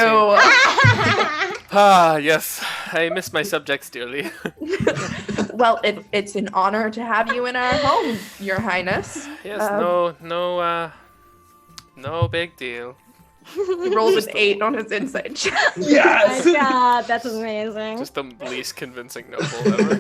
Ah, yes. I miss my subjects dearly. Well, it's an honor to have you in our home, Your Highness. Yes, no big deal. He rolls an 8 on his insight check. Yes! Oh my god, that's amazing. Just the least convincing noble ever.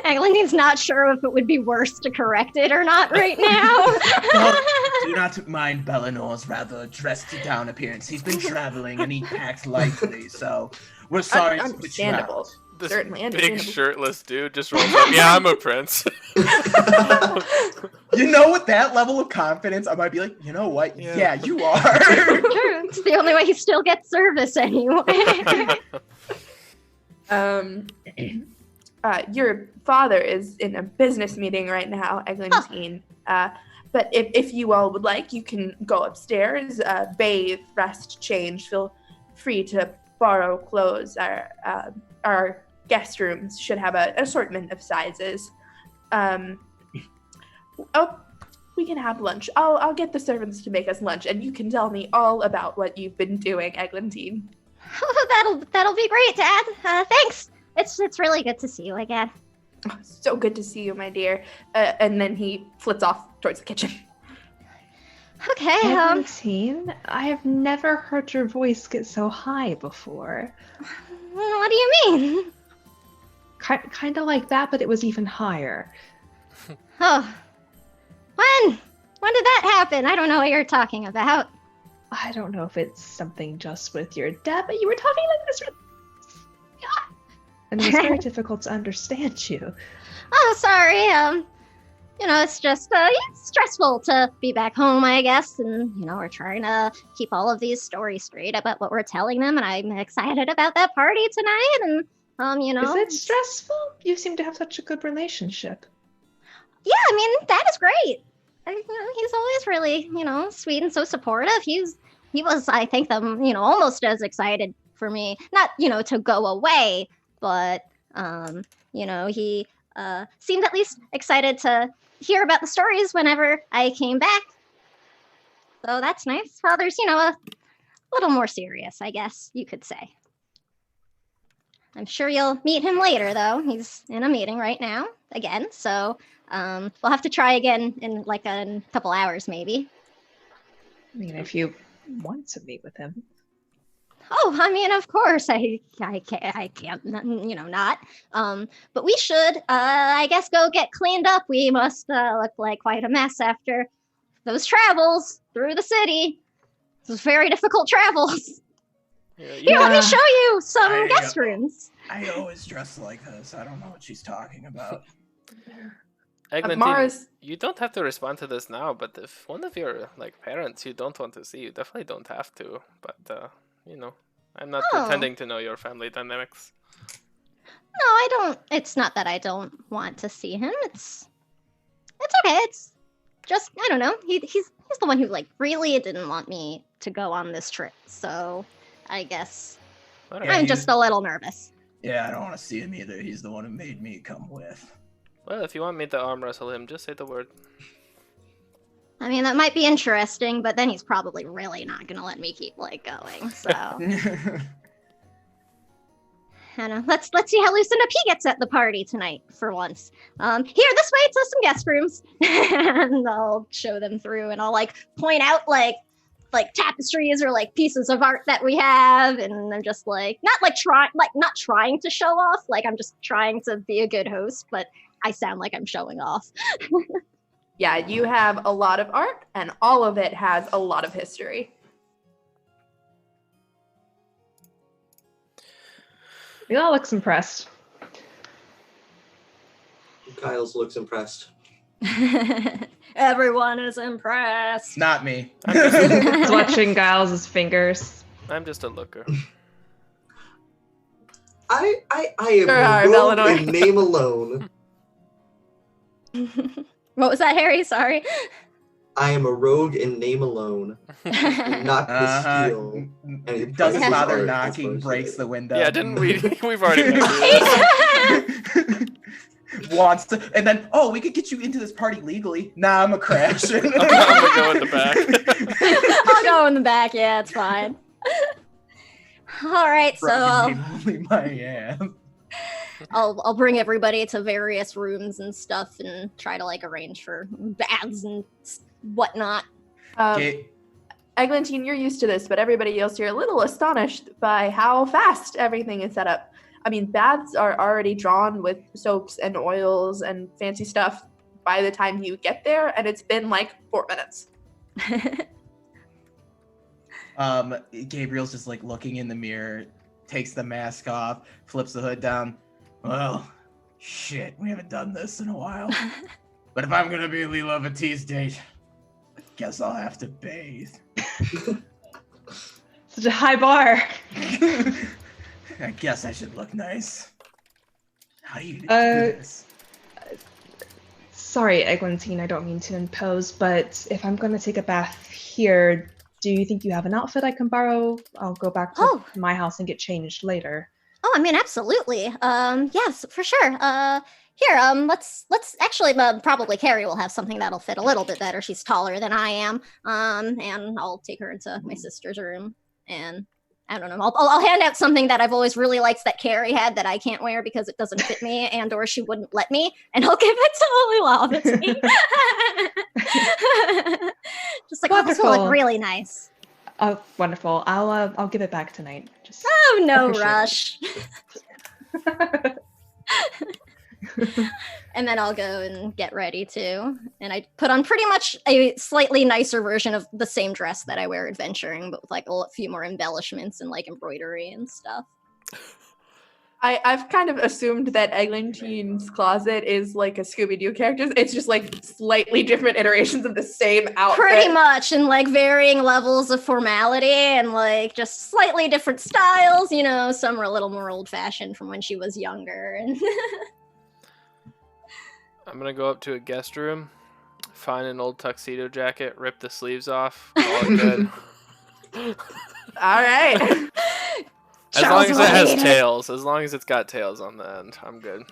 Eglantine's not sure if it would be worse to correct it or not right now. Well, do not mind Bellinor's rather dressed-down appearance. He's been traveling and he packs lightly, so we're sorry to put you out. This Certainly big understandable. shirtless dude just rolls up. Yeah, I'm a prince. You know, with that level of confidence, I might be like, you know what? Yeah you are. True. It's the only way he still gets service anyway. Your father is in a business meeting right now, Eglantine. But if you all would like, you can go upstairs, bathe, rest, change. Feel free to borrow clothes. Our guest rooms should have an assortment of sizes. We can have lunch. I'll get the servants to make us lunch, and you can tell me all about what you've been doing, Eglantine. Oh, that'll be great, Dad. Thanks. It's really good to see you again. Oh, so good to see you, my dear. And then he flits off towards the kitchen. Okay. Eglantine, I have never heard your voice get so high before. What do you mean? Kind of like that, but it was even higher. Oh. When did that happen? I don't know what you're talking about. I don't know if it's something just with your dad, but you were talking like this. And it was very difficult to understand you. Oh, sorry. It's just it's stressful to be back home, I guess. And, we're trying to keep all of these stories straight about what we're telling them. And I'm excited about that party tonight. And, Is it stressful? You seem to have such a good relationship. Yeah, that is great. he's always really, sweet and so supportive. He was, I think, almost as excited for me, not, to go away, but, he seemed at least excited to hear about the stories whenever I came back. So that's nice. Father's, a little more serious, I guess you could say. I'm sure you'll meet him later, though. He's in a meeting right now, again, so we'll have to try again in like a couple hours, maybe. I mean, if you want to meet with him. Oh, I mean, of course, I can't, not. But we should, I guess, go get cleaned up. We must look like quite a mess after those travels through the city. Those very difficult travels. Here, let me show you some guest rooms. I always dress like this. I don't know what she's talking about. Eglantine, you don't have to respond to this now, but if one of your parents you don't want to see, you definitely don't have to. But I'm not pretending to know your family dynamics. No, I don't. It's not that I don't want to see him. It's okay. It's just, I don't know. He's the one who really didn't want me to go on this trip. So I guess I'm just a little nervous. Yeah, I don't want to see him either. He's the one who made me come with. Well, if you want me to arm wrestle him, just say the word. I mean, that might be interesting, but then he's probably really not gonna let me keep going. So, I don't know. Let's see how loosened up he gets at the party tonight for once. Here, this way to some guest rooms, and I'll show them through, and I'll point out like tapestries or pieces of art that we have, and I'm just not trying to show off. I'm just trying to be a good host, but I sound like I'm showing off. Yeah, you have a lot of art, and all of it has a lot of history. Mila looks impressed. Kyle's looks impressed. Everyone is impressed. Not me. He's watching Giles' fingers. I'm just a looker. I am rogue in name alone. What was that, Harry? Sorry. I am a rogue in name alone. Not the skill. And Doesn't bother knocking, breaks the window. Yeah, didn't we? We've already been through this. Wants to, and then, we could get you into this party legally. Nah, I'm a crash. I'm gonna go in the back. I'll go in the back. Yeah, it's fine. All right, so I'll bring everybody to various rooms and stuff, and try to arrange for baths and whatnot. Eglantine, you're used to this, but everybody else here a little astonished by how fast everything is set up. I mean, baths are already drawn with soaps and oils and fancy stuff by the time you get there, and it's been 4 minutes. Gabriel's just looking in the mirror, takes the mask off, flips the hood down. Well, shit, we haven't done this in a while. But if I'm gonna be Lila Batiste date, guess I'll have to bathe. Such a high bar. I guess I should look nice. How do you do this? Sorry, Eglantine, I don't mean to impose, but if I'm going to take a bath here, do you think you have an outfit I can borrow? I'll go back to my house and get changed later. Oh, I mean, absolutely. Yes, for sure. Here, let's actually, probably Carrie will have something that'll fit a little bit better. She's taller than I am. And I'll take her into my sister's room, and I don't know. I'll hand out something that I've always really liked that Carrie had that I can't wear because it doesn't fit me, and or she wouldn't let me, and I'll give it to Lila. Just this will look really nice. Oh, wonderful! I'll give it back tonight. Just no rush. And then I'll go and get ready too. And I put on pretty much a slightly nicer version of the same dress that I wear adventuring, but with a few more embellishments and embroidery and stuff. I've kind of assumed that Eglantine's closet is a Scooby-Doo character. It's just slightly different iterations of the same outfit. Pretty much, and varying levels of formality and just slightly different styles. Some are a little more old-fashioned from when she was younger. And I'm gonna go up to a guest room, Find an old tuxedo jacket, rip the sleeves off, call it good. All right. As long as it has Wade. tails, as long as it's got tails on the end, I'm good.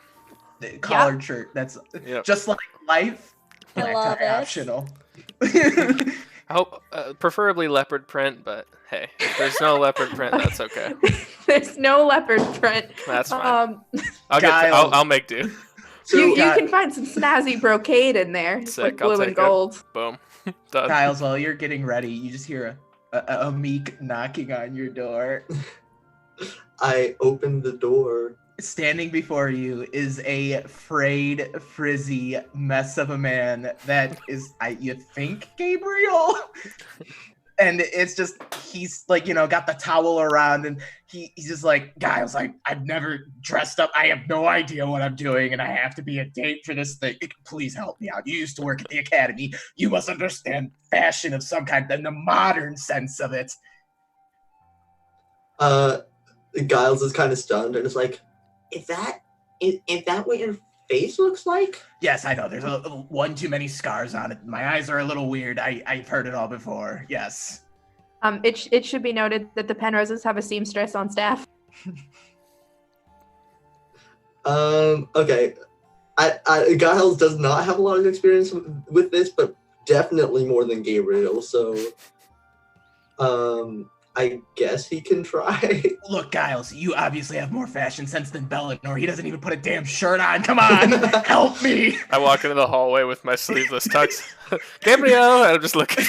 The collared shirt. That's Yep. just like life. I Black love tie it. optional. I hope, preferably leopard print, but hey, if there's no leopard print, that's okay. There's no leopard print. That's fine. I'll Giles. I'll make do. So You Got- can find some snazzy brocade in there Sick, with I'll blue take and it. gold. Boom. Done. Giles, while you're getting ready, you just hear a meek knocking on your door. I opened the door. Standing before you is a frayed, frizzy mess of a man that is, you think, Gabriel? And it's just, he's like, got the towel around, and he's just like, Giles, I've never dressed up. I have no idea what I'm doing, and I have to be a date for this thing. Please help me out. You used to work at the academy. You must understand fashion of some kind, in the modern sense of it. Giles is kind of stunned and is like, is that what your face looks like? Yes, I know. There's one too many scars on it. My eyes are a little weird. I've heard it all before. Yes. It should be noted that the Penroses have a seamstress on staff. Okay. Giles does not have a lot of experience with this, but definitely more than Gabriel, so I guess he can try. Look, Giles, you obviously have more fashion sense than Bellinor. He doesn't even put a damn shirt on. Come on, help me. I walk into the hallway with my sleeveless tux. Gabriel, and I'm just looking.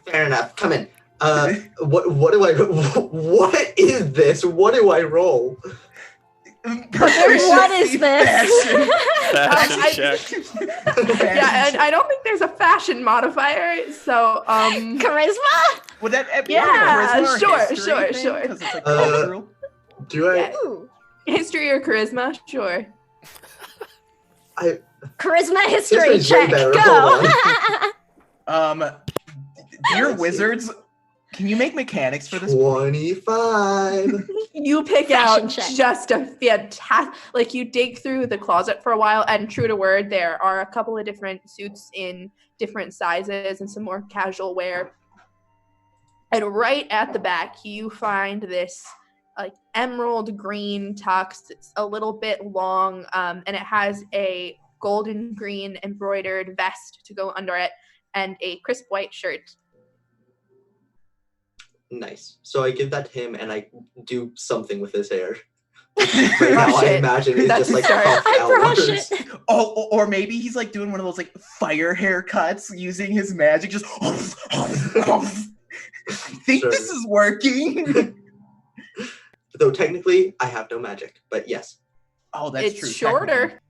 Fair enough. Come in. What do I? What is this? What do I roll? What is this? Fashion I- check. Yeah, and I don't think there's a fashion modifier, so Charisma? Would that be Yeah, a charisma or sure, history sure, thing? sure. 'Cause it's like cultural. Do I? Yeah. Ooh. history or charisma, sure. Charisma history History's way check. better. Go. Hold Dear Let's see. wizards, can you make mechanics for this? 25. You pick Fashion out check. just a fantastic, like you dig through the closet for a while, and true to word, there are a couple of different suits in different sizes and some more casual wear. And right at the back, you find this like emerald green tux. It's a little bit long, and it has a golden green embroidered vest to go under it, and a crisp white shirt. Nice. So I give that to him and I do something with his hair. Right now, Brush I it. imagine it's That's just like a start. puffed I brush outwards. it. Oh, or maybe he's like doing one of those like fire haircuts using his magic. Just. I think Sure. this is working. Though technically, I have no magic. But yes. Oh, that's It's true. shorter.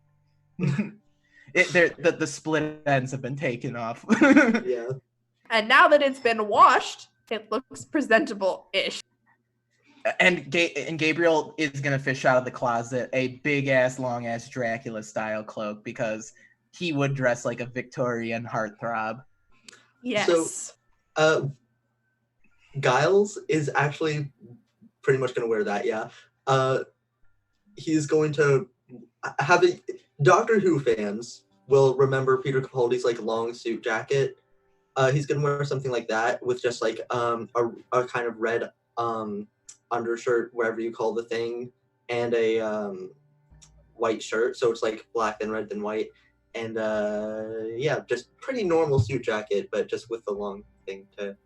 The split ends have been taken off. Yeah. And now that it's been washed, it looks presentable-ish. And Gabriel is gonna fish out of the closet a big ass, long ass Dracula style cloak because he would dress like a Victorian heartthrob. Yes. Giles is actually pretty much going to wear that, yeah. He's going to have a... Doctor Who fans will remember Peter Capaldi's like long suit jacket. He's going to wear something like that with just like a kind of red undershirt, whatever you call the thing, and a white shirt. So it's like black and red and white. And yeah, just pretty normal suit jacket, but just with the long thing to...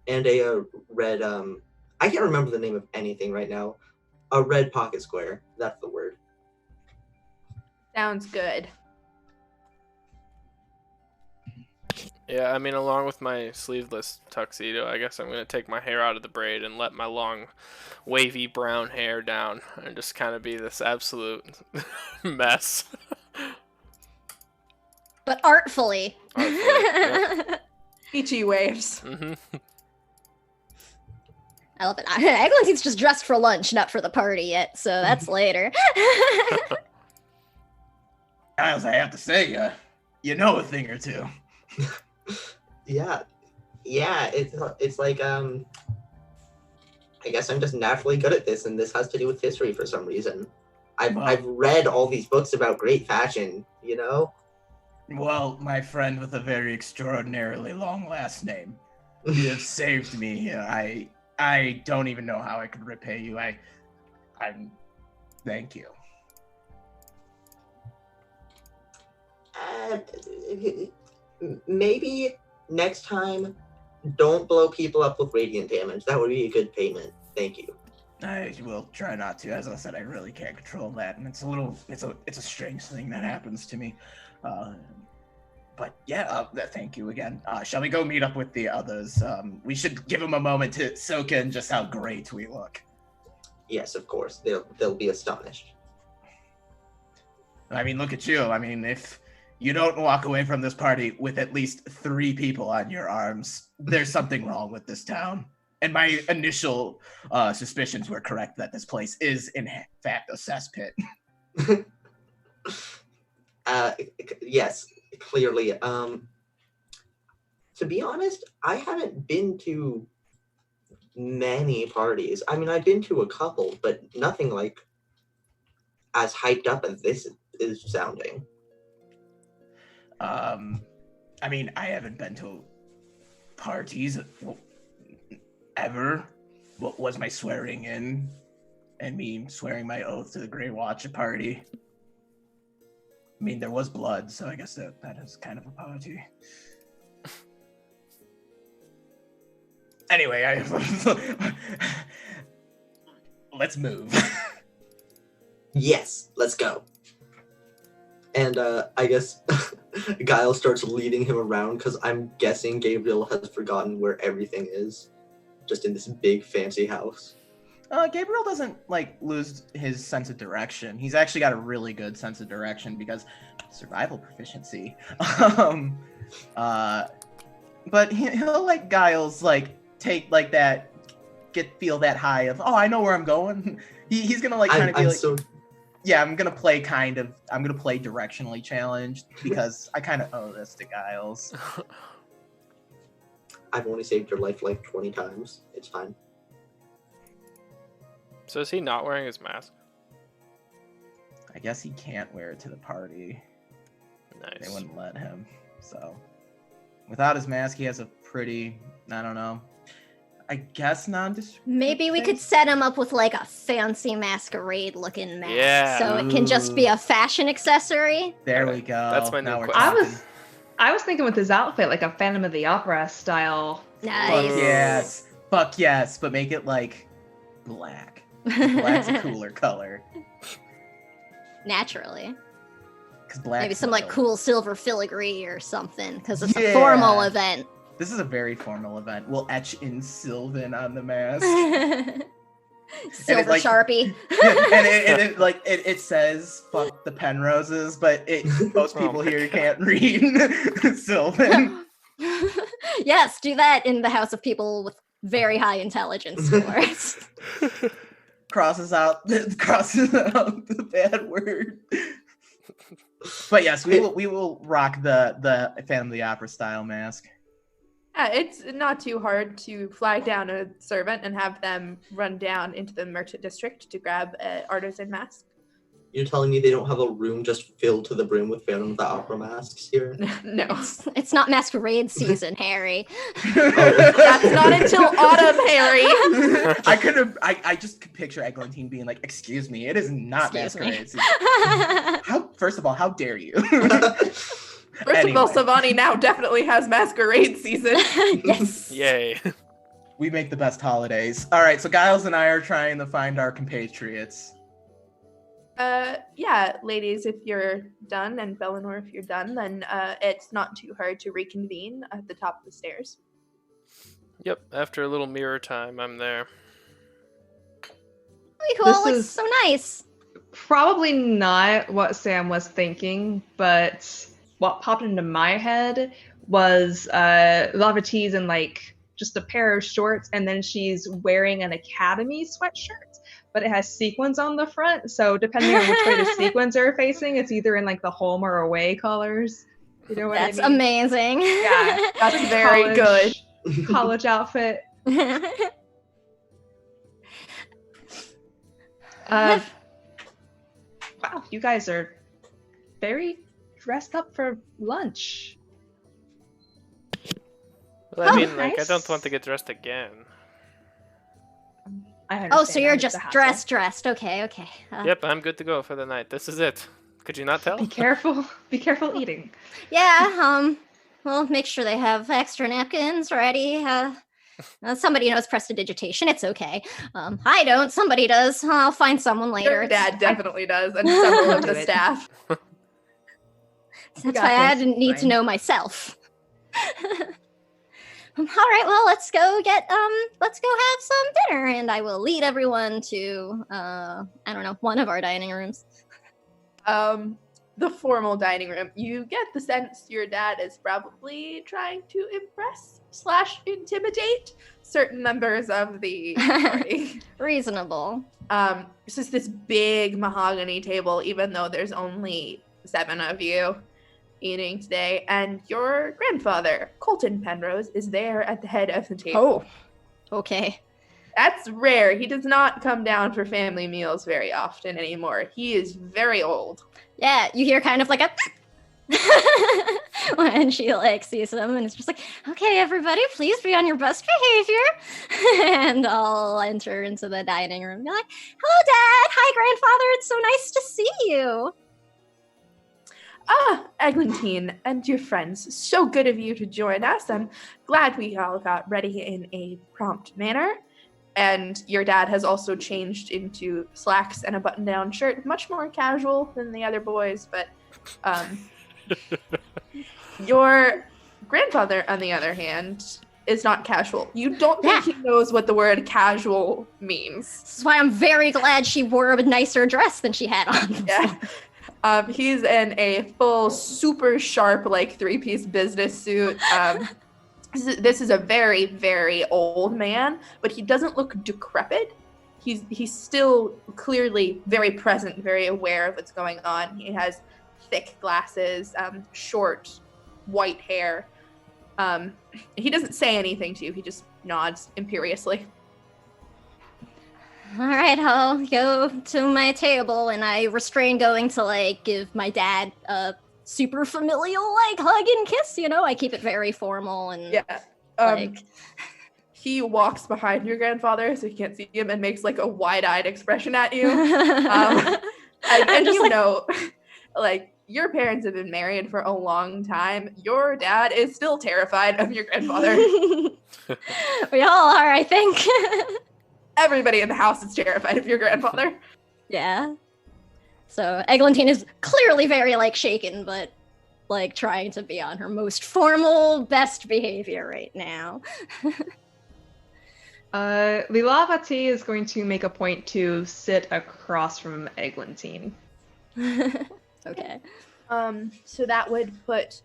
And a red, I can't remember the name of anything right now. A red pocket square. That's the word. Sounds good. Yeah, I mean, along with my sleeveless tuxedo, I guess I'm going to take my hair out of the braid and let my long, wavy brown hair down and just kind of be this absolute mess. But artfully. Artfully, Peachy waves. Mm-hmm. I love it. Eglinton's just dressed for lunch, not for the party yet, so that's later. Giles, I have to say, you know a thing or two. Yeah. It's like I guess I'm just naturally good at this, and this has to do with history for some reason. I've read all these books about great fashion, you know? Well, my friend with a very extraordinarily long last name, you have saved me. I don't even know how I could repay you. I'm thank you. Maybe next time, don't blow people up with radiant damage. That would be a good payment. Thank you. I will try not to. As I said, I really can't control that, and it's a strange thing that happens to me. But yeah, thank you again. Shall we go meet up with the others? We should give them a moment to soak in just how great we look. Yes, of course. They'll be astonished. I mean, look at you. I mean, if you don't walk away from this party with at least 3 people on your arms, there's something wrong with this town. And my initial suspicions were correct that this place is, in fact, a cesspit. Yes, clearly. To be honest, I haven't been to many parties. I mean, I've been to a couple, but nothing like as hyped up as this is sounding. I mean, I haven't been to parties ever. What was my swearing in and me swearing my oath to the Grey Watch a party? I mean, there was blood, so I guess that is kind of a party. Anyway, let's move. Yes, let's go. And I guess Guile starts leading him around because I'm guessing Gabriel has forgotten where everything is, just in this big fancy house. Gabriel doesn't lose his sense of direction. He's actually got a really good sense of direction because survival proficiency. But he'll let Giles take that, feel that high of, oh, I know where I'm going. He's gonna kind of be yeah, I'm gonna play directionally challenged because I kind of owe this to Giles. I've only saved your life 20 times. It's fine. So is he not wearing his mask? I guess he can't wear it to the party. Nice. They wouldn't let him. So without his mask, he has a pretty, I don't know, I guess nondescript. Maybe we could set him up with a fancy masquerade looking mask. Yeah. So it can just be a fashion accessory. There we go. That's my new Now we're question. talking. I was thinking with his outfit, like a Phantom of the Opera style. Nice. Fuck yes, but make it black. Black's a cooler color. Naturally. Because black. Maybe some cool silver filigree or something, because it's a formal event. This is a very formal event. We'll etch in Sylvan on the mask. Silver Sharpie. and it says fuck the Penroses, but most people here can't read Sylvan. Yes, do that in the house of people with very high intelligence scores. crosses out the bad word. But yes, we will rock the Phantom of the Opera style mask. Yeah, it's not too hard to flag down a servant and have them run down into the merchant district to grab an artisan mask. You're telling me they don't have a room just filled to the brim with Phantom of the Opera masks here? No. It's not masquerade season, Harry. That's not until autumn, Harry. I just could picture Eglantine being like, excuse me, it is not masquerade season. First of all, how dare you? First of all, Savani now definitely has masquerade season. Yes. Yay. We make the best holidays. All right, so Giles and I are trying to find our compatriots. Yeah, ladies, if you're done, and Bellinor, if you're done, then it's not too hard to reconvene at the top of the stairs. Yep, after a little mirror time, I'm there. Really cool. This Looks is- so nice. Probably not what Sam was thinking, but what popped into my head was Lava Tees and just a pair of shorts, and then she's wearing an Academy sweatshirt, but it has sequins on the front. So depending on which way the sequins are facing, it's either in the home or away colors. You know what That's I mean? amazing. Yeah, That's very good. College outfit. Wow, you guys are very dressed up for lunch. Well, I Oh, mean, like, I nice. don't want to get dressed again. I understand. Oh, so you're that it's just a hassle. dressed. Okay. Yep, I'm good to go for the night. This is it. Could you not tell? Be careful. Be careful eating. Yeah, we'll make sure they have extra napkins ready. Somebody knows prestidigitation. It's okay. I don't. Somebody does. I'll find someone later. Your It's- dad definitely does, and several of Do the it. staff. That's got why I this, didn't need to fine. know myself. All right, well, let's go have some dinner, and I will lead everyone to, I don't know, one of our dining rooms. The formal dining room. You get the sense your dad is probably trying to impress / intimidate certain members of the party. Reasonable. It's just this big mahogany table, even though there's only 7 of you eating today, and your grandfather, Colton Penrose, is there at the head of the table. Oh, okay. That's rare. He does not come down for family meals very often anymore. He is very old. Yeah, you hear kind of like a when she like sees him, and it's just like, okay, everybody, please be on your best behavior. And I'll enter into the dining room and be like, hello, Dad. Hi, Grandfather. It's so nice to see you. Ah, Eglantine and your friends. So good of you to join us. I'm glad we all got ready in a prompt manner. And your dad has also changed into slacks and a button-down shirt, much more casual than the other boys, but your grandfather, on the other hand, is not casual. You don't think he knows what the word casual means. This is why I'm very glad she wore a nicer dress than she had on. Yeah. He's in a full, super sharp, like 3-piece business suit. This is a very, very old man, but he doesn't look decrepit. He's still clearly very present, very aware of what's going on. He has thick glasses, short, white hair. He doesn't say anything to you. He just nods imperiously. All right, I'll go to my table, and I restrain going to like give my dad a super familial like hug and kiss. You know, I keep it very formal and Yeah. like. He walks behind your grandfather so you can't see him and makes like a wide-eyed expression at you. And just you like- know, like your parents have been married for a long time. Your dad is still terrified of your grandfather. We all are, I think. Everybody in the house is terrified of your grandfather. Yeah. So Eglantine is clearly very like shaken, but like trying to be on her most formal, best behavior right now. Lilavati is going to make a point to sit across from Eglantine. Okay. So that would put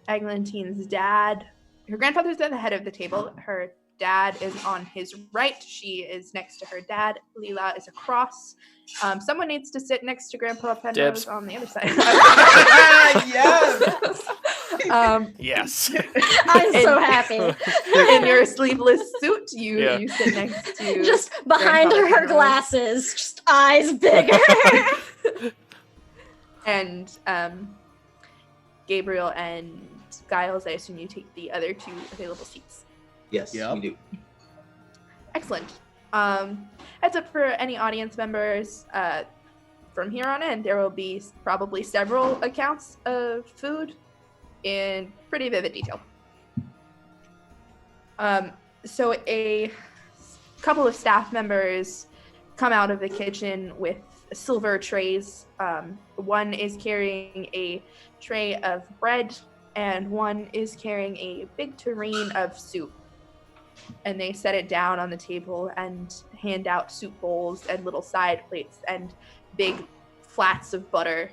Eglantine's dad. Her grandfather's at the head of the table. Her dad is on his right. She is next to her dad. Lila is across. Someone needs to sit next to Grandpa Penrose Dibs. on the other side. Yes! Yes. I'm so happy. In your sleeveless suit, you sit next to Just behind Grandpa her Penrose. glasses, just eyes bigger. And Gabriel and Giles, I assume you take the other 2 available seats. Yes, Yep. we do. Excellent. Heads up for any audience members. From here on in, there will be probably several accounts of food in pretty vivid detail. So a couple of staff members come out of the kitchen with silver trays. One is carrying a tray of bread, and one is carrying a big tureen of soup. And they set it down on the table and hand out soup bowls and little side plates and big flats of butter.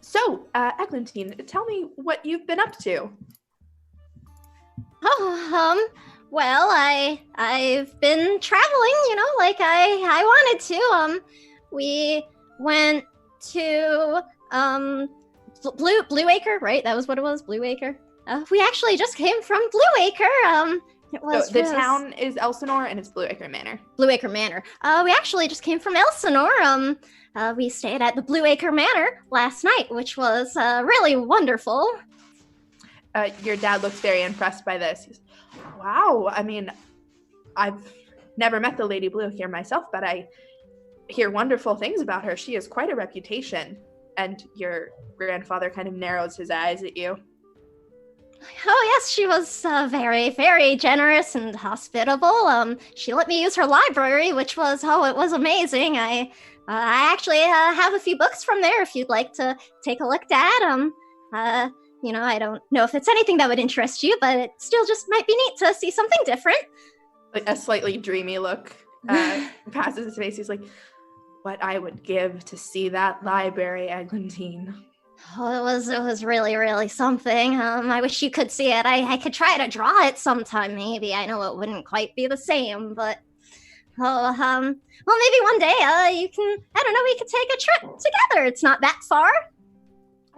So, Eglantine, tell me what you've been up to. Oh, well, I've been traveling, you know, like I wanted to. We went to Blue Acre, right? That was what it was, Blue Acre. We actually just came from Blue Acre. It was So the was town is Elsinore, and it's Blue Acre Manor. Blue Acre Manor. We actually just came from Elsinore. We stayed at the Blue Acre Manor last night, which was really wonderful. Your dad looks very impressed by this. He's, wow, I mean, I've never met the Lady Blue here myself, but I hear wonderful things about her. She has quite a reputation. And your grandfather kind of narrows his eyes at you. Oh yes, she was very, very generous and hospitable. She let me use her library, which was it was amazing. I actually have a few books from there if you'd like to take a look at. I don't know if it's anything that would interest you, but it still just might be neat to see something different. Like a slightly dreamy look passes his face. He's like, "What I would give to see that library, Eglantine." Oh, it was really, really something. I wish you could see it. I could try to draw it sometime, maybe. I know it wouldn't quite be the same, but well, maybe one day, we could take a trip together. It's not that far.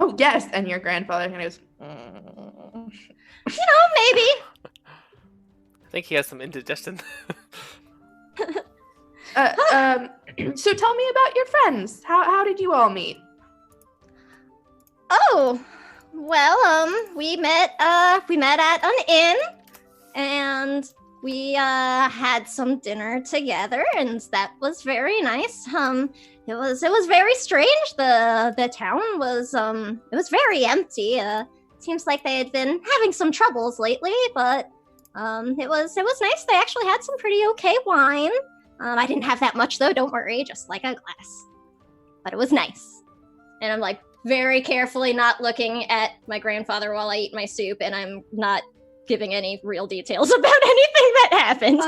Oh yes, and your grandfather kind of goes, Maybe. I think he has some indigestion. So tell me about your friends. How did you all meet? Oh, well, we met at an inn, and we had some dinner together, and that was very nice. It was very strange. The town was it was very empty. Seems like they had been having some troubles lately, but it was nice. They actually had some pretty okay wine. I didn't have that much though. Don't worry, just like a glass. But it was nice, and I'm like, very carefully not looking at my grandfather while I eat my soup, and I'm not giving any real details about anything that happened.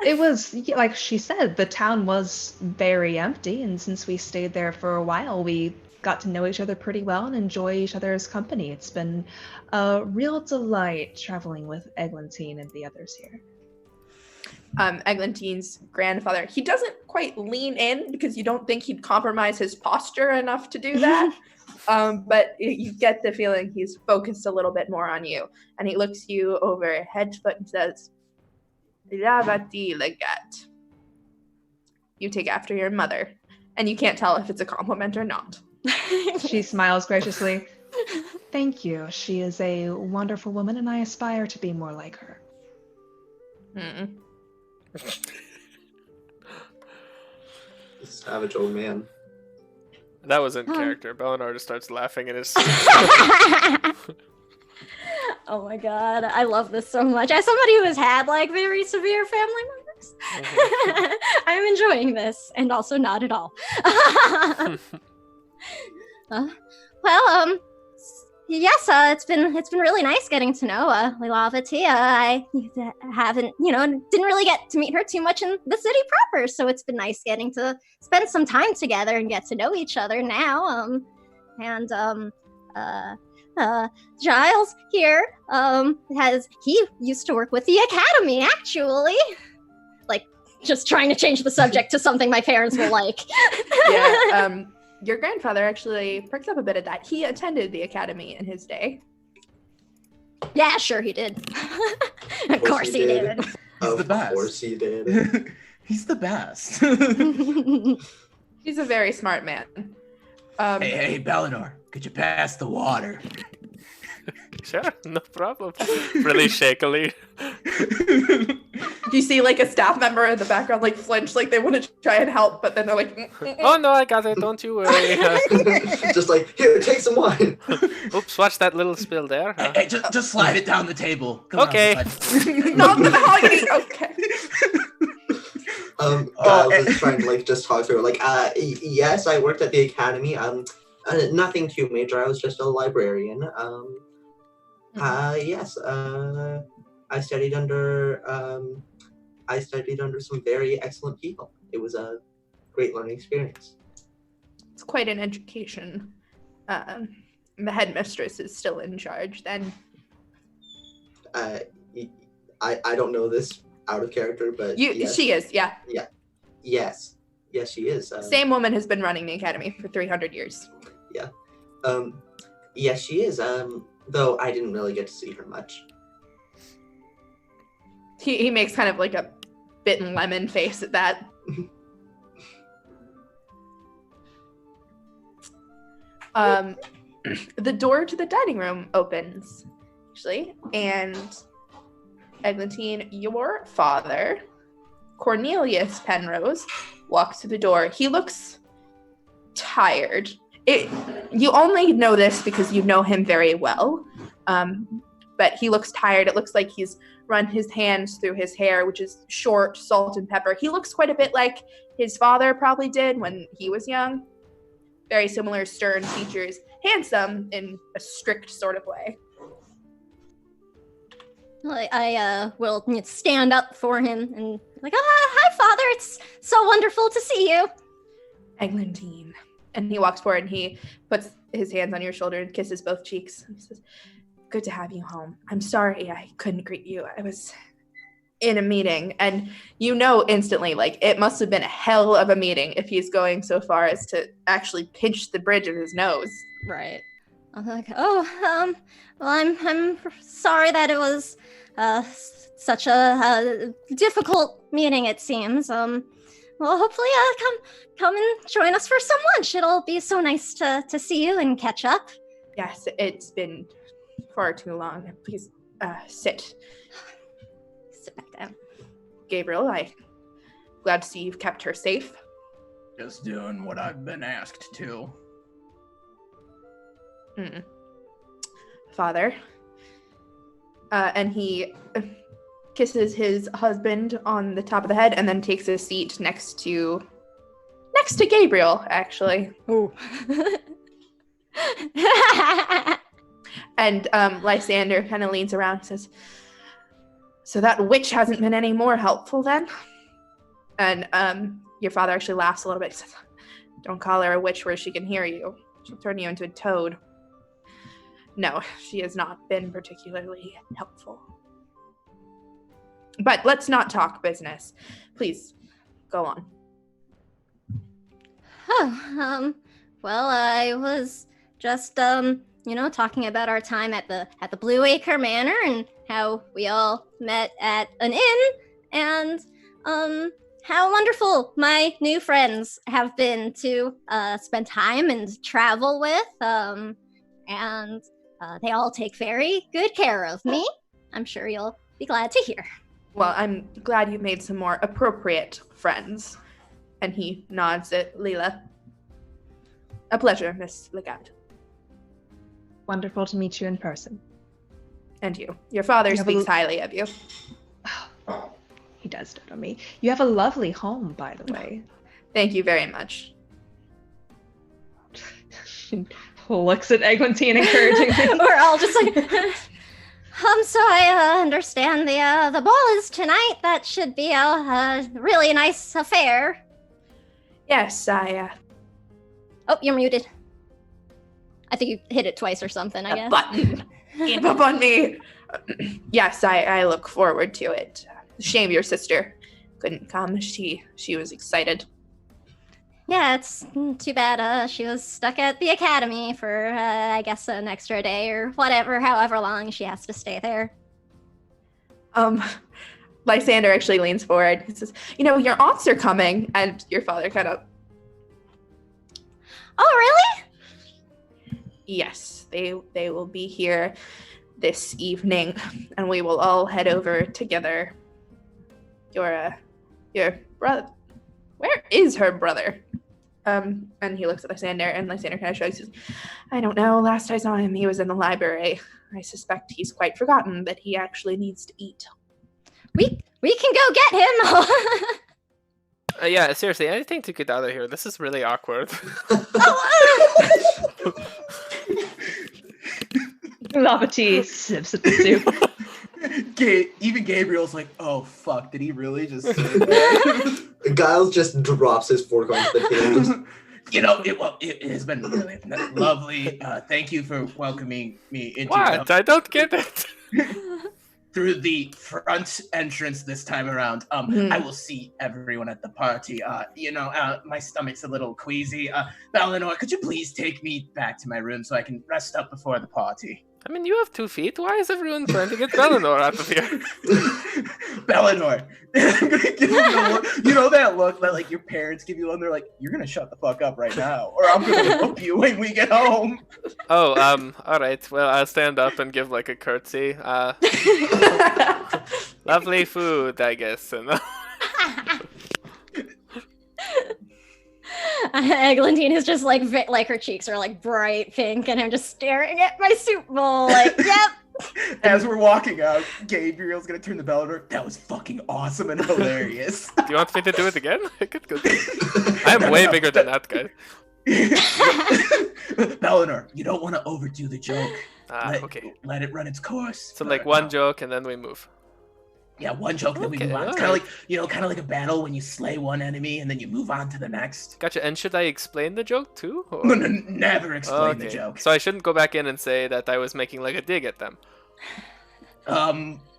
It was, like she said, the town was very empty, and since we stayed there for a while, we got to know each other pretty well and enjoy each other's company. It's been a real delight traveling with Eglantine and the others here. Eglantine's grandfather, he doesn't quite lean in because you don't think he'd compromise his posture enough to do that. But you get the feeling he's focused a little bit more on you. And he looks you over head to foot and says, "Ravati Legat." You take after your mother. And you can't tell if it's a compliment or not. She smiles graciously. Thank you. She is a wonderful woman, and I aspire to be more like her. Savage old man. That was in character. Belenar just starts laughing in his Oh my god, I love this so much. As somebody who has had like very severe family members, I'm enjoying this, and also not at all. Yes, it's been really nice getting to know Lilavati. I haven't, didn't really get to meet her too much in the city proper, so it's been nice getting to spend some time together and get to know each other now. Giles here he used to work with the academy, actually. Like, just trying to change the subject to something my parents will like. Yeah, your grandfather actually perks up a bit at that. He attended the academy in his day. Yeah, sure he did. Of course he did. He's the best. Of course he did. He's the best. He's a very smart man. Hey, Belenar, could you pass the water? Sure, no problem. Really shakily. You see like a staff member in the background like flinch, like they want to try and help, but then they're like, Oh no, I got it, don't you worry. Just like, here, take some wine. Oops, watch that little spill there. Hey, just slide it down the table. Come Okay. on, bud. Not the mahogany. Okay. I was trying to just talk through it. Yes, I worked at the academy. Nothing too major. I was just a librarian. Yes. I studied under some very excellent people. It was a great learning experience. It's quite an education. The headmistress is still in charge then. I don't know this out of character, but yes. She is, yeah. Yeah. Yes, she is. Same woman has been running the academy for 300 years. Yeah. Yes, she is. Though I didn't really get to see her much. He makes kind of like a bitten lemon face at that. The door to the dining room opens, actually, and Eglantine, your father, Cornelius Penrose, walks through the door. He looks tired. You only know this because you know him very well, but he looks tired. It looks like he's run his hands through his hair, which is short, salt and pepper. He looks quite a bit like his father probably did when he was young. Very similar stern features. Handsome in a strict sort of way. I will stand up for him and like, hi, Father. It's so wonderful to see you. Eglantine. And he walks forward and he puts his hands on your shoulder and kisses both cheeks. And he says, good to have you home. I'm sorry I couldn't greet you. I was in a meeting. And you know instantly, like, it must have been a hell of a meeting if he's going so far as to actually pinch the bridge of his nose. Right. I'm like, well, I'm sorry that it was such a difficult meeting, it seems. Well, hopefully, come and join us for some lunch. It'll be so nice to see you and catch up. Yes, it's been far too long. Please, sit. Sit back down. Gabriel, I'm glad to see you've kept her safe. Just doing what I've been asked to. Father. And he kisses his husband on the top of the head and then takes a seat next to Gabriel, actually. Oh. And Lysander kind of leans around and says, so that witch hasn't been any more helpful then? And your father actually laughs a little bit. He says, don't call her a witch where she can hear you. She'll turn you into a toad. No, she has not been particularly helpful. But let's not talk business. Please, go on. Oh, well, I was just, talking about our time at the Blue Acre Manor and how we all met at an inn, and, how wonderful my new friends have been to, spend time and travel with, and they all take very good care of me. I'm sure you'll be glad to hear. Well, I'm glad you made some more appropriate friends. And he nods at Leela. A pleasure, Miss Legat. Wonderful to meet you in person. And you. Your father speaks highly of you. Oh, he does dote on me. You have a lovely home, by the way. Thank you very much. Looks at Eglantine encouragingly. We're all just like, so I understand the ball is tonight. That should be a really nice affair. Yes, I Oh, you're muted. I think you hit it twice or something, I guess. button. Keep up on me. Yes, I look forward to it. Shame your sister couldn't come. She was excited. Yeah, it's too bad she was stuck at the academy for, I guess, an extra day or whatever, however long she has to stay there. Lysander actually leans forward. He says, your aunts are coming. And your father kind of... Oh, really? Yes, they will be here this evening, and we will all head over together. Your brother... Where is her brother? And he looks at Lysander, and Lysander kind of shrugs. Says, I don't know. Last I saw him, he was in the library. I suspect he's quite forgotten that he actually needs to eat. We can go get him. Yeah, seriously, anything to get out of here. This is really awkward. Lavati sips at the soup. Even Gabriel's like, oh fuck, did he really just say that? Giles just drops his fork onto the table. It has been really lovely. Thank you for welcoming me into What? I don't get it. through the front entrance this time around. I will see everyone at the party. My stomach's a little queasy. Valinor, could you please take me back to my room so I can rest up before the party? I mean, you have 2 feet. Why is everyone trying to get Belenor out of here? Belenor. I'm gonna give him the look. You know that look that like your parents give you when they're like, "You're gonna shut the fuck up right now, or I'm gonna whoop you when we get home." Oh, all right. Well, I'll stand up and give like a curtsy. Lovely food, I guess. And Eglantine is just like her cheeks are like bright pink, and I'm just staring at my soup bowl like, yep. As we're walking out, Gabriel's gonna turn the bell over. That was fucking awesome and hilarious. do you want me to do it again? I could go. I'm way bigger than that guy. Belenor, you don't want to overdo the joke. Okay. Let it run its course. So like one joke and then we move. Yeah, one joke, then we Okay, move on. It's alright. kind of like a battle when you slay one enemy and then you move on to the next. Gotcha. And should I explain the joke too? Or... No, never explain the joke. So I shouldn't go back in and say that I was making like a dig at them.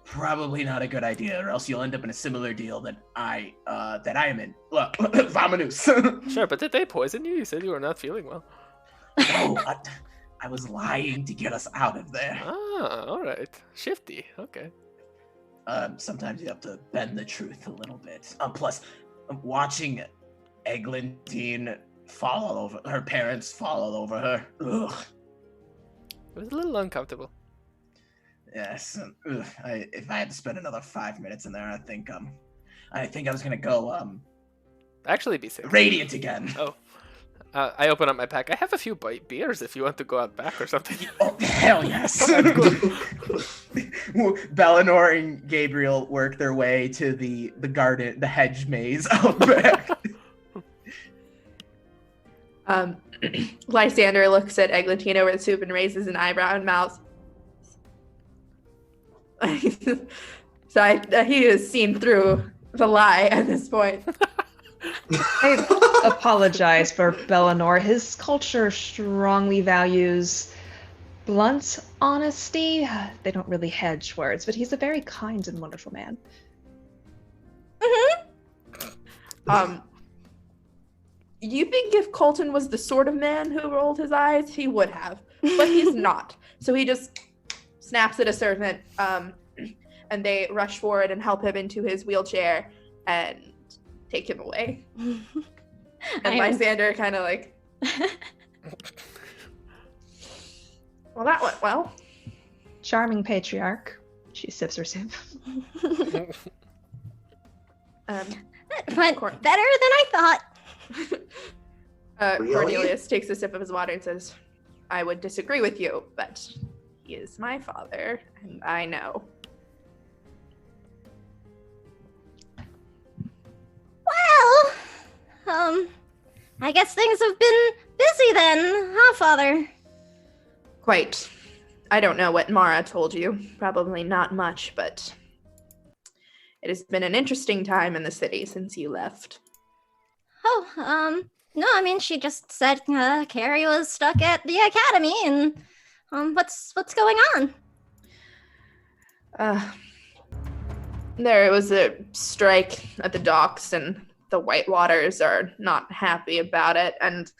Probably not a good idea, or else you'll end up in a similar deal that I am in. Well, Vamanus. Sure, but did they poison you? You said you were not feeling well. No, I was lying to get us out of there. Ah, all right. Shifty. Okay. Sometimes you have to bend the truth a little bit. Plus, watching Eglantine fall all over her parents, fall all over her. Ugh. It was a little uncomfortable. Yes. If I had to spend another 5 minutes in there, I think I was gonna go Actually, be safe. radiant again. Oh. I open up my pack. I have a few beers if you want to go out back or something. Oh, hell yes. Belenor and Gabriel work their way to the garden, the hedge maze out back. Lysander looks at Eglantine over the soup and raises an eyebrow and mouths. So he has seen through the lie at this point. I apologize for Belenor. His culture strongly values blunt honesty. They don't really hedge words, but he's a very kind and wonderful man. You think if Colton was the sort of man who rolled his eyes, he would have, but he's not. So he just snaps at a servant, and they rush forward and help him into his wheelchair and take him away. And Lysander kind of like, well, that went well. Charming patriarch. She sips her soup. That went better than I thought. Really? Cornelius takes a sip of his water and says, I would disagree with you, but he is my father, and I know. Well, I guess things have been busy then, huh, Father? Quite. I don't know what Mara told you. Probably not much, but it has been an interesting time in the city since you left. Oh, no, I mean, she just said Carrie was stuck at the academy, and what's going on? There was a strike at the docks, and the Whitewaters are not happy about it, and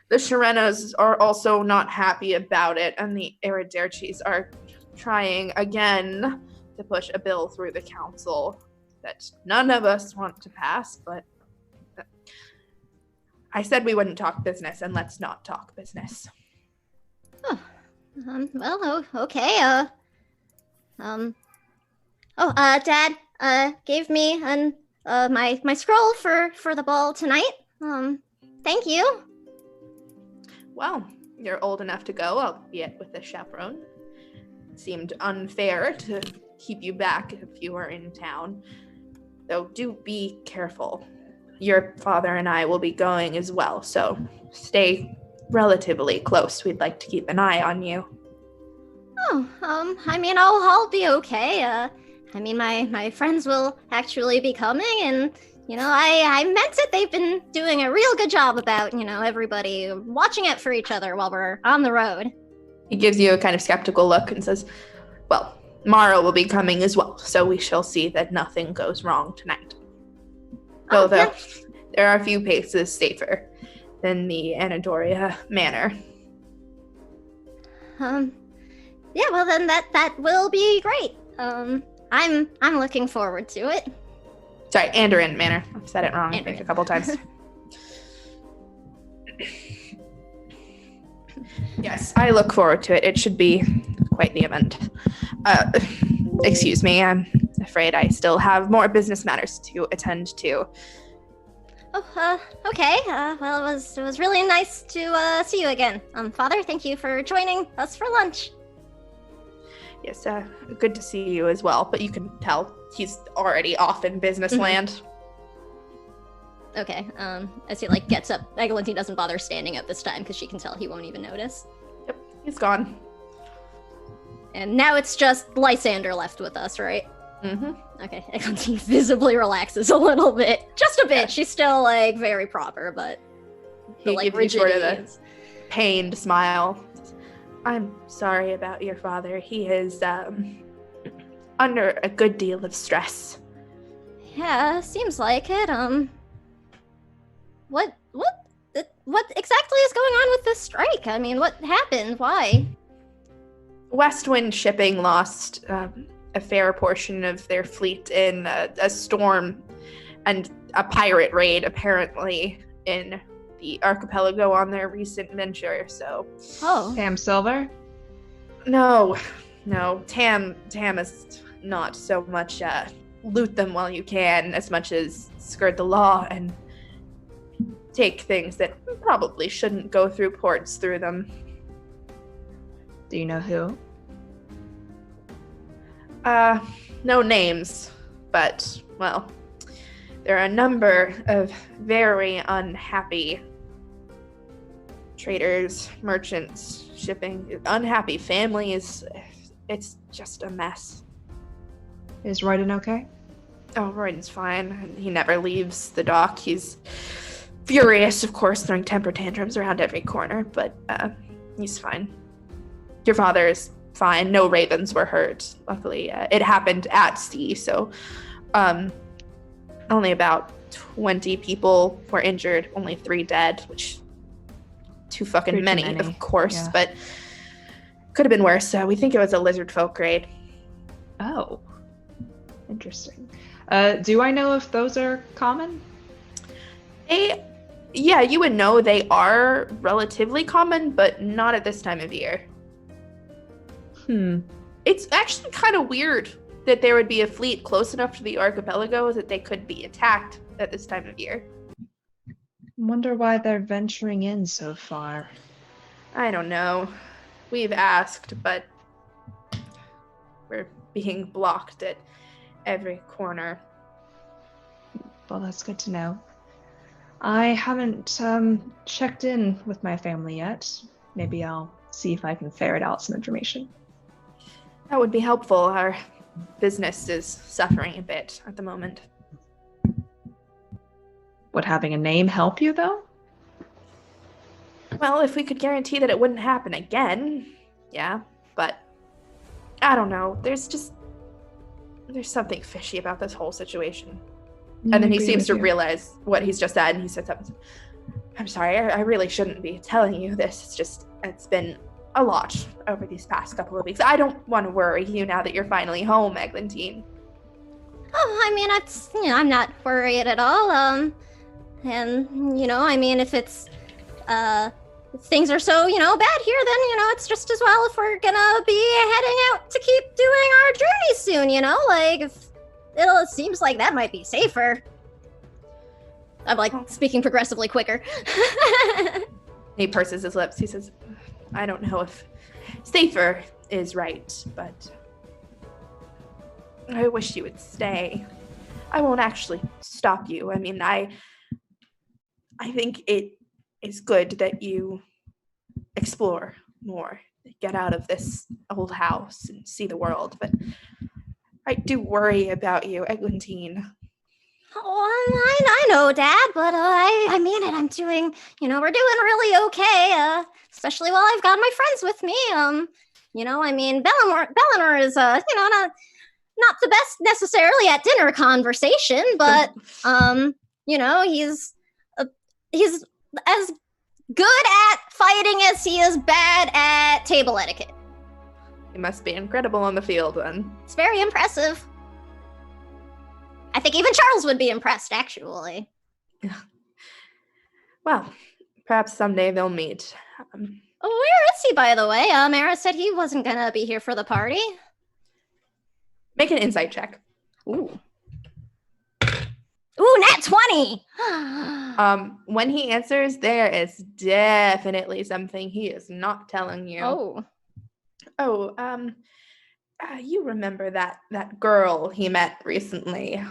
the Sharenas are also not happy about it, and the Eriderchis are trying again to push a bill through the council that none of us want to pass, but I said we wouldn't talk business, and let's not talk business. Oh, well, okay, Dad, gave me my scroll for the ball tonight. Thank you. Well, you're old enough to go, albeit with a chaperone. It seemed unfair to keep you back if you were in town. Though do be careful. Your father and I will be going as well, so stay relatively close. We'd like to keep an eye on you. Oh, I mean, I'll be okay. I mean, my friends will actually be coming, and, you know, I meant it. They've been doing a real good job about, you know, everybody watching out for each other while we're on the road. He gives you a kind of skeptical look and says, well, Mara will be coming as well, so we shall see that nothing goes wrong tonight. Although yeah. There are a few paces safer than the Anadoria Manor. Yeah, well then that will be great. I'm looking forward to it. Sorry, Andoran Manor. I've said it wrong, I think, a couple times. Yes, I look forward to it. It should be quite the event. Excuse me, I'm afraid I still have more business matters to attend to. Oh, okay. Well, it was really nice to see you again. Father, thank you for joining us for lunch. Yes, good to see you as well, but you can tell he's already off in business land. Okay, as he, gets up, Eglantine doesn't bother standing up this time because she can tell he won't even notice. Yep, he's gone. And now it's just Lysander left with us, right? Mm-hmm. Okay, Eglantine visibly relaxes a little bit. Just a bit. She's still, very proper, but He gives you sort of a pained smile. I'm sorry about your father. He is, under a good deal of stress. Yeah, seems like it. What exactly is going on with this strike? I mean, what happened? Why? Westwind Shipping lost a fair portion of their fleet in a storm and a pirate raid, apparently, in the archipelago on their recent venture, so... Oh. Tam Silver? No. Tam is not so much loot them while you can, as much as skirt the law and take things that probably shouldn't go through ports through them. Do you know who? No names, but, well, there are a number of very unhappy traders, merchants, shipping, unhappy families. It's just a mess. Is Royden okay? Oh, Royden's fine. He never leaves the dock. He's furious, of course, throwing temper tantrums around every corner, but he's fine. Your father is fine. No ravens were hurt. Luckily, it happened at sea, so only about 20 people were injured, only 3 dead, which too fucking many, of course, yeah. But could have been worse. We think it was a lizard folk raid. Oh, interesting. Do I know if those are common? Yeah, you would know they are relatively common, but not at this time of year. It's actually kind of weird that there would be a fleet close enough to the archipelago that they could be attacked at this time of year. Wonder why they're venturing in so far. I don't know. We've asked, but we're being blocked at every corner. Well, that's good to know. I haven't checked in with my family yet. Maybe I'll see if I can ferret out some information. That would be helpful. Our business is suffering a bit at the moment. Would having a name help you, though? Well, if we could guarantee that it wouldn't happen again, yeah. But I don't know. There's something fishy about this whole situation. And then he seems to realize what he's just said, and he sits up and says, I'm sorry, I really shouldn't be telling you this. It's been a lot over these past couple of weeks. I don't want to worry you now that you're finally home, Eglantine. Oh, I mean, I'm not worried at all. And, I mean, if it's, if things are so, bad here, then, it's just as well if we're gonna be heading out to keep doing our journey soon, if it seems like that might be safer. I'm, speaking progressively quicker. He purses his lips. He says, I don't know if safer is right, but I wish you would stay. I won't actually stop you. I mean, I think it is good that you explore more, get out of this old house and see the world, but I do worry about you, Eglantine. Oh, I know, Dad, but I mean it. I'm doing, we're doing really okay, especially while I've got my friends with me. I mean, Bellinor is, not the best necessarily at dinner conversation, but, he's as good at fighting as he is bad at table etiquette. He must be incredible on the field then. It's very impressive. I think even Charles would be impressed, actually. Well, perhaps someday they'll meet. Where is he, by the way? Mara said he wasn't gonna be here for the party. Make an insight check. Ooh, nat 20! When he answers, there is definitely something he is not telling you. You remember that girl he met recently?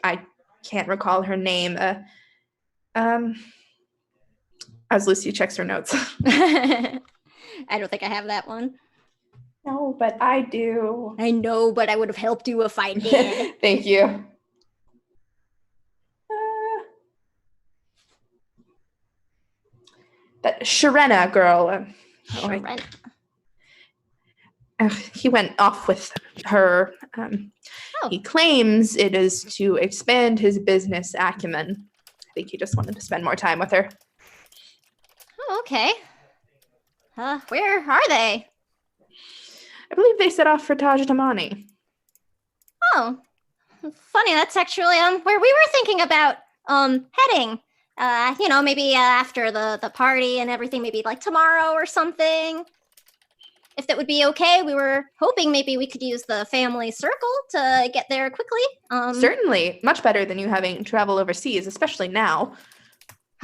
I can't recall her name. As Lucy checks her notes. I don't think I have that one. No, but I do. I know, but I would have helped you if I did. Thank you. That Sharena girl. Sharena. He went off with her. He claims it is to expand his business acumen. I think he just wanted to spend more time with her. Oh, okay. Where are they? I believe they set off for Taj Tamani. Oh, funny. That's actually where we were thinking about heading. Maybe after the party and everything, maybe like tomorrow or something. If that would be okay, we were hoping maybe we could use the family circle to get there quickly. Certainly, much better than you having travel overseas, especially now.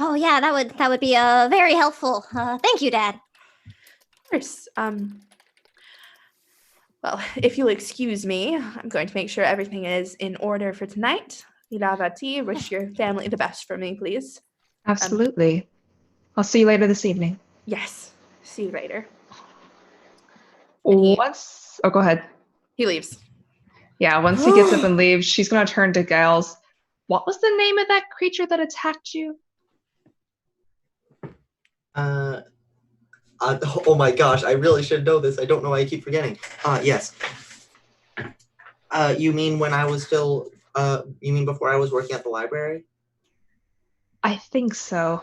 Oh yeah, that would be very helpful. Thank you, Dad. Of course. Well, if you'll excuse me, I'm going to make sure everything is in order for tonight. Ilavati, wish your family the best for me, please. Absolutely. I'll see you later this evening. Yes. See you later. Go ahead. He leaves. Yeah, once he gets up and leaves, she's going to turn to Giles. What was the name of that creature that attacked you? Oh my gosh, I really should know this. I don't know why I keep forgetting. Yes. You mean when I was still, you mean before I was working at the library? I think so.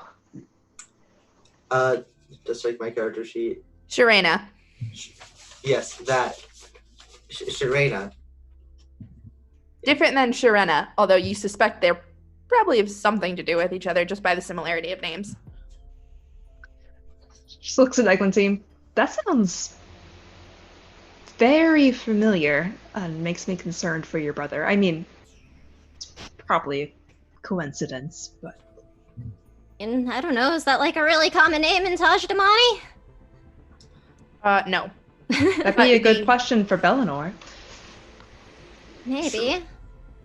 Just like my character sheet. Sharena. Yes, that. Sharena. Different than Sharena, although you suspect they're probably have something to do with each other just by the similarity of names. Just looks at Eglantine. That sounds very familiar and makes me concerned for your brother. I mean, it's probably a coincidence, but... And I don't know, is that like a really common name in Taj Damani? No. That'd be a good question for Bellinor. Maybe.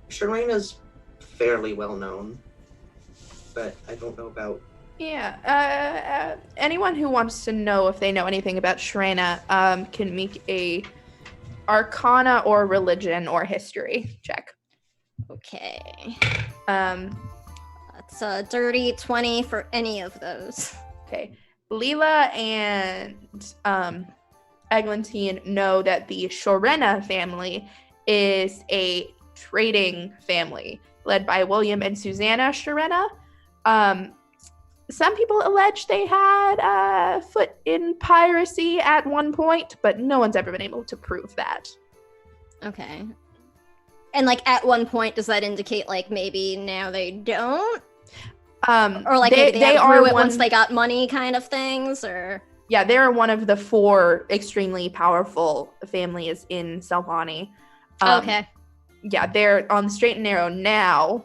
Sharena's fairly well known, but I don't know about... Yeah, anyone who wants to know if they know anything about Sharena can make a Arcana or Religion or History check. Okay. That's a dirty 20 for any of those. Okay. Leela and Eglantine know that the Sharena family is a trading family led by William and Susanna Sharena. Some people allege they had a foot in piracy at one point, but no one's ever been able to prove that. Okay. And like at one point, does that indicate like maybe now they don't? Or like maybe they outgrew it once they got money kind of things, or? Yeah, they're one of the 4 extremely powerful families in Selvani. Okay. Yeah, they're on the straight and narrow now.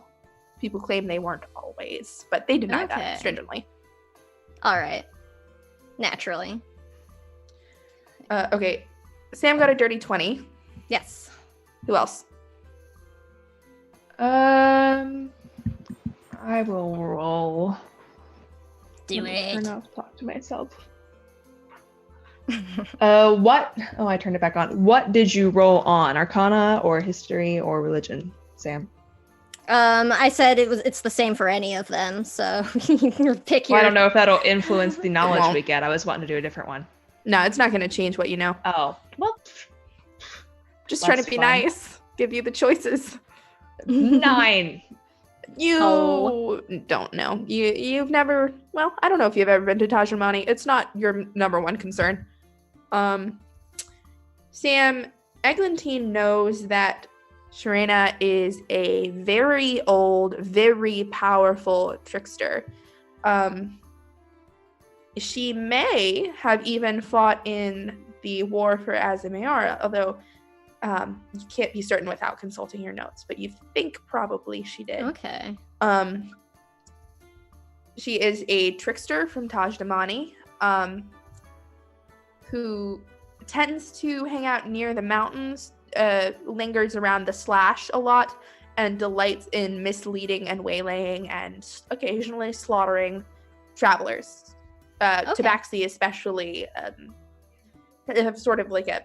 People claim they weren't always, but they deny that stringently. All right. Naturally. Okay. Sam got a dirty 20. Yes. Who else? I will roll. Do it. Turn off talk to myself. What? Oh, I turned it back on. What did you roll on? Arcana or History or Religion, Sam? I said it's the same for any of them, so you pick your... Well, I don't know if that'll influence the knowledge we get. I was wanting to do a different one. No, it's not going to change what you know. Oh, well. Just try to be nice. Give you the choices. 9. You don't know. You've never... Well, I don't know if you've ever been to Taj Mahal. It's not your number one concern. Sam, Eglantine knows that Sharena is a very old, very powerful trickster. She may have even fought in the war for Azameara, although you can't be certain without consulting your notes, but you think probably she did. Okay. She is a trickster from Tajdamani, who tends to hang out near the mountains, lingers around the Slash a lot, and delights in misleading and waylaying and occasionally slaughtering travelers. Tabaxi especially have sort of like a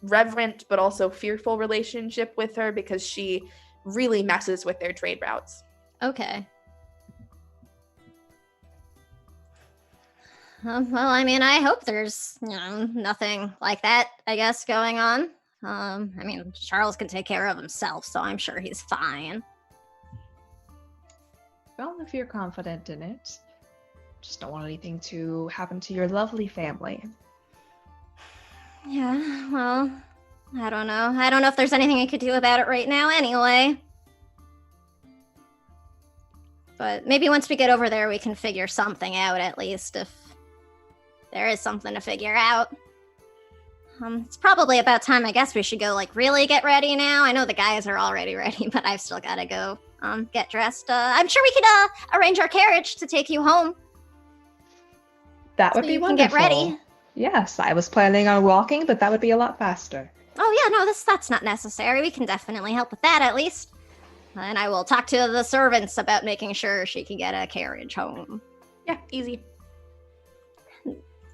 reverent but also fearful relationship with her because she really messes with their trade routes. Okay. Well, I mean, I hope there's, nothing like that, I guess, going on. I mean, Charles can take care of himself, so I'm sure he's fine. Well, if you're confident in it, just don't want anything to happen to your lovely family. Yeah, well, I don't know. I don't know if there's anything I could do about it right now anyway. But maybe once we get over there, we can figure something out at least, if there is something to figure out. It's probably about time, I guess we should go, really get ready now. I know the guys are already ready, but I've still gotta go, get dressed. I'm sure we could, arrange our carriage to take you home. That would So be you can wonderful. get ready. Yes, I was planning on walking, but that would be a lot faster. Oh yeah, no, that's not necessary. We can definitely help with that at least. And I will talk to the servants about making sure she can get a carriage home. Yeah, easy.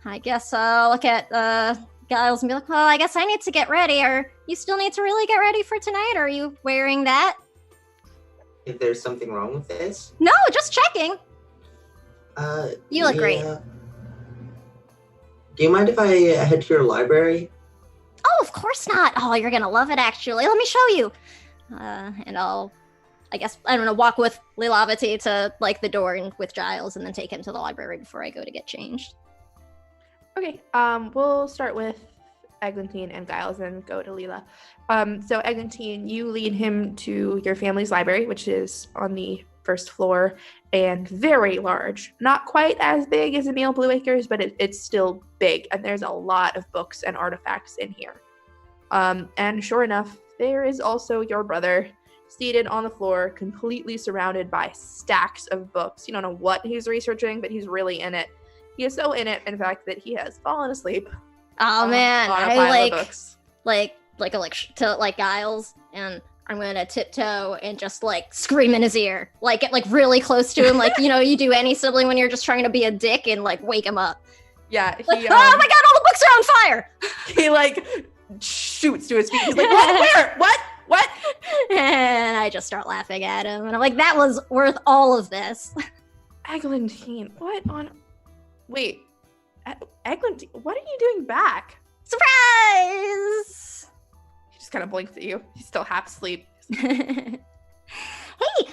I guess I'll look at Giles and be like, well, I guess I need to get ready. Or you still need to really get ready for tonight? Or are you wearing that? If there's something wrong with this? No, just checking. You look great. Do you mind if I head to your library? Oh, of course not. Oh, you're gonna love it, actually. Let me show you. And I'll, walk with Lilavati to, the door and with Giles and then take him to the library before I go to get changed. Okay, we'll start with Eglantine and Giles and go to Lila. So Eglantine, you lead him to your family's library, which is on the first floor and very large. Not quite as big as Emil Blueacres, but it's still big, and there's a lot of books and artifacts in here. And sure enough, there is also your brother seated on the floor, completely surrounded by stacks of books. You don't know what he's researching, but he's really in it. He is so in it, in fact, that he has fallen asleep. Oh man, on a I pile of books. to Giles, and I'm gonna tiptoe and just scream in his ear, get really close to him, you do any sibling when you're just trying to be a dick and wake him up. Yeah, he Oh my god, all the books are on fire! He shoots to his feet. He's like, what? Where? What? And I just start laughing at him, and I'm like, that was worth all of this. Eglantine, what on? Wait, Eglantine, what are you doing back? Surprise! He just kind of blinks at you. He's still half asleep. Hey,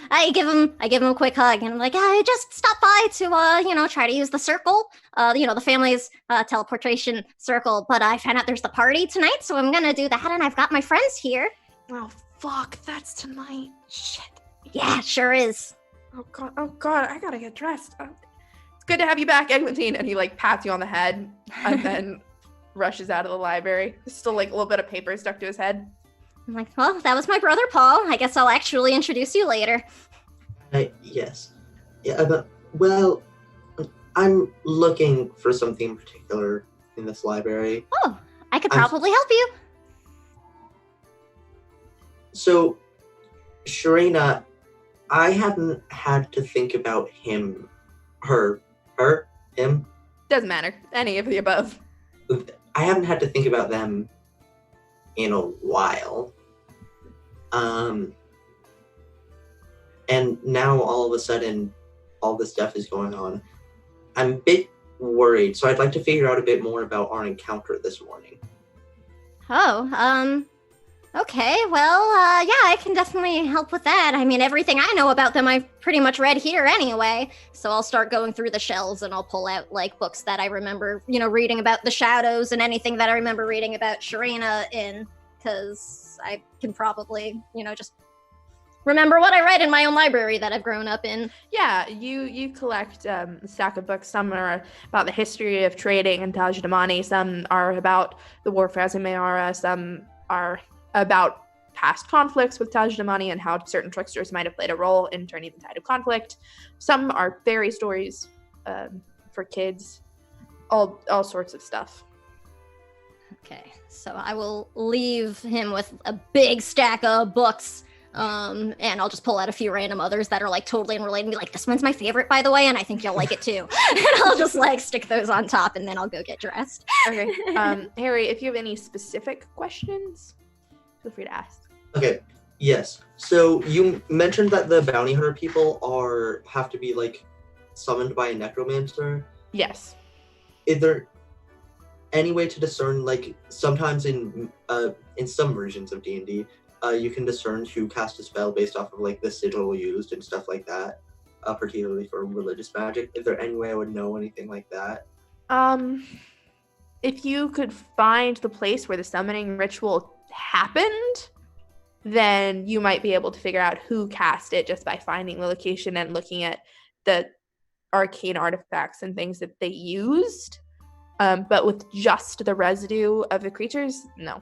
I give him a quick hug, and I'm like, I just stopped by to, try to use the circle, the family's teleportation circle, but I found out there's the party tonight, so I'm gonna do that, and I've got my friends here. Oh, fuck, that's tonight. Shit. Yeah, sure is. Oh, God, I gotta get dressed. It's good to have you back, Eglantine. And he, pats you on the head and then rushes out of the library. There's still, a little bit of paper stuck to his head. I'm like, well, that was my brother, Paul. I guess I'll actually introduce you later. Yes. Yeah, well, I'm looking for something in particular in this library. Oh, I could probably help you. So, Sharena, I haven't had to think about him. Him? Doesn't matter. Any of the above. I haven't had to think about them in a while. And now all of a sudden, all this stuff is going on. I'm a bit worried, so I'd like to figure out a bit more about our encounter this morning. Oh, Okay, well, yeah, I can definitely help with that. I mean, everything I know about them, I've pretty much read here anyway. So I'll start going through the shelves and I'll pull out, like, books that I remember, reading about the shadows and anything that I remember reading about Sharena in, because I can probably, just remember what I read in my own library that I've grown up in. Yeah, you collect a stack of books. Some are about the history of trading in Taj Damani. Some are about the War for Azumayara. Some are about past conflicts with Taj Damani and how certain tricksters might have played a role in turning the tide of conflict. Some are fairy stories for kids. All sorts of stuff. Okay, so I will leave him with a big stack of books. And I'll just pull out a few random others that are like totally unrelated and be like, this one's my favorite, by the way, and I think you'll like it too. And I'll just like stick those on top and then I'll go get dressed. Okay. Harry, if you have any specific questions, feel free to ask. Okay. Yes. So you mentioned that the bounty hunter people have to be like summoned by a necromancer. Yes. Is there any way to discern, like, sometimes in some versions of D&D, you can discern who cast a spell based off of like the sigil used and stuff like that, particularly for religious magic. Is there any way I would know anything like that? If you could find the place where the summoning ritual happened, then you might be able to figure out who cast it just by finding the location and looking at the arcane artifacts and things that they used. But with just the residue of the creatures, no.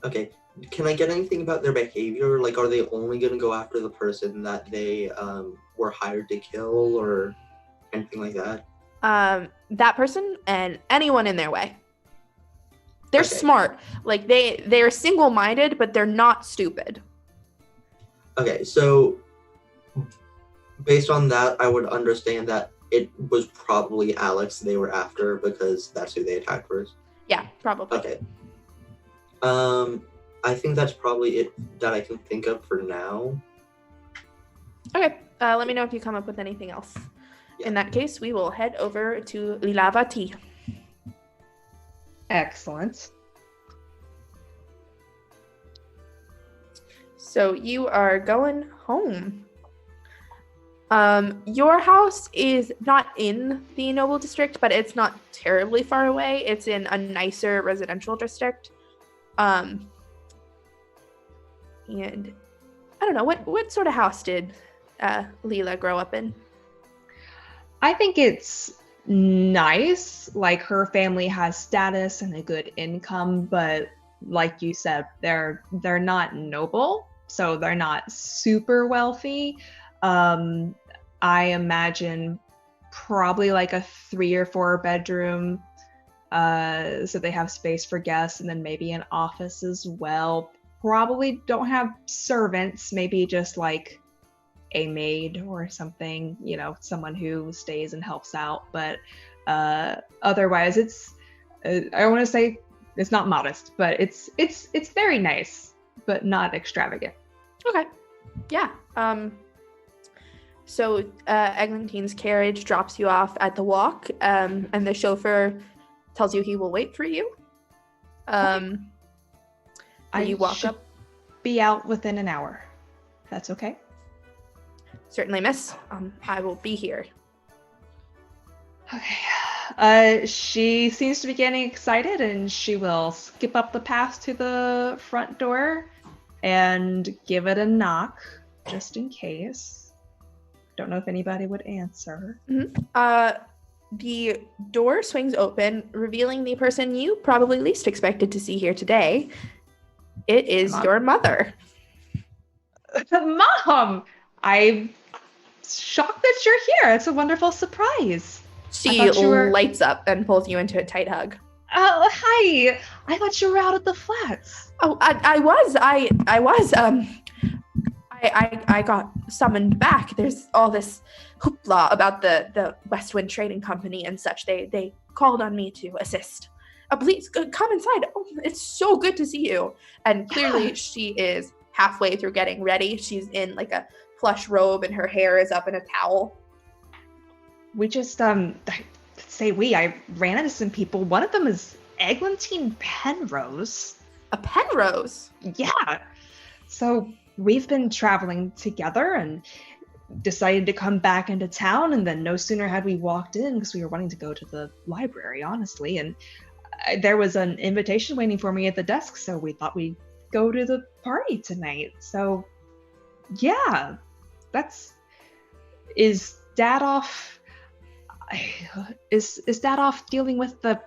Okay. Can I get anything about their behavior? Like, are they only going to go after the person that they were hired to kill or anything like that? That person and anyone in their way. They're Okay. smart. Like, they're single-minded, but they're not stupid. Okay, so based on that, I would understand that it was probably Alex they were after because that's who they attacked first. Yeah, probably. Okay. I think that's probably it that I can think of for now. Okay, let me know if you come up with anything else. Yeah. In that case, we will head over to Lilavati. Excellent. So you are going home. Your house is not in the Noble District, but it's not terribly far away. It's in a nicer residential district. And I don't know, what sort of house did Leela grow up in? I think it's nice. Like, her family has status and a good income, but like you said, they're not noble, so they're not super wealthy. I imagine probably like a 3 or 4 bedroom, so they have space for guests, and then maybe an office as well. Probably don't have servants, maybe just like a maid or something, someone who stays and helps out. But otherwise, it's I want to say it's not modest, but it's very nice, but not extravagant. Okay. Yeah. So Eglantine's carriage drops you off at the walk, and the chauffeur tells you he will wait for you. You walk should up. Be out within an hour. That's okay. Certainly, miss. I will be here. Okay. She seems to be getting excited, and she will skip up the path to the front door and give it a knock, just in case. Don't know if anybody would answer. Mm-hmm. The door swings open, revealing the person you probably least expected to see here today. It is your mother. Mom! I'm shocked that you're here. It's a wonderful surprise. She lights up and pulls you into a tight hug. Oh, hi. I thought you were out at the flats. Oh, I was. I got summoned back. There's all this hoopla about the Westwind Trading Company and such. They called on me to assist. Please come inside. Oh, it's so good to see you. And clearly she is halfway through getting ready. She's in like a plush robe and her hair is up in a towel. We just, I ran into some people. One of them is Eglantine Penrose. A Penrose? Yeah. So we've been traveling together and decided to come back into town, and then no sooner had we walked in, because we were wanting to go to the library, honestly, and there was an invitation waiting for me at the desk, so we thought we'd go to the party tonight. So yeah, is Dad off dealing with the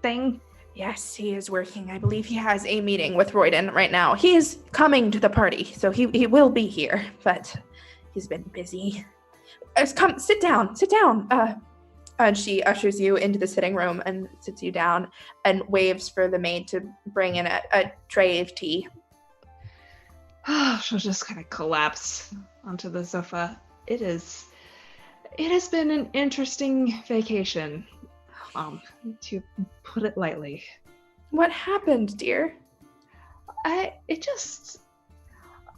thing? Yes, he is working. I believe he has a meeting with Royden right now. He is coming to the party, so he will be here, but he's been busy. Come, sit down. And she ushers you into the sitting room and sits you down and waves for the maid to bring in a tray of tea. She'll just kind of collapse onto the sofa. It has been an interesting vacation, to put it lightly. What happened, dear? I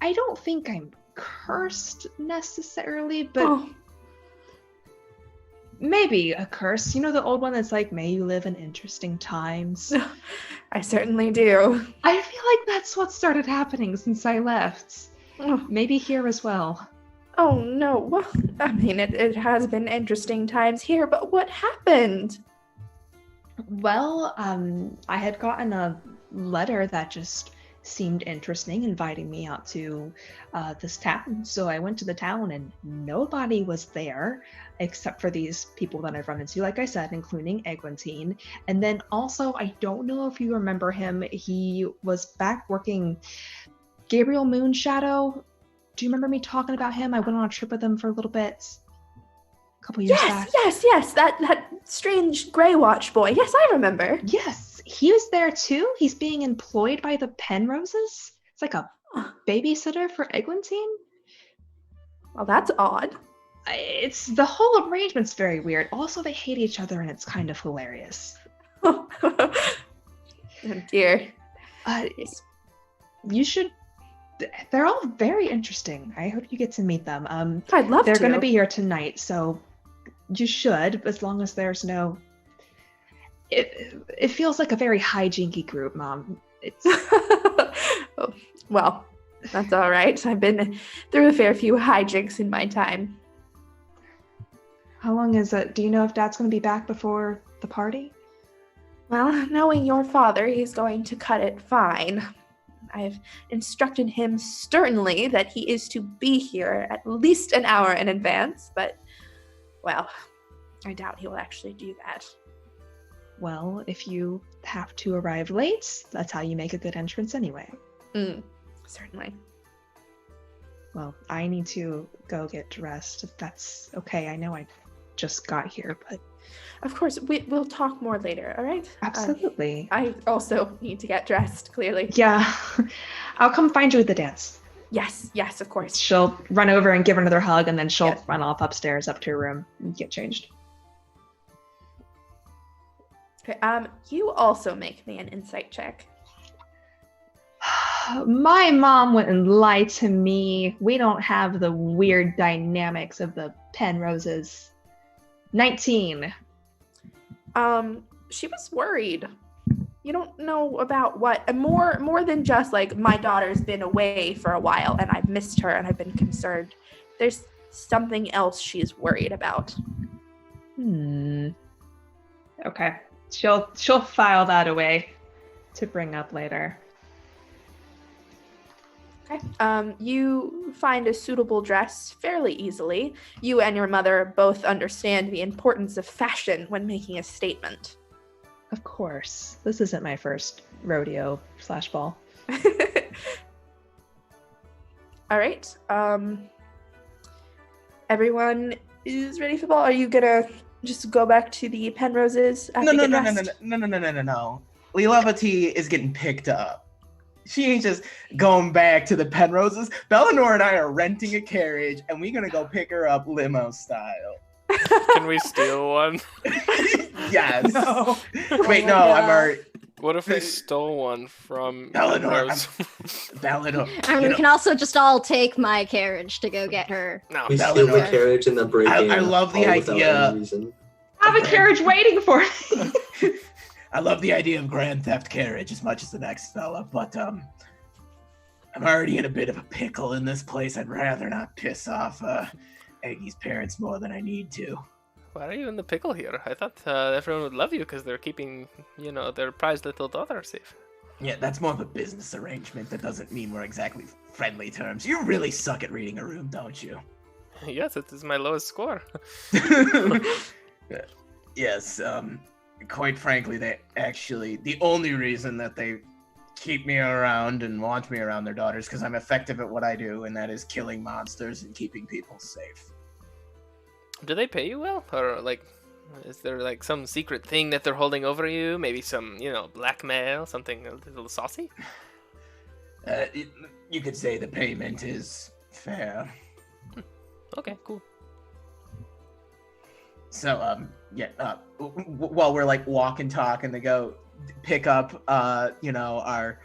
don't think I'm cursed necessarily, but maybe a curse. You know the old one that's like, may you live in interesting times? I certainly do. I feel like that's what started happening since I left. Maybe here as well. Oh, no. Well, I mean, it has been interesting times here, but what happened? Well, I had gotten a letter that just seemed interesting, inviting me out to this town. So I went to the town and nobody was there except for these people that I've run into, like I said, including Eglantine. And then also, I don't know if you remember him, he was back working Gabriel Moonshadow. Do you remember me talking about him? I went on a trip with him for a little bit. A couple years back. Yes. That strange Grey Watch boy. Yes, I remember. Yes, he was there too. He's being employed by the Penroses. It's like a babysitter for Eglantine. Well, that's odd. It's the whole arrangement's very weird. Also, they hate each other, and it's kind of hilarious. Oh dear. You should. They're all very interesting. I hope you get to meet them. I'd love to. They're going to be here tonight, so you should, as long as there's no. It feels like a very hijinky group, Mom. It's. Oh, well, that's all right. I've been through a fair few hijinks in my time. How long is it? Do you know if Dad's going to be back before the party? Well, knowing your father, he's going to cut it fine. I've instructed him sternly that he is to be here at least an hour in advance, but, well, I doubt he will actually do that. Well, if you have to arrive late, that's how you make a good entrance anyway. Certainly. Well, I need to go get dressed, if that's okay. I know I just got here, but... Of course, we'll talk more later, all right? Absolutely. I also need to get dressed, clearly. Yeah. I'll come find you at the dance. Yes, of course. She'll run over and give her another hug, and then she'll run off upstairs up to her room and get changed. Okay, you also make me an insight check. My mom wouldn't lie to me. We don't have the weird dynamics of the Penroses. 19. She was worried. You don't know about what, more than just like my daughter's been away for a while and I've missed her and I've been concerned. There's something else she's worried about. Okay. She'll file that away to bring up later. Okay. You find a suitable dress fairly easily. You and your mother both understand the importance of fashion when making a statement. Of course. This isn't my first rodeo / ball. All right. Everyone is ready for ball. Are you gonna just go back to the Penroses? No. Leilevity is getting picked up. She ain't just going back to the Penroses. Bellinor and I are renting a carriage, and we're gonna go pick her up limo style. Can we steal one? Yes. No. Wait, Oh no, my I'm God. already. What if we stole one from Bellinor, Rose? Bellinor. I mean, we can also just all take my carriage to go get her. No, We steal the Bellinor. carriage and then break in. I love the all without idea. any reason. I have a carriage waiting for me. I love the idea of Grand Theft Carriage as much as the next fella, but I'm already in a bit of a pickle in this place. I'd rather not piss off Aggie's parents more than I need to. Why are you in the pickle here? I thought everyone would love you because they're keeping, their prized little daughter safe. Yeah, that's more of a business arrangement. That doesn't mean we're exactly friendly terms. You really suck at reading a room, don't you? Yes, it is my lowest score. Yes, quite frankly, the only reason that they keep me around and want me around their daughters because I'm effective at what I do, and that is killing monsters and keeping people safe. Do they pay you well? Or, is there, some secret thing that they're holding over you? Maybe some, blackmail? Something a little saucy? You could say the payment is fair. Okay, cool. So, while we're walk and talk and they go pick up, our,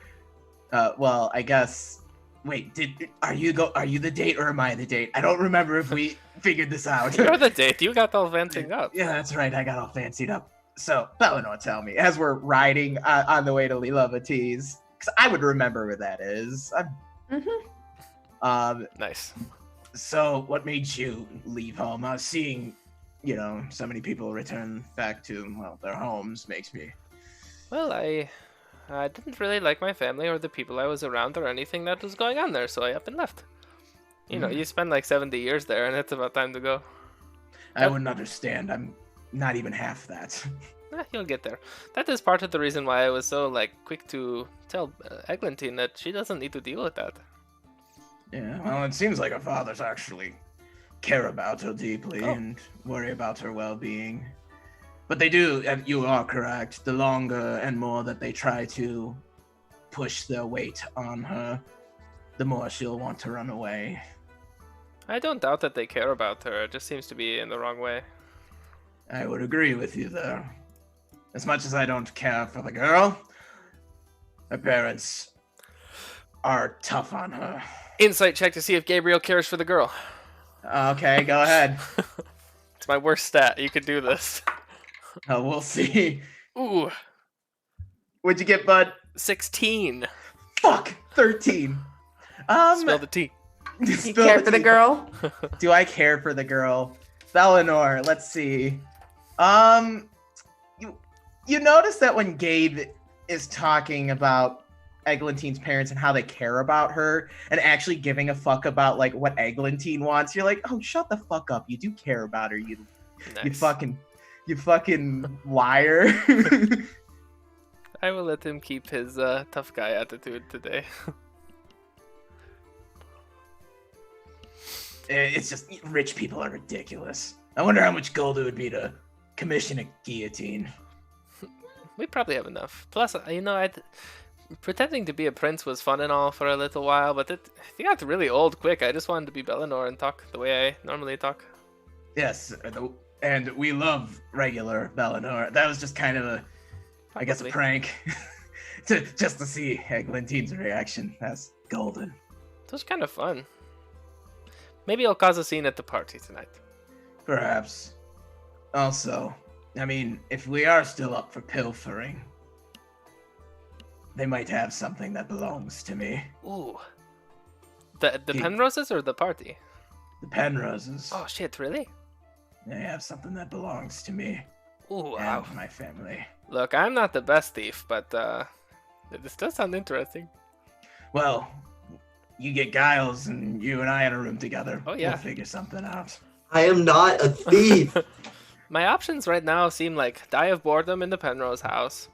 I guess, wait, are you the date or am I the date? I don't remember if we figured this out. You're the date. You got all fancying up. Yeah, that's right. I got all fancied up. So, Bellinor, tell me, as we're riding on the way to Lila Matisse, because I would remember where that is. Nice. So, what made you leave home? Seeing, so many people return back to, their homes makes me... Well, I didn't really like my family or the people I was around or anything that was going on there, so I up and left. You spend 70 years there, and it's about time to go. I wouldn't understand. I'm not even half that. You'll get there. That is part of the reason why I was so, quick to tell Eglantine that she doesn't need to deal with that. Yeah, well, it seems like her fathers actually care about her deeply and worry about her well-being. But they do, and you are correct, the longer and more that they try to push their weight on her, the more she'll want to run away. I don't doubt that they care about her, it just seems to be in the wrong way. I would agree with you there. As much as I don't care for the girl, her parents are tough on her. Insight check to see if Gabriel cares for the girl. Okay, go ahead. It's my worst stat, you could do this. We'll see. Ooh. What'd you get, bud? 16. Fuck! 13. Spill the tea. You care for the girl? Do I care for the girl? Bellinor, let's see. You notice that when Gabe is talking about Eglantine's parents and how they care about her and actually giving a fuck about what Eglantine wants, you're like, oh, shut the fuck up. You do care about her, you fucking liar. I will let him keep his tough guy attitude today. It's just, rich people are ridiculous. I wonder how much gold it would be to commission a guillotine. We probably have enough. Plus, pretending to be a prince was fun and all for a little while, but it got really old quick. I just wanted to be Bellinor and talk the way I normally talk. Yes, and we love regular Bellinor. That was just kind of I guess, a prank. just to see Eglantine's reaction. That's golden. It was kind of fun. Maybe I'll cause a scene at the party tonight. Perhaps. Also, if we are still up for pilfering, they might have something that belongs to me. Ooh. The Penroses or the party? The Penroses. Oh shit, really? They have something that belongs to me. Ooh, and wow. my family. Look, I'm not the best thief, but this does sound interesting. Well, you get Giles and you and I in a room together. Oh yeah. We'll figure something out. I am not a thief. My options right now seem like die of boredom in the Penrose house,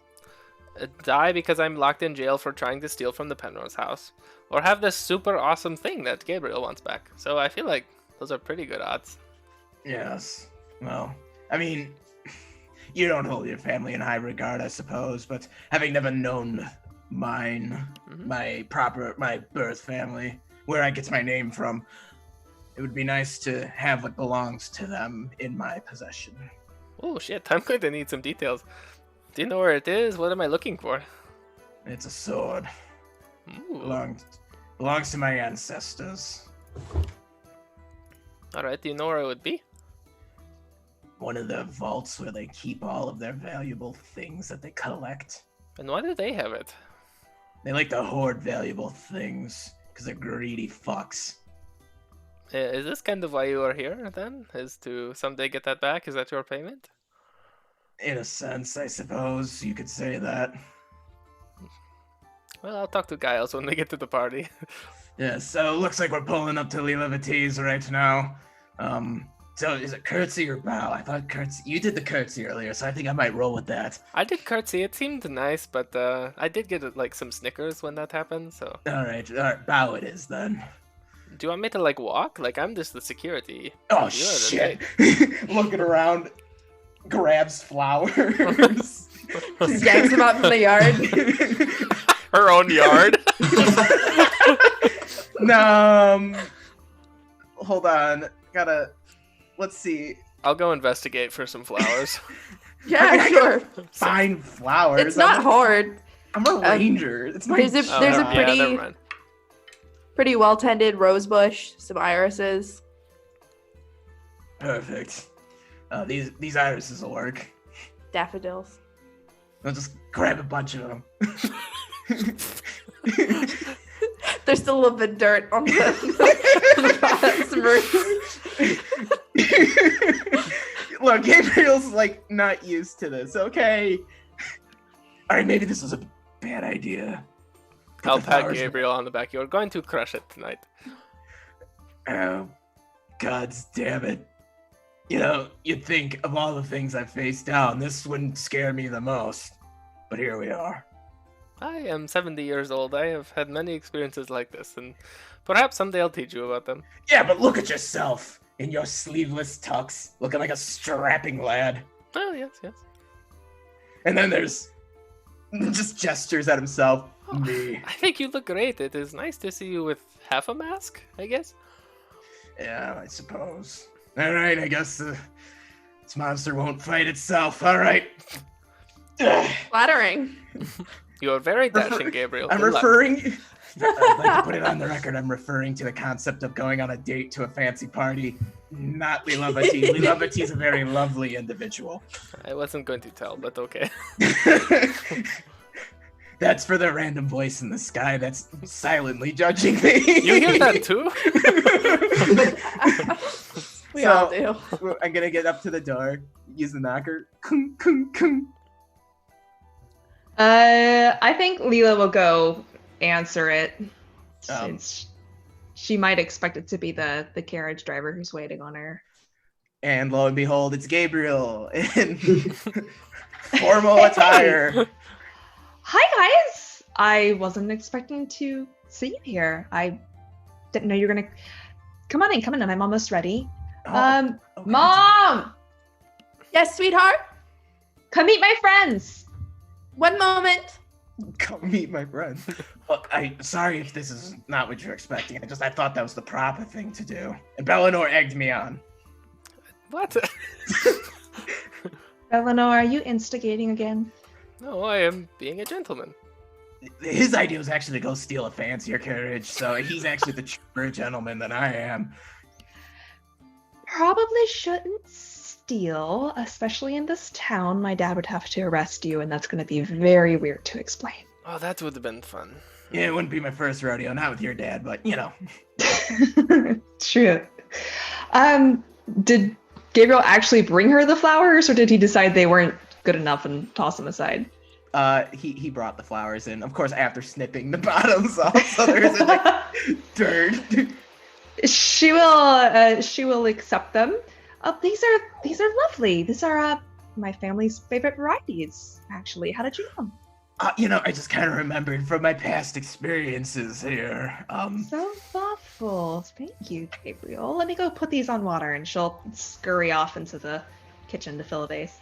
die because I'm locked in jail for trying to steal from the Penrose house, or have this super awesome thing that Gabriel wants back. So I feel like those are pretty good odds. Yes. Well, you don't hold your family in high regard, I suppose, but having never known mine, my birth family, where I get my name from, it would be nice to have what belongs to them in my possession. Oh shit, I'm going to need some details. Do you know where it is? What am I looking for? It's a sword. Ooh. Belongs to my ancestors. Alright, do you know where it would be? one of the vaults where they keep all of their valuable things that they collect. And why do they have it? They like to hoard valuable things because they're greedy fucks. Is this kind of why you are here then? Is to someday get that back? Is that your payment? In a sense, I suppose you could say that. Well, I'll talk to Giles when we get to the party. Yeah, so looks like we're pulling up to Lila Vatiz right now. So is it curtsy or bow? I thought curtsy. You did the curtsy earlier, so I think I might roll with that. I did curtsy. It seemed nice, but I did get like some Snickers when that happened. So. All right, bow it is then. Do you want me to like walk? Like I'm just the security. Oh You're the shit! thing. Looking around, grabs flowers. Just yanks him out from the yard. Her own yard. No. Hold on. Let's see. I'll go investigate for some flowers. Yeah, sure. Find flowers. It's not hard. I'm a ranger. It's my There's a Oh, there's a yeah, pretty never mind. pretty well tended rose bush, some irises. Perfect. These irises will work. Daffodils. I'll just grab a bunch of them. There's still a little bit of dirt on the Look, Gabriel's like not used to this. Okay. All right, maybe this was a bad idea. Put I'll the pat flowers- Gabriel on the back. You're going to crush it tonight. Oh, God damn it. You know, you'd think of all the things I've faced down, this wouldn't scare me the most. But here we are. I am 70 years old. I have had many experiences like this, and perhaps someday I'll teach you about them. Yeah, but look at yourself in your sleeveless tux, looking like a strapping lad. Oh, yes, yes. And then there's just gestures at himself. Me. I think you look great. It is nice to see you with half a mask, I guess. Yeah, I suppose. All right, I guess this monster won't fight itself. All right. Flattering. You are very dashing, Gabriel. I'm Good luck. referring. I'd like to put it on the record. I'm referring to the concept of going on a date to a fancy party, not Lila Vatiz. Lila Vatiz is a very lovely individual. I wasn't going to tell, but okay. That's for the random voice in the sky that's silently judging me. You hear that too? We all do. I'm gonna get up to the door, use the knocker. Kung, kung, kung. I think Leela will go answer it, Um, since she might expect it to be the carriage driver who's waiting on her. And lo and behold, it's Gabriel in formal attire. Hi guys! I wasn't expecting to see you here. I didn't know you were gonna come on in. I'm almost ready. Okay. Mom! Yes, sweetheart. Come meet my friends! One moment. Come meet my friend. Look, sorry if this is not what you're expecting. I thought that was the proper thing to do. And Bellinor egged me on. What? Eleanor, are you instigating again? No, I am being a gentleman. His idea was actually to go steal a fancier carriage, so he's actually the truer gentleman than I am. Probably shouldn't steal, especially in this town. My dad would have to arrest you, and that's going to be very weird to explain. Oh, that would have been fun. Yeah, it wouldn't be my first rodeo, not with your dad, but you know. True. Did Gabriel actually bring her the flowers, or did he decide they weren't good enough and toss them aside? He brought the flowers in, of course, after snipping the bottoms off, so there isn't like dirt. She will accept them. These are lovely. These are my family's favorite varieties. Actually, how did you know? You know, I just kind of remembered from my past experiences here. So thoughtful. Thank you, Gabriel. Let me go put these on water, and she'll scurry off into the kitchen to fill a vase.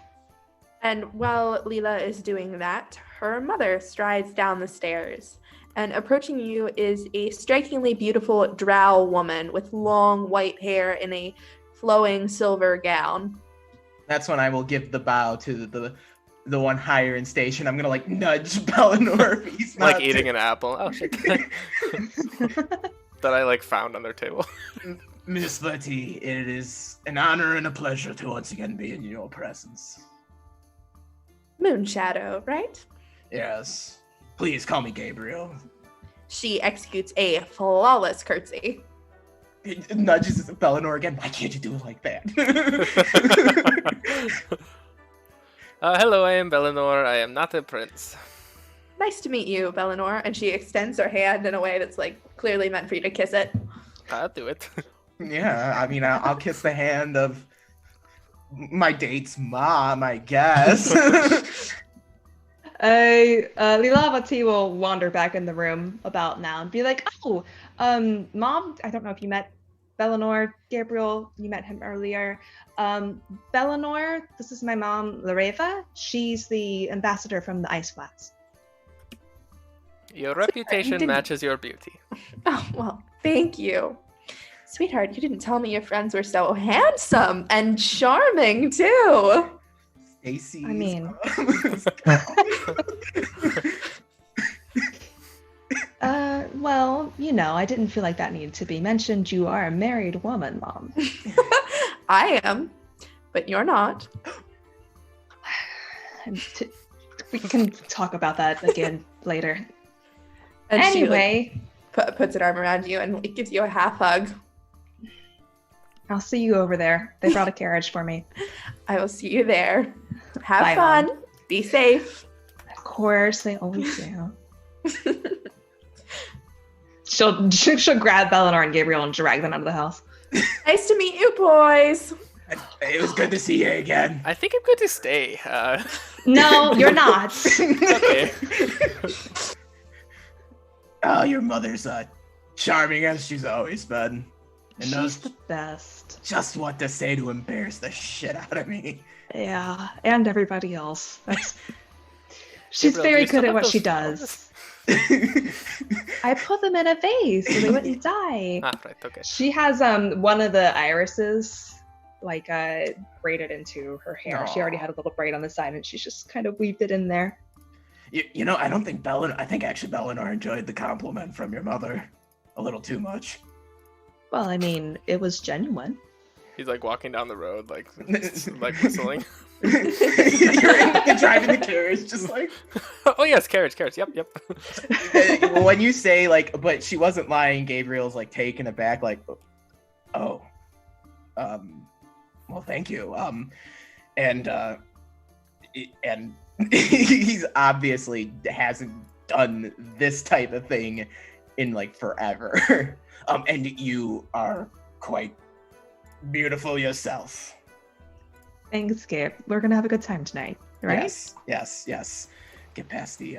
And while Leela is doing that, her mother strides down the stairs. And approaching you is a strikingly beautiful drow woman with long white hair in a flowing silver gown. That's when I will give the bow to the one higher in station. I'm gonna like nudge Bellinor if he's not Like eating an apple. Oh, shit. that I like found on their table. Miss Letty, it is an honor and a pleasure to once again be in your presence. Moonshadow, right? Yes. Please call me Gabriel. She executes a flawless curtsy. It nudges Bellinor again. Why can't you do it like that? Hello, I am Bellinor. I am not a prince. Nice to meet you, Bellinor. And she extends her hand in a way that's like clearly meant for you to kiss it. I'll do it. Yeah, I mean, I'll kiss the hand of my date's mom, I guess. Lilavati will wander back in the room about now and be like, oh, Mom, I don't know if you met Bellinor, Gabriel, you met him earlier. Bellinor, this is my mom, Lareva. She's the ambassador from the Ice Flats. Your reputation didn't- matches your beauty. Oh, well, thank you. Sweetheart, you didn't tell me your friends were so handsome and charming, too. Stacy's I mean- Well, you know, I didn't feel like that needed to be mentioned. You are a married woman, Mom. I am, but you're not. We can talk about that again later. And Anyway, she puts an arm around you and like, gives you a half hug. I'll see you over there. They brought a carriage for me. I will see you there. Have Bye, fun. Mom. Be safe. Of course, they always do. She'll grab Bellinor and Gabriel and drag them out of the house. Nice to meet you, boys. It was good to see you again. I think I'm good to stay. No, you're not. Okay. Oh, your mother's charming as she's always been. And She's knows the best. just what to say to embarrass the shit out of me. Yeah, and everybody else. She's Gabriel, do very you still good at have what those she flowers? does. I put them in a vase so they wouldn't die. Ah, right, okay. She has one of the irises like braided into her hair. She already Aw. had a little braid on the side and she's just kind of weaved it in there. You know, I don't think I think actually Bellinor enjoyed the compliment from your mother a little too much. Well, I mean, it was genuine. He's like walking down the road, like whistling. You're driving the carriage, just like. Oh yes, carriage. Yep. When you say like, but she wasn't lying, Gabriel's like taken aback, like, oh, well, thank you, and he's obviously hasn't done this type of thing in like forever, and you are quite beautiful yourself. Thanks, Gabe. We're gonna have a good time tonight, right? Yes. Get past the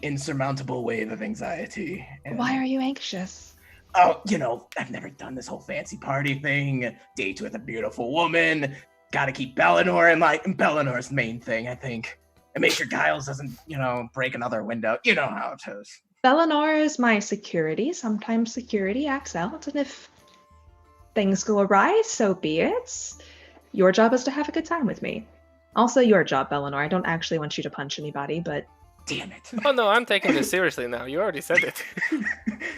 insurmountable wave of anxiety. And, Why are you anxious? oh, you know, I've never done this whole fancy party thing. Dates with a beautiful woman. Gotta keep Bellinor in like Bellinor's main thing, I think. And make sure Giles doesn't, break another window. You know how it is. Bellinor is my security. Sometimes security acts out, and if things go awry, so be it. Your job is to have a good time with me. Also, your job, Bellinor. I don't actually want you to punch anybody, but Damn it. Oh no, I'm taking this seriously now. You already said it.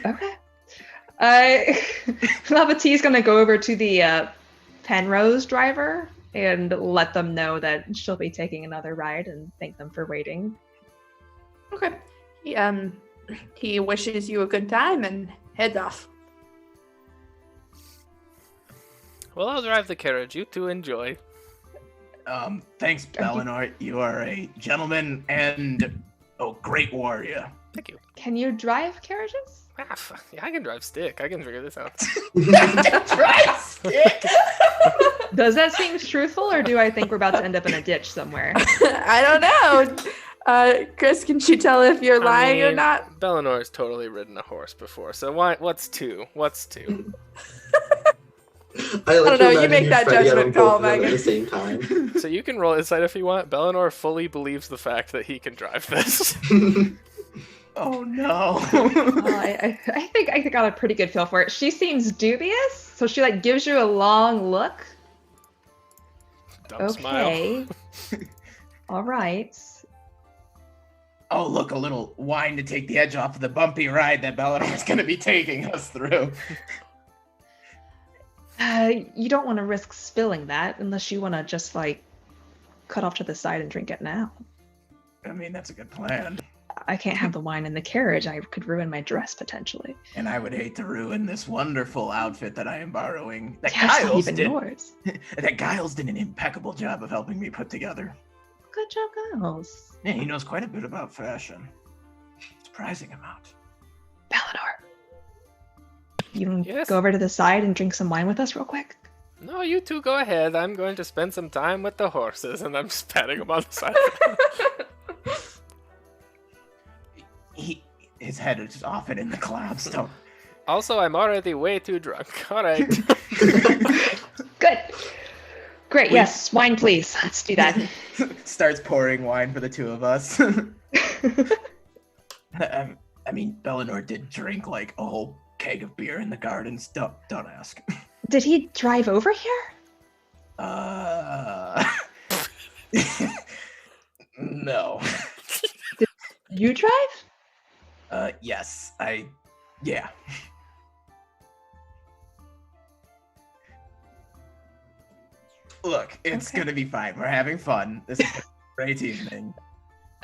okay. Lavati's gonna go over to the Penrose driver and let them know that she'll be taking another ride and thank them for waiting. Okay. He wishes you a good time and heads off. Well, I'll drive the carriage. You two enjoy. Thanks, Bellinor. You are a gentleman and great warrior. Thank you. Can you drive carriages? Yeah, I can drive stick. I can figure this out. Does that seem truthful, or do I think we're about to end up in a ditch somewhere? I don't know. Chris, can you tell if you're lying or not? Bellinor's totally ridden a horse before, so what's two? What's two? I like don't know, to you imagine make you that try to get judgment them both call, of them at Megan. the same time. So you can roll insight if you want. Bellinor fully believes the fact that he can drive this. Oh no. I think I got a pretty good feel for it. She seems dubious, so she like gives you a long look. Dumb smile. Okay. All right. Oh, look, a little wine to take the edge off of the bumpy ride that Bellador is going to be taking us through. You don't want to risk spilling that unless you want to just, like, cut off to the side and drink it now. I mean, that's a good plan. I can't have the wine in the carriage. I could ruin my dress, potentially. And I would hate to ruin this wonderful outfit that I am borrowing. That Yeah, it's not Giles even did. yours. That Giles did an impeccable job of helping me put together. Good job, Giles. Yeah, he knows quite a bit about fashion. Surprising amount. Bellador. You can Yes? go over to the side and drink some wine with us real quick? No, you two go ahead. I'm going to spend some time with the horses, and I'm just patting them on the side. His head is off and in the clouds. Don't. Also, I'm already way too drunk. All right. Good. Great, yes. Wine, please. Let's do that. Starts pouring wine for the two of us. I mean, Bellador did drink like a whole keg of beer in the gardens. Don't ask. Did he drive over here? No. You drive? Yes. Yeah. Look, it's Okay. gonna be fine. We're having fun. This is a great evening.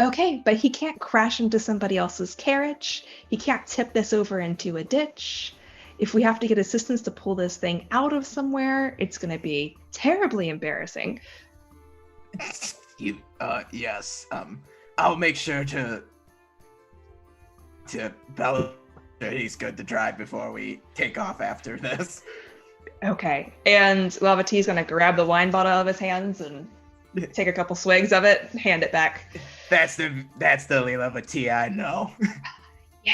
Okay, but he can't crash into somebody else's carriage. He can't tip this over into a ditch. If we have to get assistance to pull this thing out of somewhere, it's going to be terribly embarrassing. Yes. I'll make sure to Bella he's good to drive before we take off after this. Okay, and Lava T's going to grab the wine bottle out of his hands and take a couple swigs of it, hand it back. That's the Lava T I know. Yeah,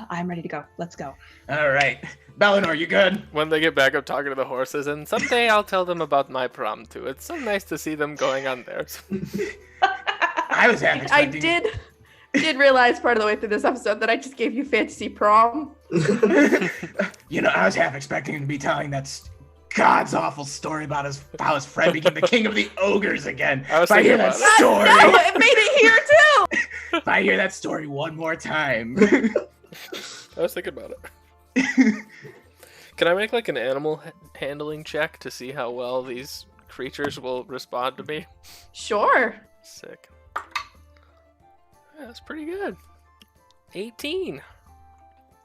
I'm ready to go. Let's go. All right. Bellador, you good? When they get back, I'm talking to the horses, and someday I'll tell them about my prom too. It's so nice to see them going on theirs. I was half I expecting. did realize part of the way through this episode that I just gave you fantasy prom. You know, I was half expecting him to be telling that God's awful story about how his friend became the king of the ogres again. I was If I hear thinking that about No, story, it made it here too. if I hear that story one more time. I was thinking about it. Can I make like an animal handling check to see how well these creatures will respond to me? Sure. Sick. Yeah, that's pretty good. 18.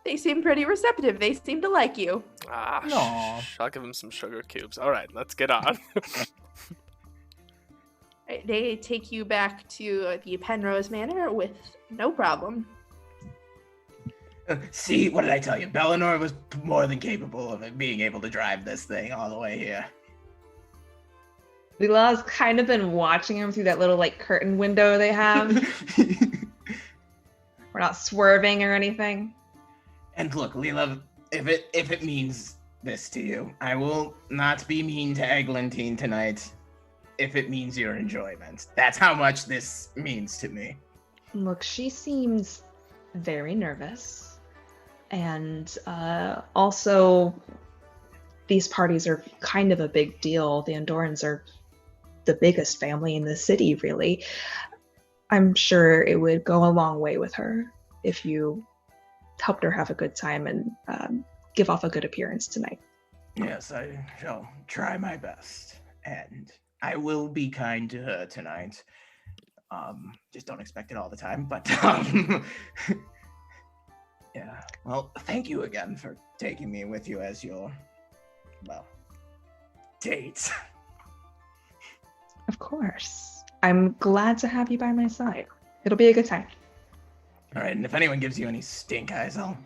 They seem pretty receptive. They seem to like you. Ah, Aw. I'll give them some sugar cubes. All right, let's get on. They take you back to the Penrose Manor with no problem. See, what did I tell you? Bellador was more than capable of being able to drive this thing all the way here. Lila's kind of been watching him through that little like curtain window they have. We're not swerving or anything. And look, Leela, if it means this to you, I will not be mean to Eglantine tonight. If it means your enjoyment, that's how much this means to me. Look, she seems very nervous. And also, these parties are kind of a big deal. The Andorans are the biggest family in the city, really. I'm sure it would go a long way with her if you helped her have a good time and give off a good appearance tonight. Yes, I shall try my best. And I will be kind to her tonight. Just don't expect it all the time, but yeah. Well, thank you again for taking me with you as your, well, date. Of course. I'm glad to have you by my side. It'll be a good time. All right, and if anyone gives you any stink eyes, I'll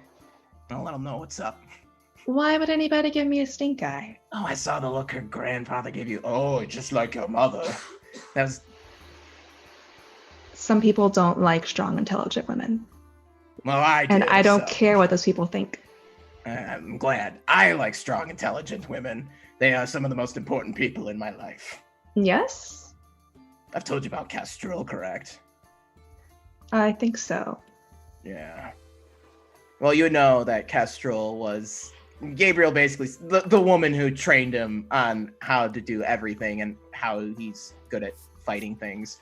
let them know what's up. Why would anybody give me a stink eye? Oh, I saw the look her grandfather gave you. Oh, just like your mother. That was. Some people don't like strong, intelligent women. Well, I did. And I don't so care what those people think. I'm glad. I like strong, intelligent women. They are some of the most important people in my life. Yes? I've told you about Castrol, correct? I think so. Yeah. Well, you know that Castrol was Gabriel, basically the woman who trained him on how to do everything and how he's good at fighting things.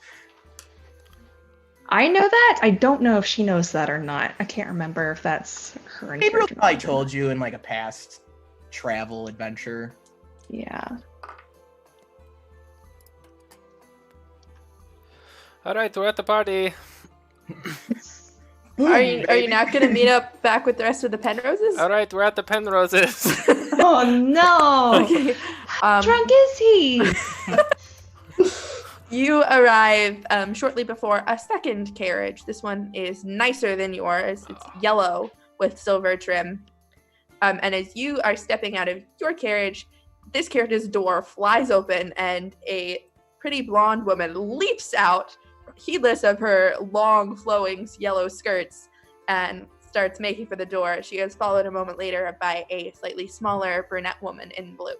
I know that. I don't know if she knows that or not. I can't remember if that's her in Gabriel character. probably told you in like a past travel adventure. Yeah. All right, we're at the party. Are you not going to meet up back with the rest of the Penroses? All right, we're at the Penroses. Oh no! Okay. How drunk is he? You arrive shortly before a second carriage. This one is nicer than yours. It's yellow with silver trim. And as you are stepping out of your carriage, this carriage's door flies open and a pretty blonde woman leaps out, heedless of her long flowing yellow skirts, and starts making for the door. She is followed a moment later by a slightly smaller brunette woman in blue.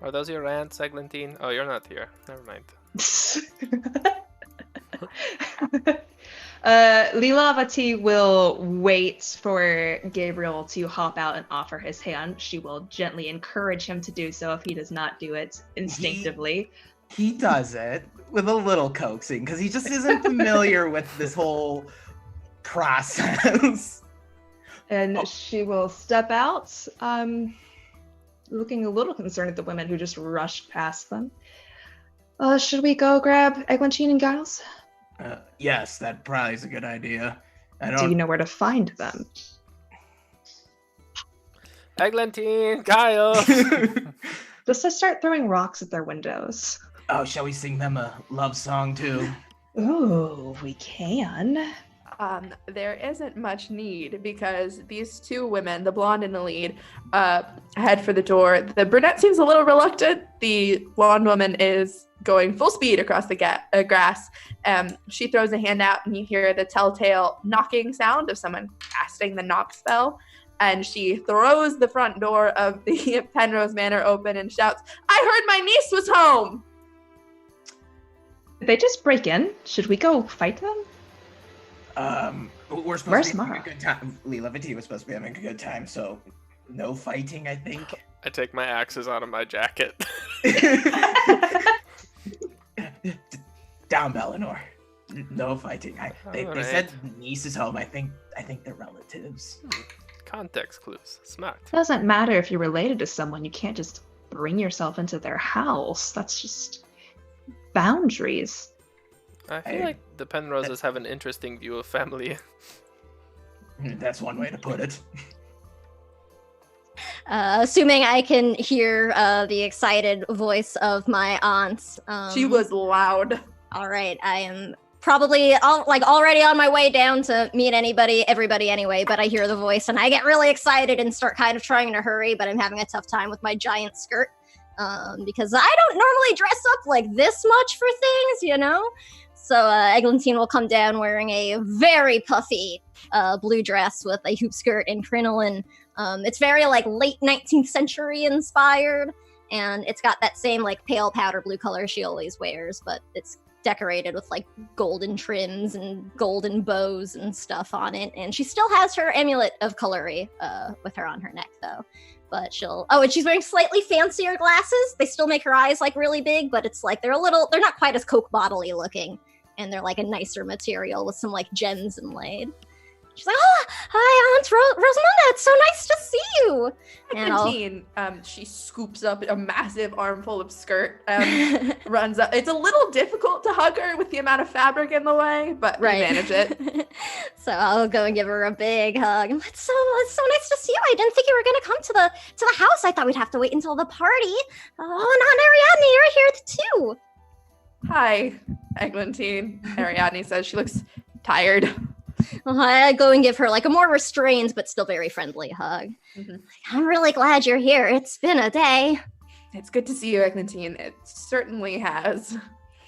Are those your aunts, Eglantine? Oh, you're not here. Never mind. Lilavati will wait for Gabriel to hop out and offer his hand. She will gently encourage him to do so if he does not do it instinctively. He does it with a little coaxing because he just isn't familiar with this whole process. And she will step out, looking a little concerned at the women who just rushed past them. Should we go grab Eglantine and Giles? Yes, that probably is a good idea. Do you know where to find them? Eglantine, Kyle. Just to start throwing rocks at their windows. Oh, shall we sing them a love song too? Oh, we can. There isn't much need because these two women, the blonde and the lead, head for the door. The brunette seems a little reluctant. The blonde woman is going full speed across the grass. She throws a hand out and you hear the telltale knocking sound of someone casting the knock spell. And she throws the front door of the Penrose Manor open and shouts, "I heard my niece was home!" Did they just break in? Should we go fight them? We're supposed Where's to be having Mara? a good time. Lilavati was supposed to be having a good time, so no fighting, I think. I take my axes out of my jacket. Down, Bellinor. No fighting. They Alright. said niece is home. I think they're relatives. Context clues. Smart. It doesn't matter if you're related to someone. You can't just bring yourself into their house. That's just boundaries. I feel like the Penroses have an interesting view of family. That's one way to put it. Assuming I can hear the excited voice of my aunt. She was loud. All right, I am probably already on my way down to meet everybody anyway, but I hear the voice and I get really excited and start kind of trying to hurry, but I'm having a tough time with my giant skirt because I don't normally dress up like this much for things, you know? So Eglantine will come down wearing a very puffy blue dress with a hoop skirt and crinoline. It's very late 19th century inspired, and it's got that same pale powder blue color she always wears, but it's decorated with golden trims and golden bows and stuff on it. And she still has her amulet of Colori with her on her neck though. But and she's wearing slightly fancier glasses. They still make her eyes really big, but it's they're not quite as Coke bottle-y looking. And they're a nicer material with some gems inlaid. She's like, "Oh, hi, Aunt Rosamunda. It's so nice to see you." Eglantine, she scoops up a massive armful of skirt, runs up. It's a little difficult to hug her with the amount of fabric in the way, but we manage it. So I'll go and give her a big hug. It's so nice to see you. I didn't think you were gonna come to the house. I thought we'd have to wait until the party. Oh, and Aunt Ariadne, you're here too. Hi, Eglantine. Ariadne says she looks tired. I go and give her a more restrained but still very friendly hug. Mm-hmm. I'm really glad you're here. It's been a day. It's good to see you, Eglantine. It certainly has.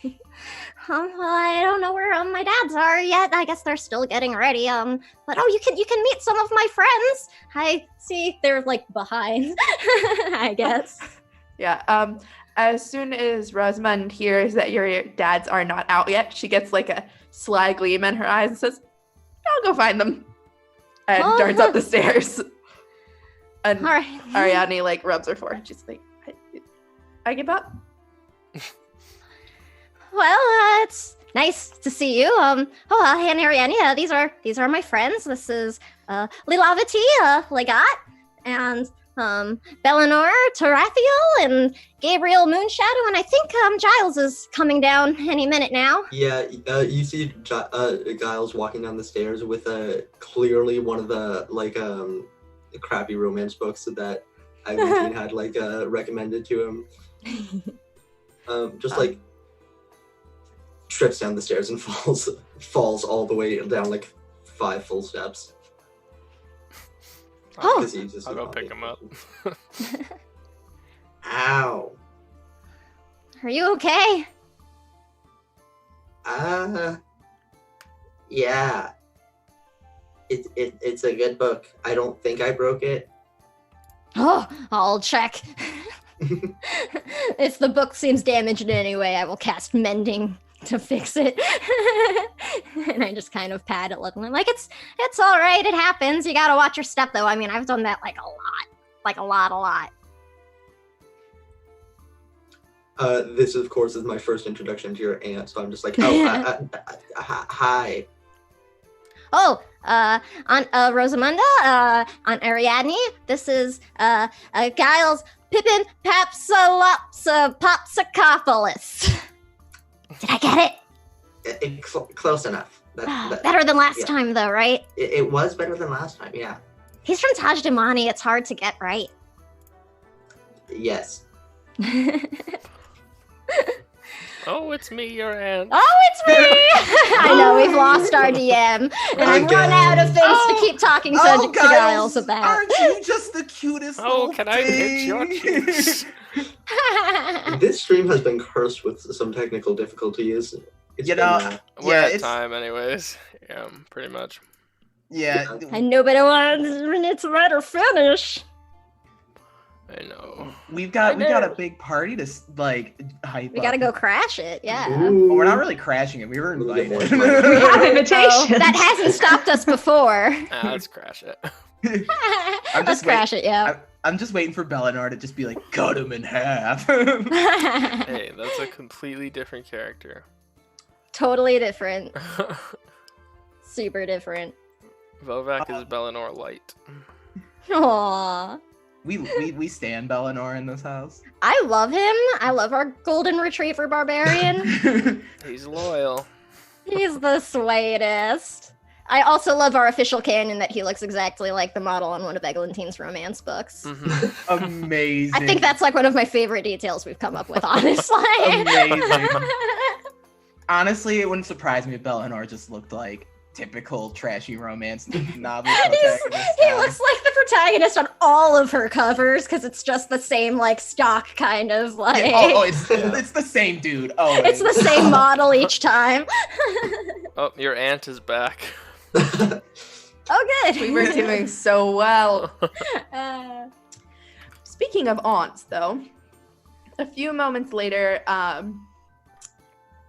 Well, I don't know where my dads are yet. I guess they're still getting ready. But you can meet some of my friends. I see they're behind. I guess. Yeah. As soon as Rosamund hears that your dads are not out yet, she gets a sly gleam in her eyes and says, "I'll go find them," and darts up the stairs. And All right. Ariadne rubs her forehead. She's I give up. Well, Nice to see you. Hey, Ariania, these are my friends. This is Lilavati, Legat, and Belenor, Tarathiel, and Gabriel Moonshadow, and I think Giles is coming down any minute now. Yeah, you see Giles walking down the stairs with clearly one of the crappy romance books that Eileen had recommended to him. Trips down the stairs and falls all the way down 5 full steps. Oh, I'll go pick him up. Ow. Are you okay? Yeah. It's a good book. I don't think I broke it. Oh, I'll check. If the book seems damaged in any way, I will cast Mending to fix it. And I just kind of pat it, looking like it's all right. It happens. You gotta watch your step, though. I mean, I've done that a lot. This, of course, is my first introduction to your aunt, so I'm just like, hi. Oh, on Rosamunda, on Ariadne, this is Giles Pippin Popsicopoulos. Did I get it? Close enough. Better than last time, though, right? It was better than last time, yeah. He's from Taj Damani. It's hard to get right. Yes. Oh, it's me, your aunt. Oh, it's me! I know, we've lost our DM, and I've run out of things to keep talking to Giles about. Aren't you just the cutest little Can I pinch your cheeks? This stream has been cursed with some technical difficulties. We're at time anyways. Yeah, pretty much. Yeah. And nobody wants it to let her finish. I know. We got a big party to hype. We gotta go crash it, yeah. Ooh. Well, we're not really crashing it. We were invited. We have invitations. That hasn't stopped us before. Let's crash it. Let's crash it, yeah. I'm just waiting for Belenor to just be like, cut him in half. Hey, that's a completely different character. Totally different. Super different. Velvac is Belenor light. Aww. We stand Belenor in this house. I love him. I love our golden retriever barbarian. He's loyal. He's the sweetest. I also love our official canon that he looks exactly like the model on one of Eglantine's romance books. Mm-hmm. Amazing. I think that's one of my favorite details we've come up with, honestly. Amazing. Honestly, it wouldn't surprise me if Belenor just looked like typical trashy romance novel protagonist. He looks like the protagonist on all of her covers because it's just the same stock kind of it's the same dude. Oh, it's the same model each time. Oh, your aunt is back. Oh, good. We were doing so well. Speaking of aunts, though, a few moments later,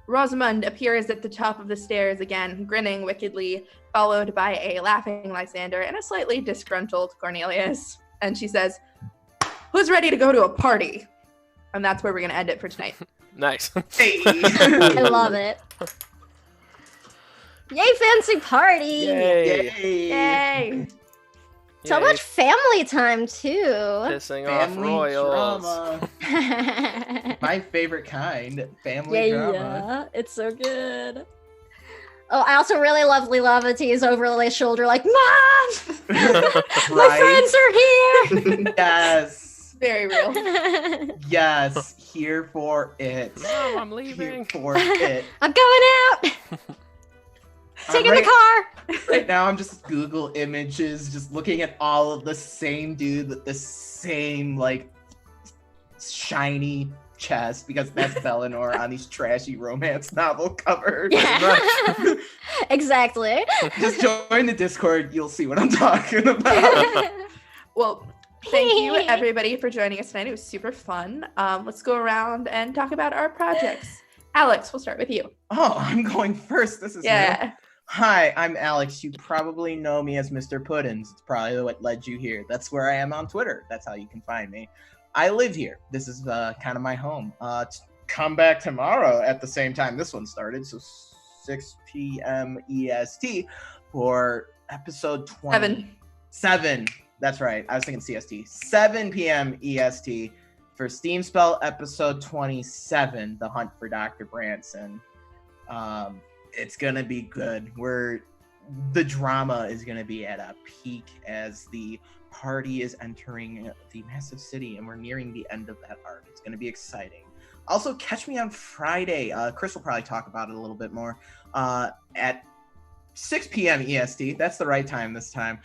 Rosamund appears at the top of the stairs again, grinning wickedly, followed by a laughing Lysander and a slightly disgruntled Cornelius. And she says, "Who's ready to go to a party?" And that's where we're going to end it for tonight. Nice. Hey. I love it. Yay, fancy party! Yay. Yay! So Yay. much family time, too. Pissing off Family royals. drama. My favorite kind. Yeah, Family drama. yeah. It's so good. Oh, I also really love Lilavati's over Lily's shoulder, like, Mom! My friends are here! Yes. Very real. Yes. Here for it. Mom, I'm leaving. Here for it. I'm going out! Taking the car! Right now, I'm just Google images, just looking at all of the same dude with the same, shiny chest, because that's Belenor on these trashy romance novel covers. Yeah. Exactly. Just join the Discord, you'll see what I'm talking about. Well, thank you, everybody, for joining us tonight. It was super fun. Let's go around and talk about our projects. Alex, we'll start with you. Oh, I'm going first. This is new. Hi, I'm Alex. You probably know me as Mr. Puddins. It's probably what led you here. That's where I am on Twitter. That's how you can find me. I live here. This is kind of my home. Come back tomorrow at the same time this one started, so 6 p.m. EST for episode 27. That's right. I was thinking CST. 7 p.m. EST for Steam Spell episode 27, The Hunt for Dr. Branson. It's going to be good. The drama is going to be at a peak as the party is entering the massive city, and we're nearing the end of that arc. It's going to be exciting. Also, catch me on Friday. Chris will probably talk about it a little bit more at 6 p.m. EST. That's the right time this time,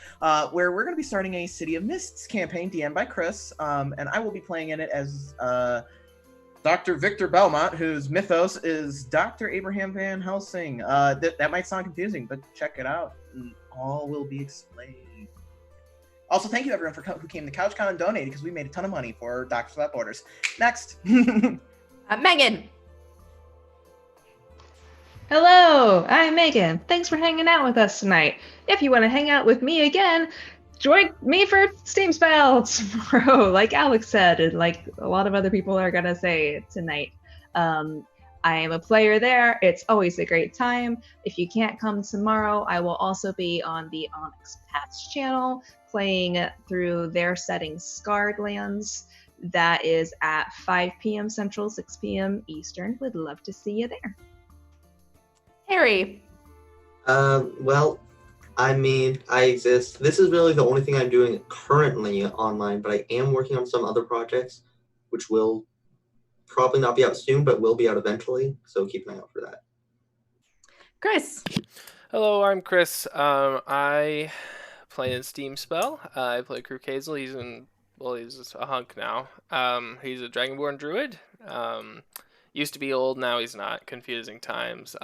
where we're going to be starting a City of Mists campaign, DM'd by Chris, and I will be playing in it as Dr. Victor Belmont, whose mythos is Dr. Abraham Van Helsing. That might sound confusing, but check it out, and all will be explained. Also, thank you everyone who came to CouchCon and donated, because we made a ton of money for Doctors Without Borders. Next. Megan. Hello, I'm Megan. Thanks for hanging out with us tonight. If you want to hang out with me again, join me for Steam Spell tomorrow, like Alex said, and like a lot of other people are going to say tonight. I am a player there. It's always a great time. If you can't come tomorrow, I will also be on the Onyx Paths channel playing through their setting Scarred Lands. That is at 5 p.m. Central, 6 p.m. Eastern. Would love to see you there. Harry. Well, I mean, I exist. This is really the only thing I'm doing currently online, but I am working on some other projects, which will probably not be out soon, but will be out eventually. So keep an eye out for that. Chris. Hello, I'm Chris. I play in Steam Spell. I play Crew Hazel. He's a hunk now. He's a Dragonborn druid. Used to be old, now he's not. Confusing times.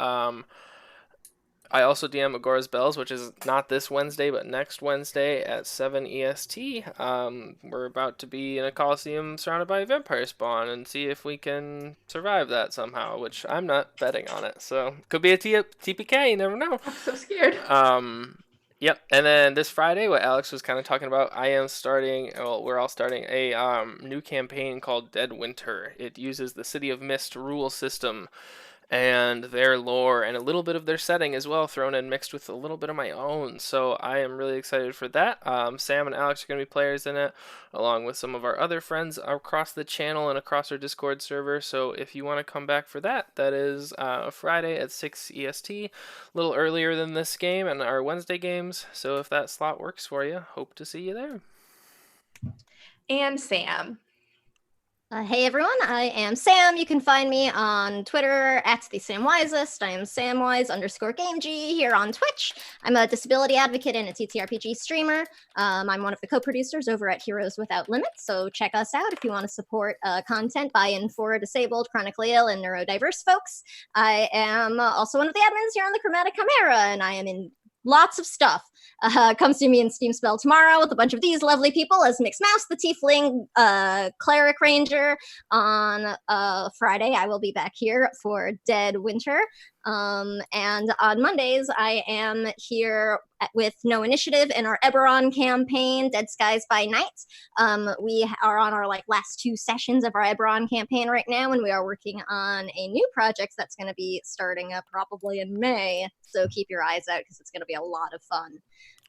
I also DM Agora's Bells, which is not this Wednesday, but next Wednesday at 7 EST. We're about to be in a coliseum surrounded by a vampire spawn and see if we can survive that somehow, which I'm not betting on it. So, could be a TPK, you never know. I'm so scared. Yep, and then this Friday, what Alex was kind of talking about, we're all starting a new campaign called Dead Winter. It uses the City of Mist rule system and their lore and a little bit of their setting as well, thrown in mixed with a little bit of my own. So I am really excited for that. Sam and Alex are going to be players in it, along with some of our other friends across the channel and across our Discord server. So if you want to come back for that, that is Friday at 6 EST, a little earlier than this game and our Wednesday games. So if that slot works for you, hope to see you there. And Sam. Hey everyone, I am Sam. You can find me on Twitter at @TheSamWisest. I am Samwise_GameG here on Twitch. I'm a disability advocate and a TTRPG streamer. I'm one of the co-producers over at Heroes Without Limits, so check us out if you want to support content by and for disabled, chronically ill, and neurodiverse folks. I am also one of the admins here on the Chromatic Chimera, and I am in lots of stuff. Come see me in Steam Spell tomorrow with a bunch of these lovely people as Mixed Mouse, the Tiefling Cleric Ranger. On Friday, I will be back here for Dead Winter. And on Mondays, I am here with No Initiative in our Eberron campaign, Dead Skies by Night. We are on our last 2 sessions of our Eberron campaign right now, and we are working on a new project that's going to be starting up probably in May. So keep your eyes out because it's going to be a lot of fun.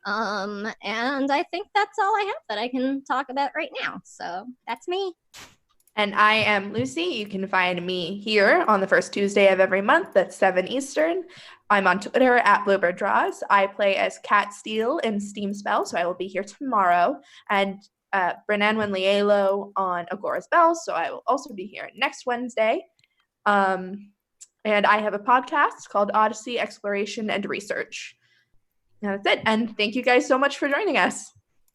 And I think that's all I have that I can talk about right now. So that's me. And I am Lucy. You can find me here on the first Tuesday of every month at 7 Eastern. I'm on Twitter at Bluebird Draws. I play as Cat Steele in Steam Spell, so I will be here tomorrow. And Brenan Wenlielo on Agora's Bells, so I will also be here next Wednesday. And I have a podcast called Odyssey Exploration and Research. And that's it. And thank you guys so much for joining us.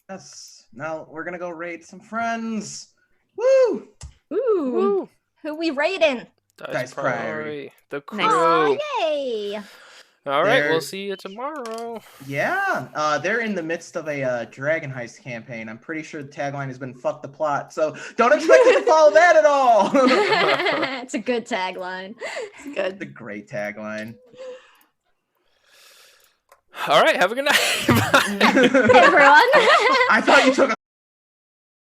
Yes. Now we're going to go raid some friends. Woo! Ooh. Woo! Who we raiding? Dice Priory. The crew. Nice. Oh, yay! All right, They're- we'll see you tomorrow. Yeah, they're in the midst of a Dragon Heist campaign. I'm pretty sure the tagline has been "fuck the plot," so don't expect it to follow that at all. It's a good tagline. It's good. The great tagline. All right, have a good night. Bye. Hey, everyone. I thought you took